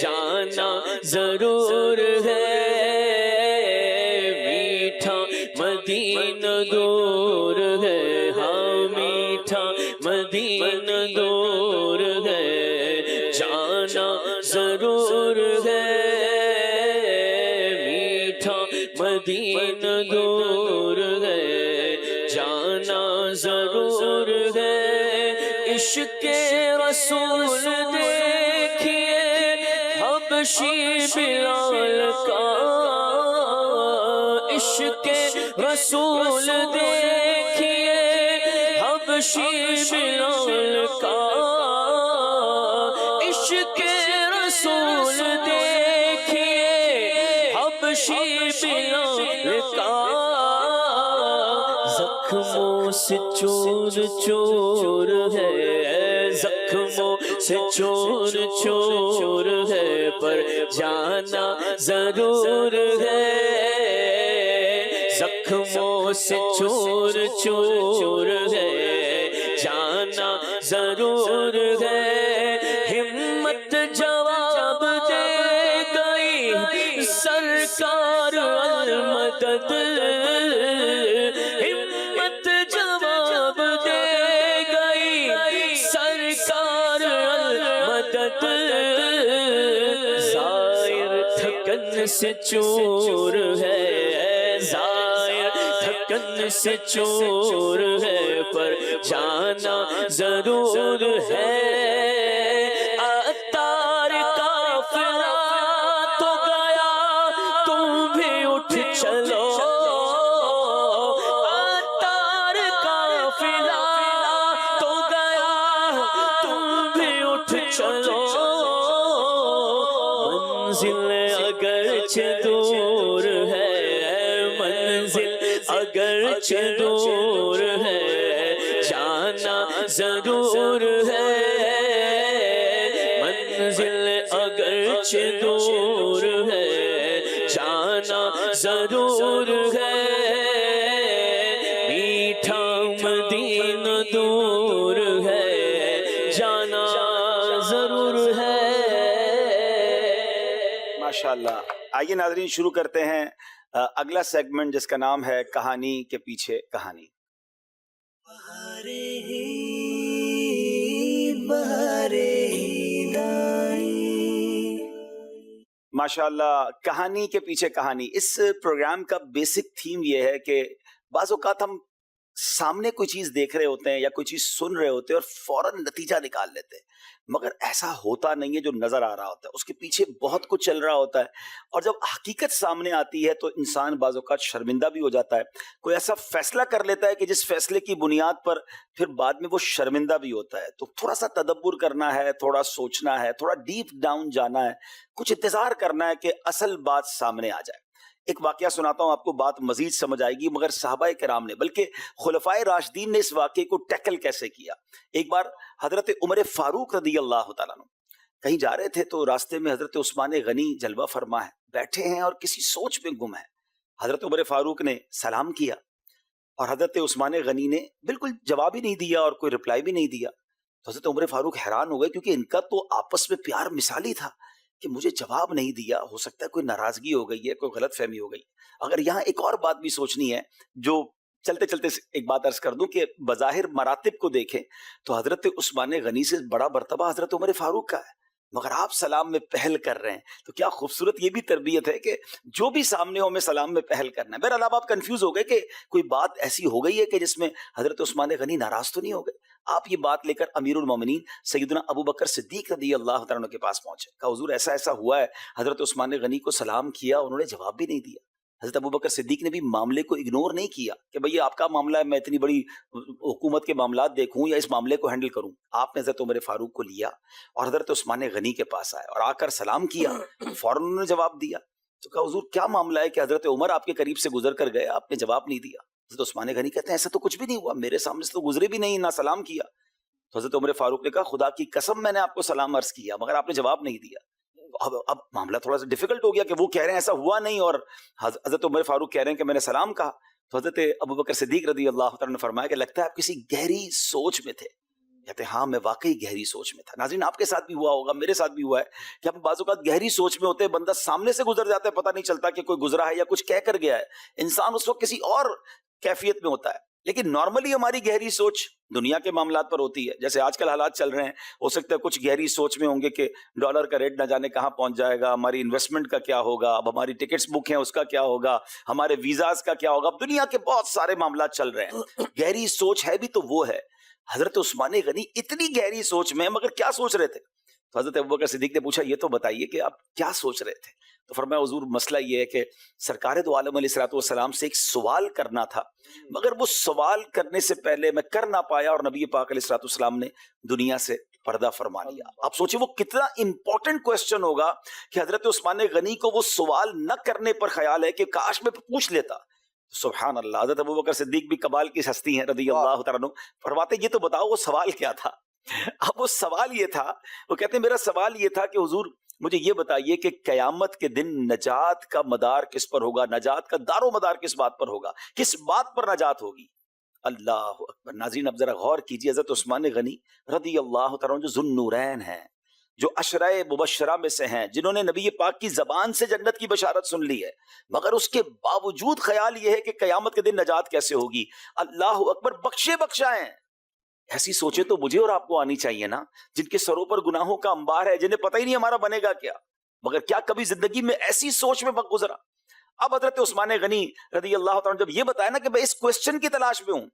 Speaker 12: جانا ضرور ہے. میٹھا مدینہ دور ہے ہاں میٹھا مدینہ دور ہے جانا ضرور ہے. میٹھا مدینہ دور ہے جانا ضرور ہے. عشق رسول دیکھیے حبشی بلال کا. عشق رسول دیکھیے حبشی بلال کا. عشق رسول دیکھیے حبشی بلال کا. زخموں سے چور چور ہے زخموں سے چور چور ہے پر جانا ضرور ہے. زخموں سے چور چور ہے جانا ضرور ہے. ہمت جواب دے گئی سرکار المدد. ہمت جواب دے گئی سرکار المدد. زائر تھکن سے چور ہے زائر تھکن سے چور ہے پر جانا ضرور ہے. اتار قافلہ تو گیا تم بھی اٹھ چلو. اتار قافلہ تو گیا تم بھی اٹھ چلو. منزل اگرچہ دور ہے منزل اگرچہ دور ہے جانا ضرور ہے. منزل اگرچہ دور ہے جانا ضرور ہے. میٹھا مدینہ دور ہے جانا ضرور ہے.
Speaker 2: ماشاءاللہ. آئیے ناظرین شروع کرتے ہیں اگلا سیگمنٹ جس کا نام ہے کہانی کے پیچھے کہانی. ماشاءاللہ کہانی کے پیچھے کہانی. اس پروگرام کا بیسک تھیم یہ ہے کہ بعض اوقات ہم سامنے کوئی چیز دیکھ رہے ہوتے ہیں یا کوئی چیز سن رہے ہوتے ہیں اور فوراً نتیجہ نکال لیتے ہیں، مگر ایسا ہوتا نہیں ہے. جو نظر آ رہا ہوتا ہے اس کے پیچھے بہت کچھ چل رہا ہوتا ہے، اور جب حقیقت سامنے آتی ہے تو انسان بعض اوقات شرمندہ بھی ہو جاتا ہے. کوئی ایسا فیصلہ کر لیتا ہے کہ جس فیصلے کی بنیاد پر پھر بعد میں وہ شرمندہ بھی ہوتا ہے. تو تھوڑا سا تدبر کرنا ہے، تھوڑا سوچنا ہے، تھوڑا ڈیپ ڈاؤن جانا ہے، کچھ انتظار کرنا ہے کہ اصل بات سامنے آ جائے. ایک واقعہ سناتا ہوں آپ کو، بات مزید سمجھ آئے گی. مگر صحابہ کرام نے، بلکہ خلفائے راشدین نے اس واقعے کو ٹیکل کیسے کیا. ایک بار حضرت عمر فاروق رضی اللہ تعالیٰ عنہ کہیں جا رہے تھے تو راستے میں حضرت عثمان غنی جلوہ فرما ہے، بیٹھے ہیں اور کسی سوچ میں گم ہے. حضرت عمر فاروق نے سلام کیا اور حضرت عثمان غنی نے بالکل جواب ہی نہیں دیا اور کوئی رپلائی بھی نہیں دیا. تو حضرت عمر فاروق حیران ہو گئے، کیونکہ ان کا تو آپس میں پیار مثالی تھا کہ مجھے جواب نہیں دیا، ہو سکتا ہے کوئی ناراضگی ہو گئی ہے، کوئی غلط فہمی ہو گئی. اگر یہاں ایک اور بات بھی سوچنی ہے، جو چلتے چلتے ایک بات عرض کر دوں کہ بظاہر مراتب کو دیکھیں تو حضرت عثمان غنی سے بڑا مرتبہ حضرت عمر فاروق کا ہے، مگر آپ سلام میں پہل کر رہے ہیں. تو کیا خوبصورت یہ بھی تربیت ہے کہ جو بھی سامنے ہو میں سلام میں پہل کرنا ہے. بہرحال آپ کنفیوز ہو گئے کہ کوئی بات ایسی ہو گئی ہے کہ جس میں حضرت عثمان غنی ناراض تو نہیں ہو گئے. آپ یہ بات لے کر امیر المومنین سیدنا ابو بکر صدیق رضی اللہ تعالیٰ عنہ کے پاس پہنچے. کہا حضور ایسا ایسا ہوا ہے. حضرت عثمان غنی کو سلام کیا، انہوں نے جواب بھی نہیں دیا. حضرت ابو بکر صدیق نے بھی معاملے کو اگنور نہیں کیا کہ بھئی آپ کا معاملہ ہے، میں اتنی بڑی حکومت کے معاملات دیکھوں یا اس معاملے کو ہینڈل کروں. آپ نے حضرت عمر فاروق کو لیا اور حضرت عثمان غنی کے پاس آئے اور آ کر سلام کیا. فوراً انہوں نے جواب دیا. تو کہا حضور کیا معاملہ ہے کہ حضرت عمر آپ کے قریب سے گزر کر گئے، آپ نے جواب نہیں دیا. حضرت عثمان غنی کہتے ہیں ایسا تو کچھ بھی نہیں ہوا، میرے سامنے سے تو گزرے بھی نہیں، نہ سلام کیا. تو حضرت عمر فاروق نے کہا خدا کی قسم میں نے آپ کو سلام عرض کیا مگر آپ نے جواب نہیں دیا. اب معاملہ تھوڑا سا ڈیفیکلٹ ہو گیا کہ وہ کہہ رہے ہیں ایسا ہوا نہیں اور حضرت عمر فاروق کہہ رہے ہیں کہ میں نے سلام کہا. تو حضرت ابو بکر صدیق رضی اللہ تعالیٰ نے فرمایا کہ لگتا ہے آپ کسی گہری سوچ میں تھے. کہتے ہیں ہاں میں واقعی گہری سوچ میں تھا. ناظرین آپ کے ساتھ بھی ہوا ہوگا، میرے ساتھ بھی ہوا ہے کہ ہم بعض اوقات گہری سوچ میں ہوتے ہیں، بندہ سامنے سے گزر جاتا ہے، پتہ نہیں چلتا کہ کوئی گزرا ہے یا کچھ کہہ کر گیا ہے. انسان اس وقت کسی اور کیفیت میں ہوتا ہے. لیکن نارملی ہماری گہری سوچ دنیا کے معاملات پر ہوتی ہے. جیسے آج کل حالات چل رہے ہیں، ہو سکتا ہے کچھ گہری سوچ میں ہوں گے کہ ڈالر کا ریٹ نہ جانے کہاں پہنچ جائے گا، ہماری انویسٹمنٹ کا کیا ہوگا، اب ہماری ٹکٹس بک ہیں اس کا کیا ہوگا، ہمارے ویزاز کا کیا ہوگا. اب دنیا کے بہت سارے معاملات چل رہے ہیں. گہری سوچ ہے بھی تو وہ ہے. حضرت عثمان غنی اتنی گہری سوچ میں مگر کیا سوچ رہے تھے؟ تو حضرت ابوبکر صدیق نے پوچھا یہ تو بتائیے کہ آپ کیا سوچ رہے تھے؟ تو فرمایا حضور مسئلہ یہ ہے کہ سرکار دو عالم علیہ الصلوۃ والسلام سے ایک سوال کرنا تھا، مگر وہ سوال کرنے سے پہلے میں کر نہ پایا اور نبی پاک علیہ الصلوۃ والسلام نے دنیا سے پردہ فرما لیا. آپ سوچیں وہ کتنا امپورٹنٹ کوسچن ہوگا کہ حضرت عثمان غنی کو وہ سوال نہ کرنے پر خیال ہے کہ کاش میں پوچھ لیتا. سبحان اللہ. حضرت ابوبکر صدیق بھی کمال کی ہستی ہیں رضی اللہ تعالیٰ عنہ. فرماتے یہ تو بتاؤ وہ سوال کیا تھا؟ اب وہ سوال یہ تھا، وہ کہتے ہیں میرا سوال یہ تھا کہ حضور مجھے یہ بتائیے کہ قیامت کے دن نجات کا مدار کس پر ہوگا، نجات کا دار و مدار کس بات پر ہوگا، کس بات پر نجات ہوگی؟ اللہ اکبر. ناظرین اب ذرا غور کیجیے. حضرت عثمان غنی رضی اللہ تعالیٰ عنہ جو ذو النورین ہیں، جو عشرہ مبشرہ میں سے ہیں، جنہوں نے نبی پاک کی زبان سے جنت کی بشارت سن لی ہے، مگر اس کے باوجود خیال یہ ہے کہ قیامت کے دن نجات کیسے ہوگی. اللہ اکبر. بخشے بخشا ہیں. ایسی سوچیں تو مجھے اور آپ کو آنی چاہیے نا، جن کے سروں پر گناہوں کا انبار ہے، جنہیں پتہ ہی نہیں ہمارا بنے گا کیا، مگر کیا کبھی زندگی میں ایسی سوچ میں وقت گزرا؟ اب حضرت عثمان غنی رضی اللہ تعالیٰ جب یہ بتایا نا کہ میں اس کوسچن کی تلاش میں ہوں،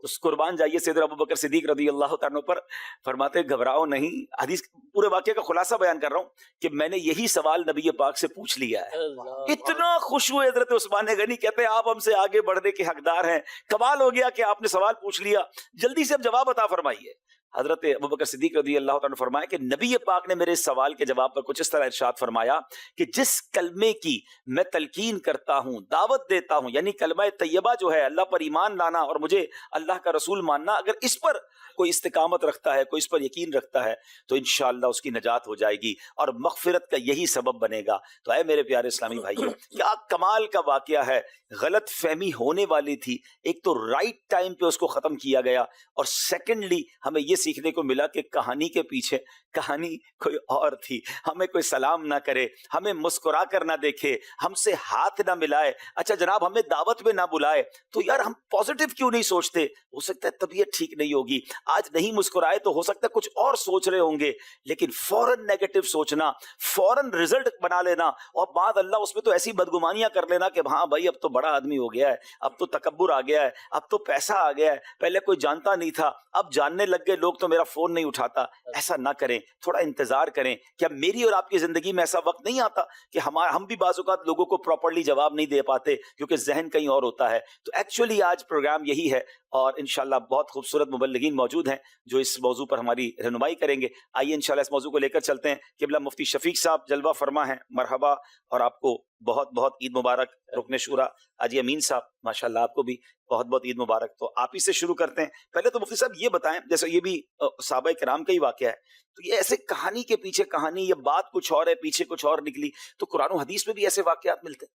Speaker 2: اس قربان جائیے سیدنا ابوبکر صدیق رضی اللہ تعالیٰ پر. فرماتے گھبراؤ نہیں. حدیث پورے واقعے کا خلاصہ بیان کر رہا ہوں کہ میں نے یہی سوال نبی پاک سے پوچھ لیا ہے. اتنا خوش ہوئے حضرت عثمان غنی، کہتے ہیں آپ ہم سے آگے بڑھنے کے حقدار ہیں. کمال ہو گیا کہ آپ نے سوال پوچھ لیا، جلدی سے اب جواب عطا فرمائیے. حضرت ابوبکر صدیق رضی اللہ تعالیٰ نے فرمایا کہ نبی پاک نے میرے اس سوال کے جواب پر کچھ اس طرح ارشاد فرمایا کہ جس کلمے کی میں تلقین کرتا ہوں، دعوت دیتا ہوں، یعنی کلمہ طیبہ جو ہے اللہ پر ایمان لانا اور مجھے اللہ کا رسول ماننا، اگر اس پر کوئی استقامت رکھتا ہے، کوئی اس پر یقین رکھتا ہے تو انشاءاللہ اس کی نجات ہو جائے گی اور مغفرت کا یہی سبب بنے گا. تو اے میرے پیارے اسلامی بھائیوں، کیا کمال کا واقعہ ہے. غلط فہمی ہونے والی تھی، ایک تو رائٹ ٹائم پہ اس کو ختم کیا گیا، اور سیکنڈلی ہمیں یہ سیکھنے کو ملا کہ کہانی کے پیچھے کہانی کوئی اور تھی. ہمیں کوئی سلام نہ کرے, ہمیں مسکرا کر نہ دیکھے, ہم سے ہاتھ نہ ملائے, اچھا جناب ہمیں دعوت میں نہ بلائے, تو یار ہم پازیٹیو کیوں نہیں سوچتے؟ ہو سکتا ہے طبیعت ٹھیک نہیں ہوگی, آج نہیں مسکرائے تو ہو سکتا ہے کچھ اور سوچ رہے ہوں گے, لیکن فوراً نیگیٹو سوچنا, فوراً رزلٹ بنا لینا, اور بعد اللہ اس میں تو ایسی بدگمانیاں کر لینا کہ ہاں بھائی اب تو بڑا آدمی ہو گیا ہے, اب تو تکبر آ گیا ہے, اب تو پیسہ آ گیا ہے, پہلے کوئی جانتا نہیں تھا اب جاننے لگ گئے لوگ تو میرا فون نہیں اٹھاتا. ایسا نہ کریں, تھوڑا انتظار کریں. کیا میری اور آپ کی زندگی میں ایسا وقت نہیں آتا کہ ہم بھی بعض اوقات لوگوں کو پراپرلی جواب نہیں دے پاتے کیونکہ ذہن کہیں اور ہوتا ہے؟ تو ایکچولی آج پروگرام یہی ہے, اور انشاءاللہ بہت خوبصورت مبلغین موجود ہیں جو اس موضوع پر ہماری رہنمائی کریں گے. آئیے انشاءاللہ اس موضوع کو لے کر چلتے ہیں. قبلہ مفتی شفیق صاحب جلوہ فرما ہیں, مرحبا, اور آپ کو بہت بہت عید مبارک. رکن شورا حاجی امین صاحب, ماشاءاللہ آپ کو بھی بہت بہت عید مبارک. تو آپ ہی سے شروع کرتے ہیں. پہلے تو مفتی صاحب یہ بتائیں, جیسے یہ بھی صحابہ کرام کا ہی واقعہ ہے, تو یہ ایسے کہانی کے پیچھے کہانی, یہ بات کچھ اور ہے پیچھے کچھ اور نکلی, تو قرآن و حدیث میں بھی ایسے واقعات ملتے ہیں؟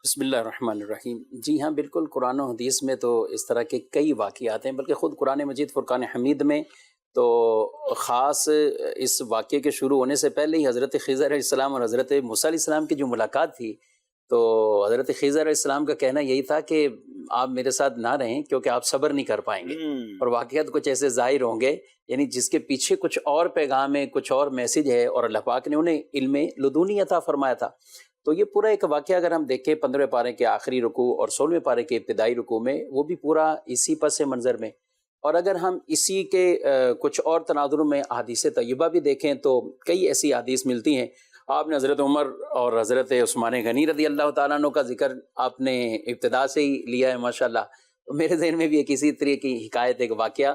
Speaker 14: بسم اللہ الرحمن الرحیم. جی ہاں بالکل, قرآن و حدیث میں تو اس طرح کے کئی واقعات ہیں, بلکہ خود قرآن مجید فرقان حمید میں تو خاص اس واقعے کے شروع ہونے سے پہلے ہی حضرت خضر علیہ السلام اور حضرت موسیٰ علیہ السلام کی جو ملاقات تھی, تو حضرت خضر علیہ السلام کا کہنا یہی تھا کہ آپ میرے ساتھ نہ رہیں کیونکہ آپ صبر نہیں کر پائیں گے, اور واقعات کچھ ایسے ظاہر ہوں گے, یعنی جس کے پیچھے کچھ اور پیغام ہے, کچھ اور میسج ہے, اور اللہ پاک نے انہیں علم لدنی عطا فرمایا تھا. تو یہ پورا ایک واقعہ اگر ہم دیکھیں 15ویں پارے کے آخری رکوع اور 16ویں پارے کے ابتدائی رکوع میں, وہ بھی پورا اسی پس منظر میں. اور اگر ہم اسی کے کچھ اور تناظروں میں احادیث طیبہ بھی دیکھیں تو کئی ایسی احادیث ملتی ہیں. آپ نے حضرت عمر اور حضرت عثمان غنی رضی اللہ تعالیٰ عنہ کا ذکر آپ نے ابتدا سے ہی لیا ہے ماشاءاللہ. میرے ذہن میں بھی ایک اسی طرح کی حکایت, ایک واقعہ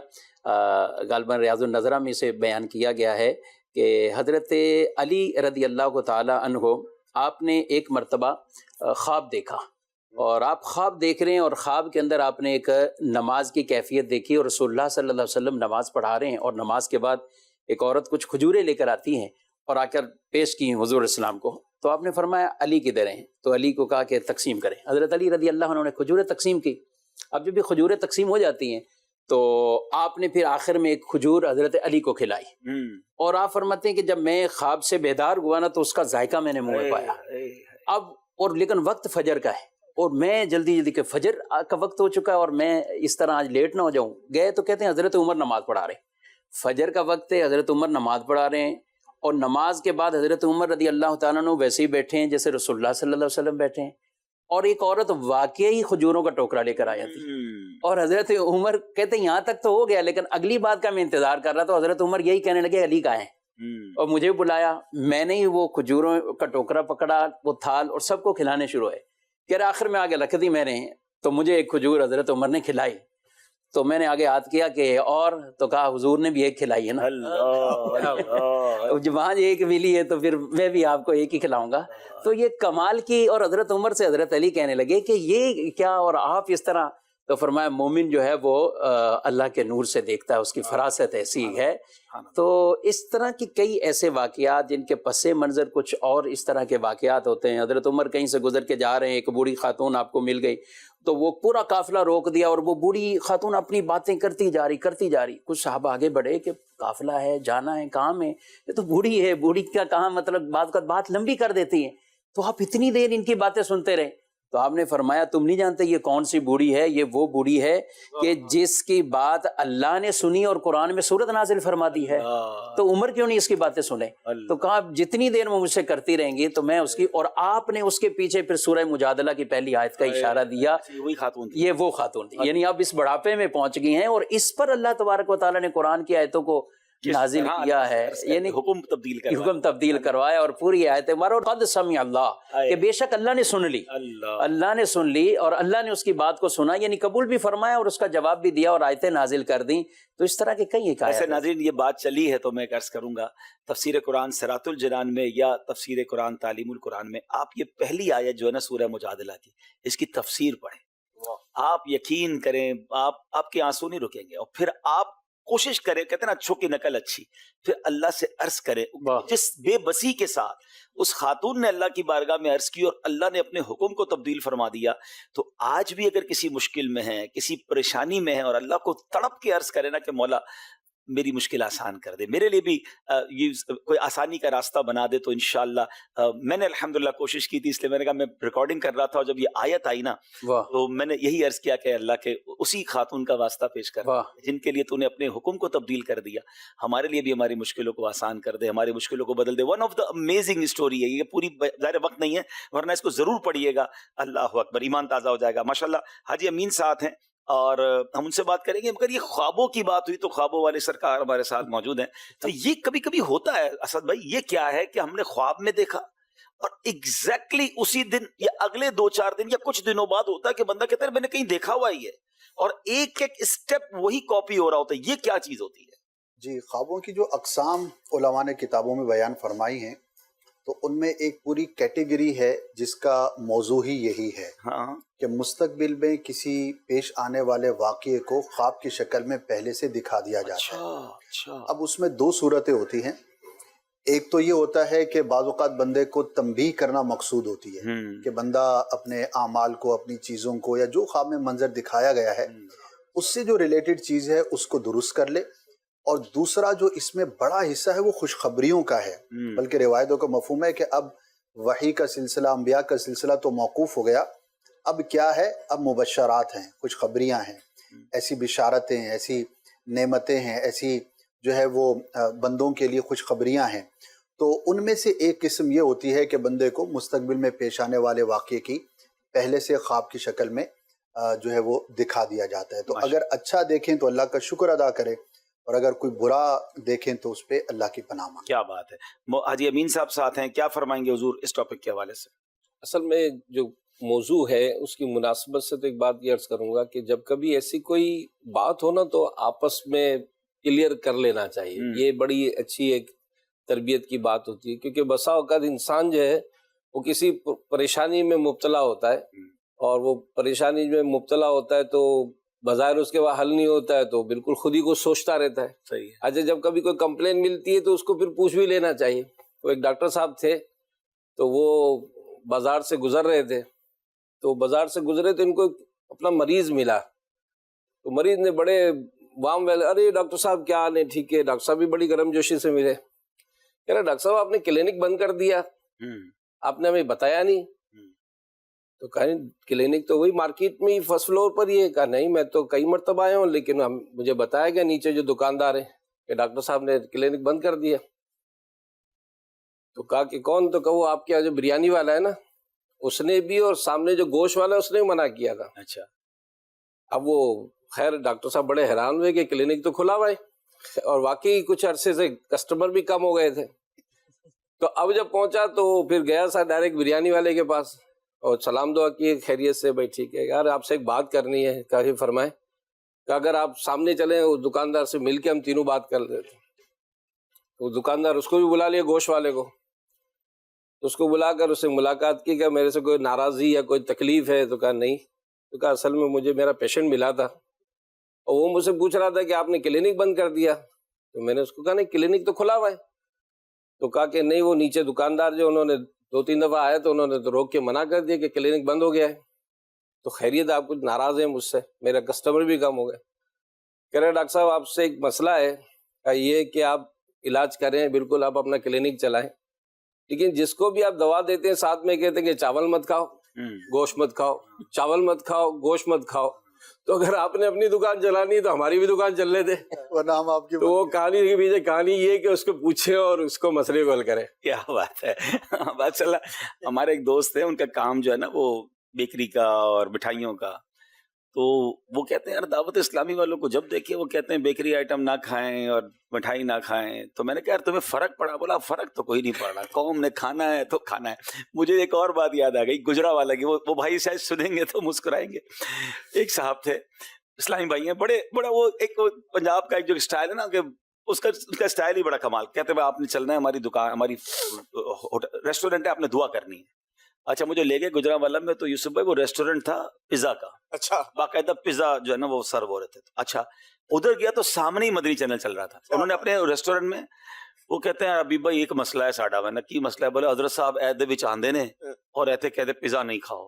Speaker 14: غالباً ریاض النظرہ میں سے بیان کیا گیا ہے کہ حضرت علی رضی اللہ تعالیٰ عنہ آپ نے ایک مرتبہ خواب دیکھا, اور آپ خواب دیکھ رہے ہیں اور خواب کے اندر آپ نے ایک نماز کی کیفیت دیکھی, اور رسول اللہ صلی اللہ علیہ وسلم نماز پڑھا رہے ہیں, اور نماز کے بعد ایک عورت کچھ کھجوریں لے کر آتی ہیں اور آ کر پیش کی حضور اسلام کو. تو آپ نے فرمایا علی کدھر ہیں؟ تو علی کو کہا کہ تقسیم کریں. حضرت علی رضی اللہ عنہ نے کھجوریں تقسیم کی. اب جب بھی کھجوریں تقسیم ہو جاتی ہیں تو آپ نے پھر آخر میں ایک کھجور حضرت علی کو کھلائی, اور آپ فرماتے ہیں کہ جب میں خواب سے بیدار ہوا نا تو اس کا ذائقہ میں نے منہ میں پایا. اب اور لیکن وقت فجر کا ہے, اور میں جلدی کہ فجر کا وقت ہو چکا ہے اور میں اس طرح آج لیٹ نہ ہو جاؤں. گئے تو کہتے ہیں حضرت عمر نماز پڑھا رہے ہیں, فجر کا وقت ہے, حضرت عمر نماز پڑھا رہے ہیں, اور نماز کے بعد حضرت عمر رضی اللہ تعالیٰ عنہ ویسے ہی بیٹھے ہیں جیسے رسول اللہ صلی اللہ علیہ وسلم بیٹھے ہیں, اور ایک عورت واقعی کھجوروں کا ٹوکرا لے کر آیا تھی. اور حضرت عمر کہتے ہیں یہاں تک تو ہو گیا, لیکن اگلی بات کا میں انتظار کر رہا. تو حضرت عمر یہی کہنے لگے علی کہاں ہیں, اور مجھے بلایا. میں نے ہی وہ کھجوروں کا ٹوکرا پکڑا, وہ تھال, اور سب کو کھلانے شروع ہے. کہ آخر میں آگے رکھ دی میں نے, تو مجھے ایک کھجور حضرت عمر نے کھلائی. تو میں نے آگے ہاتھ کیا کہ اور, تو کہا حضور نے بھی ایک کھلائی ہے نا. جب وہاں ایک ملی ہے تو پھر میں بھی آپ کو ایک ہی کھلاؤں گا. تو یہ کمال کی, اور حضرت عمر سے حضرت علی کہنے لگے کہ یہ کیا, اور آپ اس طرح. تو فرمایا مومن جو ہے وہ اللہ کے نور سے دیکھتا ہے, اس کی فراست ایسی ہے. تو اس طرح کی کئی ایسے واقعات جن کے پس منظر کچھ اور اس طرح کے واقعات ہوتے ہیں. حضرت عمر کہیں سے گزر کے جا رہے ہیں, ایک بوڑھی خاتون آپ کو مل گئی, تو وہ پورا قافلہ روک دیا, اور وہ بوڑھی خاتون اپنی باتیں کرتی جا رہی. کچھ صحابہ آگے بڑھے کہ قافلہ ہے, جانا ہے, کام ہے, یہ تو بوڑھی ہے, بوڑھی کا کہاں مطلب بات لمبی کر دیتی ہے, تو آپ اتنی دیر ان کی باتیں سنتے رہے. تو آپ نے فرمایا تم نہیں جانتے یہ کون سی بوڑھی ہے, یہ وہ بوڑھی ہے کہ جس کی بات اللہ نے سنی اور قرآن میں سورت نازل فرما دی ہے. تو عمر کیوں نہیں اس کی باتیں سنے؟ تو کہا جتنی دیر میں مجھ سے کرتی رہیں گی تو میں اس کی, اور آپ نے اس کے پیچھے پھر سورہ مجادلہ کی پہلی آیت کا اشارہ دیا, یہ وہ خاتون تھی. یعنی اب اس بڑھاپے میں پہنچ گئی ہیں, اور اس پر اللہ تبارک و تعالیٰ نے قرآن کی آیتوں کو نازل کیا ہے, یعنی حکم تبدیل کروایا, اور پوری آیت مارو قد سمع اللہ, کہ بے شک اللہ نے سن لی, اللہ نے سن لی, اور اللہ نے اس کی بات کو سنا, یعنی قبول بھی فرمایا اور اس کا جواب بھی دیا, اور آیتیں نازل کر دیں. تو اس طرح کے کئی حکایات.
Speaker 2: ایسے ناظرین یہ بات چلی ہے تو میں عرض کروں گا, تفسیر قرآن صراط الجنان میں یا تفسیر قرآن تعلیم القرآن میں آپ یہ پہلی آیت جو ہے نا سورہ مجادلہ کی, اس کی تفسیر پڑھیں, آپ یقین کریں آپ کے آنسو نہیں رکیں گے. اور پھر آپ کوشش کرے, کہتے ہیں نا اچھوں کی نقل اچھی, پھر اللہ سے عرض کرے. جس بے بسی کے ساتھ اس خاتون نے اللہ کی بارگاہ میں عرض کی اور اللہ نے اپنے حکم کو تبدیل فرما دیا, تو آج بھی اگر کسی مشکل میں ہے, کسی پریشانی میں ہے, اور اللہ کو تڑپ کے عرض کرے نا کہ مولا میری مشکل آسان کر دے, میرے لیے بھی یہ کوئی آسانی کا راستہ بنا دے. تو انشاءاللہ میں نے الحمدللہ کوشش کی تھی, اس لیے میں نے کہا میں ریکارڈنگ کر رہا تھا اور جب یہ آیت آئی نا تو میں نے یہی عرض کیا کہ اللہ کے اسی خاتون کا واسطہ پیش کر جن کے لیے تو نے اپنے حکم کو تبدیل کر دیا, ہمارے لیے بھی ہماری مشکلوں کو آسان کر دے, ہماری مشکلوں کو بدل دے. One of the amazing story ہے یہ, پوری ظاہر وقت نہیں ہے ورنہ اس کو ضرور پڑھیے گا. اللہ اکبر, ایمان تازہ ہو جائے گا. ماشاءاللہ حاجی امین ساتھ ہیں اور ہم ان سے بات کریں گے. مگر یہ خوابوں کی بات ہوئی تو خوابوں والے سرکار ہمارے ساتھ موجود ہیں. تو یہ کبھی کبھی ہوتا ہے اسد بھائی, یہ کیا ہے کہ ہم نے خواب میں دیکھا اور ایگزیکٹلی اسی دن یا اگلے 2-4 دن یا کچھ دنوں بعد ہوتا ہے کہ بندہ کہتا ہے میں نے کہیں دیکھا ہوا ہی ہے, اور ایک ایک اسٹیپ وہی کاپی ہو رہا ہوتا ہے. یہ کیا چیز ہوتی ہے؟
Speaker 6: جی, خوابوں کی جو اقسام علماء نے کتابوں میں بیان فرمائی ہیں تو ان میں ایک پوری کیٹیگری ہے جس کا موضوع ہی یہی ہے کہ مستقبل میں کسی پیش آنے والے واقعے کو خواب کی شکل میں پہلے سے دکھا دیا جاتا ہے. اب اس میں 2 صورتیں ہوتی ہیں. ایک تو یہ ہوتا ہے کہ بعض اوقات بندے کو تنبیہ کرنا مقصود ہوتی ہے کہ بندہ اپنے اعمال کو, اپنی چیزوں کو, یا جو خواب میں منظر دکھایا گیا ہے اس سے جو ریلیٹڈ چیز ہے اس کو درست کر لے. اور دوسرا جو اس میں بڑا حصہ ہے وہ خوشخبریوں کا ہے, بلکہ روایتوں کا مفہوم ہے کہ اب وحی کا سلسلہ, انبیاء کا سلسلہ تو موقوف ہو گیا, اب کیا ہے, اب مبشرات ہیں, خوشخبریاں ہیں, ایسی بشارتیں, ایسی نعمتیں ہیں, ایسی جو ہے وہ بندوں کے لیے خوشخبریاں ہیں. تو ان میں سے ایک قسم یہ ہوتی ہے کہ بندے کو مستقبل میں پیش آنے والے واقعے کی پہلے سے خواب کی شکل میں جو ہے وہ دکھا دیا جاتا ہے. تو اگر اچھا دیکھیں تو اللہ کا شکر ادا کریں, اور اگر کوئی برا دیکھیں تو اس پہ اللہ کی پناہ مانگیں.
Speaker 2: کیا بات ہے. حاجی امین صاحب ساتھ ہیں, کیا فرمائیں گے حضور اس ٹاپک کے حوالے سے؟
Speaker 15: اصل میں جو موضوع ہے اس کی مناسبت سے تو ایک بات یہ عرض کروں گا کہ جب کبھی ایسی کوئی بات ہو نا تو آپس میں کلیئر کر لینا چاہیے. یہ بڑی اچھی ایک تربیت کی بات ہوتی ہے, کیونکہ بسا اوقات انسان جو ہے وہ کسی پریشانی میں مبتلا ہوتا ہے, اور وہ پریشانی میں مبتلا ہوتا ہے تو بظاہر اس کے بعد حل نہیں ہوتا ہے تو بالکل خود ہی کو سوچتا رہتا ہے.
Speaker 2: صحیح.
Speaker 15: اچھا, جب کبھی کوئی کمپلین ملتی ہے تو اس کو پھر پوچھ بھی لینا چاہیے. تو ایک ڈاکٹر صاحب تھے تو وہ بازار سے گزر رہے تھے, تو بازار سے گزرے تو ان کو اپنا مریض ملا, تو مریض نے بڑے وام ویل, ارے ڈاکٹر صاحب کیا حال ہے, ٹھیک ہے. ڈاکٹر صاحب بھی بڑی گرم جوشی سے ملے, کہہ رہے ڈاکٹر صاحب آپ نے کلینک بند کر دیا, آپ نے ہمیں بتایا نہیں. تو کہا کلینک تو وہی مارکیٹ میں ہی فرسٹ فلور پر ہی ہے. کہا نہیں, میں تو کئی مرتبہ آیا ہوں لیکن مجھے بتایا گیا نیچے جو دکاندار ہیں کہ ڈاکٹر صاحب نے کلینک بند کر دیا. تو کہا کہ کون؟ تو کہا وہ آپ کے جو بریانی والا ہے نا اس نے بھی, اور سامنے جو گوشت والا ہے اس نے بھی منع کیا تھا.
Speaker 2: اچھا.
Speaker 15: اب وہ خیر ڈاکٹر صاحب بڑے حیران ہوئے کہ کلینک تو کھلا ہوا ہے, اور واقعی کچھ عرصے سے کسٹمر بھی کم ہو گئے تھے. تو اب جب پہنچا تو پھر گیا سا ڈائریکٹ بریانی والے کے پاس اور سلام دعا کی, خیریت سے, بھائی ٹھیک ہے یار آپ سے ایک بات کرنی ہے. کہا کہ فرمائیں. کہ اگر آپ سامنے چلیں اس دکاندار سے مل کے ہم تینوں بات کر لیتے. تو دکاندار اس کو بھی بلا لیا, گوشت والے کو, اس کو بلا کر اس سے ملاقات کی کہ میرے سے کوئی ناراضی یا کوئی تکلیف ہے. تو کہا نہیں. تو کہا اصل میں مجھے میرا پیشنٹ ملا تھا اور وہ مجھ سے پوچھ رہا تھا کہ آپ نے کلینک بند کر دیا. تو میں نے اس کو کہا نہیں, کلینک تو کھلا ہوا ہے. تو کہا کہ نہیں, وہ نیچے دکاندار جو انہوں نے 2-3 دفعہ آئے تو انہوں نے تو روک کے منع کر دیا کہ کلینک بند ہو گیا ہے. تو خیریت آپ کچھ ناراض ہیں مجھ سے, میرا کسٹمر بھی کم ہو گئے. کہہ رہے ڈاکٹر صاحب آپ سے ایک مسئلہ ہے, یہ کہ آپ علاج کریں, بالکل آپ اپنا کلینک چلائیں, لیکن جس کو بھی آپ دوا دیتے ہیں ساتھ میں کہتے ہیں کہ چاول مت کھاؤ, گوشت مت کھاؤ, چاول مت کھاؤ, گوشت مت کھاؤ. تو اگر آپ نے اپنی دکان چلانی تو ہماری بھی دکان چل رہے تھے, تو وہ کہانی کے پیچھے کہانی یہ کہ اس کو پوچھیں اور اس کو مسئلے کو حل کریں.
Speaker 2: کیا بات ہے. ماشاء اللہ. ہمارے ایک دوست ہیں, ان کا کام جو ہے نا وہ بیکری کا اور مٹھائیوں کا, تو وہ کہتے ہیں یار دعوت اسلامی والوں کو جب دیکھیں وہ کہتے ہیں بیکری آئٹم نہ کھائیں اور مٹھائی نہ کھائیں. تو میں نے کہا یار تمہیں فرق پڑا؟ بولا فرق تو کوئی نہیں پڑ رہا, قوم نے کھانا ہے تو کھانا ہے. مجھے ایک اور بات یاد آ گئی گجرا والا کی, وہ بھائی شاید سنیں گے تو مسکرائیں گے. ایک صاحب تھے, اسلامی بھائی ہیں, بڑا وہ ایک پنجاب کا ایک جو اسٹائل ہے نا کہ اس کا اسٹائل ہی بڑا کمال. کہتے ہیں آپ نے چلنا ہے, ہماری دکان, ہماری ریسٹورینٹ ہے, آپ نے دعا کرنی ہے. اچھا, مجھے لے گئے گجرانوالہ میں, تو یوسف بھائی وہ ریسٹورینٹ تھا پیزا کا.
Speaker 4: اچھا.
Speaker 2: باقاعدہ پیزا جو ہے نا وہ سرو ہو رہے تھے. اچھا, ادھر گیا تو سامنے ہی مدنی چینل چل رہا تھا. انہوں نے اپنے ریسٹورینٹ میں وہ کہتے ہیں ابھی بھائی ایک مسئلہ ہے ساڈا. میں نے کی مسئلہ ہے؟ بولے حضرت صاحب ایدے وچ آندے نے اور ایتھے کہتے پیزا نہیں کھاؤ.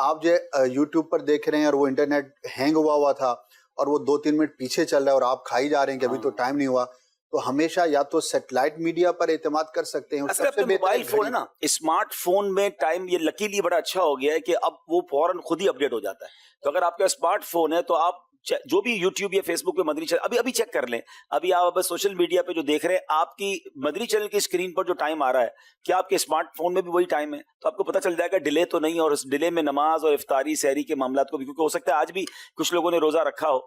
Speaker 6: آپ جو یوٹیوب پر دیکھ رہے ہیں اور وہ انٹرنیٹ ہینگ ہوا تھا اور وہ 2-3 منٹ پیچھے چل رہا ہے اور آپ کھائی جا رہے ہیں کہ ابھی تو ٹائم نہیں ہوا، تو ہمیشہ یا تو سیٹلائٹ میڈیا پر اعتماد کر سکتے ہیں.
Speaker 2: اصل میں موبائل فون ہے نا، اسمارٹ فون میں ٹائم یہ لکیلی بڑا اچھا ہو گیا ہے کہ اب وہ فوراً خود ہی اپڈیٹ ہو جاتا ہے. تو اگر آپ کا اسمارٹ فون ہے تو آپ جو بھی یوٹیوب یا فیس بک پہ مدنی چینل ابھی چیک کر لیں. ابھی آپ سوشل میڈیا پہ جو دیکھ رہے ہیں، آپ کی مدنی چینل کی اسکرین پر جو ٹائم آ رہا ہے، کیا آپ کے اسمارٹ فون میں بھی وہی ٹائم ہے؟ تو آپ کو پتہ چل جائے گا ڈیلے تو نہیں، اور اس ڈیلے میں نماز اور افطاری سحری کے معاملات کو بھی، کیونکہ ہو سکتا ہے آج بھی کچھ لوگوں نے روزہ رکھا ہو.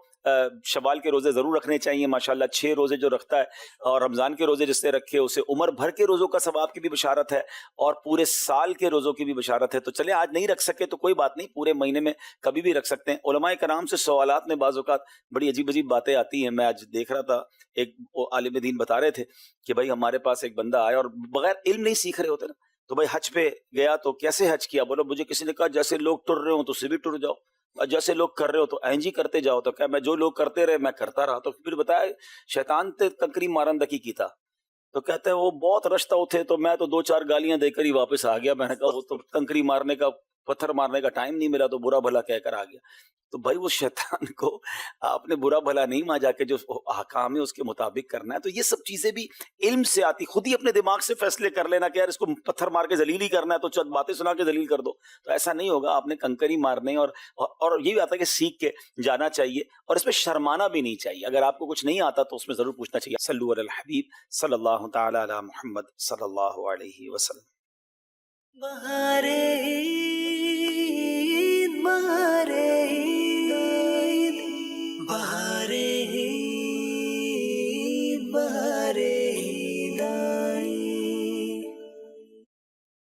Speaker 2: شوال کے روزے ضرور رکھنے چاہیے ماشاءاللہ. 6 روزے جو رکھتا ہے اور رمضان کے روزے جس نے رکھے اسے عمر بھر کے روزوں کا ثواب کی بھی بشارت ہے اور پورے سال کے روزوں کی بھی بشارت ہے. تو چلیں آج نہیں رکھ سکے تو کوئی بات نہیں، پورے مہینے میں کبھی بھی رکھ سکتے ہیں. علماء کرام سے سوالات میں بعض اوقات بڑی عجیب عجیب باتیں آتی ہیں. میں آج دیکھ رہا تھا، ایک عالم دین بتا رہے تھے کہ بھائی ہمارے پاس ایک بندہ آیا اور بغیر علم نہیں سیکھ رہے ہوتے نا، تو بھائی حج پہ گیا تو کیسے حج کیا؟ بولو مجھے کسی نے کہا جیسے لوگ ٹر رہے ہوں تو اسے بھی ٹر جاؤ، اور جیسے لوگ کر رہے ہو تو اینج ہی کرتے جاؤ. تو کیا میں جو لوگ کرتے رہے میں کرتا رہا. تو پھر بتایا شیطان تے کنکری مارن دکی کی تھا. تو کہتے ہیں وہ بہت رشتہ اٹھے تو میں تو 2-4 گالیاں دے کر ہی واپس آ گیا. میں نے کہا وہ تو کنکری مارنے کا، پتھر مارنے کا ٹائم نہیں ملا تو برا بھلا کہہ کر آ گیا. تو بھائی وہ شیطان کو آپ نے برا بھلا نہیں، وہاں جا کے جو احکام ہے اس کے مطابق کرنا ہے. تو یہ سب چیزیں بھی علم سے آتی. خود ہی اپنے دماغ سے فیصلے کر لینا کہ یار اس کو پتھر مار کے ذلیل ہی کرنا ہے تو چند باتیں سنا کے ذلیل کر دو، تو ایسا نہیں ہوگا. آپ نے کنکر ہی مارنے اور یہ بھی آتا ہے کہ سیکھ کے جانا چاہیے اور اس میں شرمانا بھی نہیں چاہیے. اگر آپ کو کچھ نہیں آتا تو اس میں ضرور پوچھنا چاہیے. صلو علی الحبیب صلی اللہ تعالی علی محمد صلی اللہ علیہ وسلم.
Speaker 1: بہارے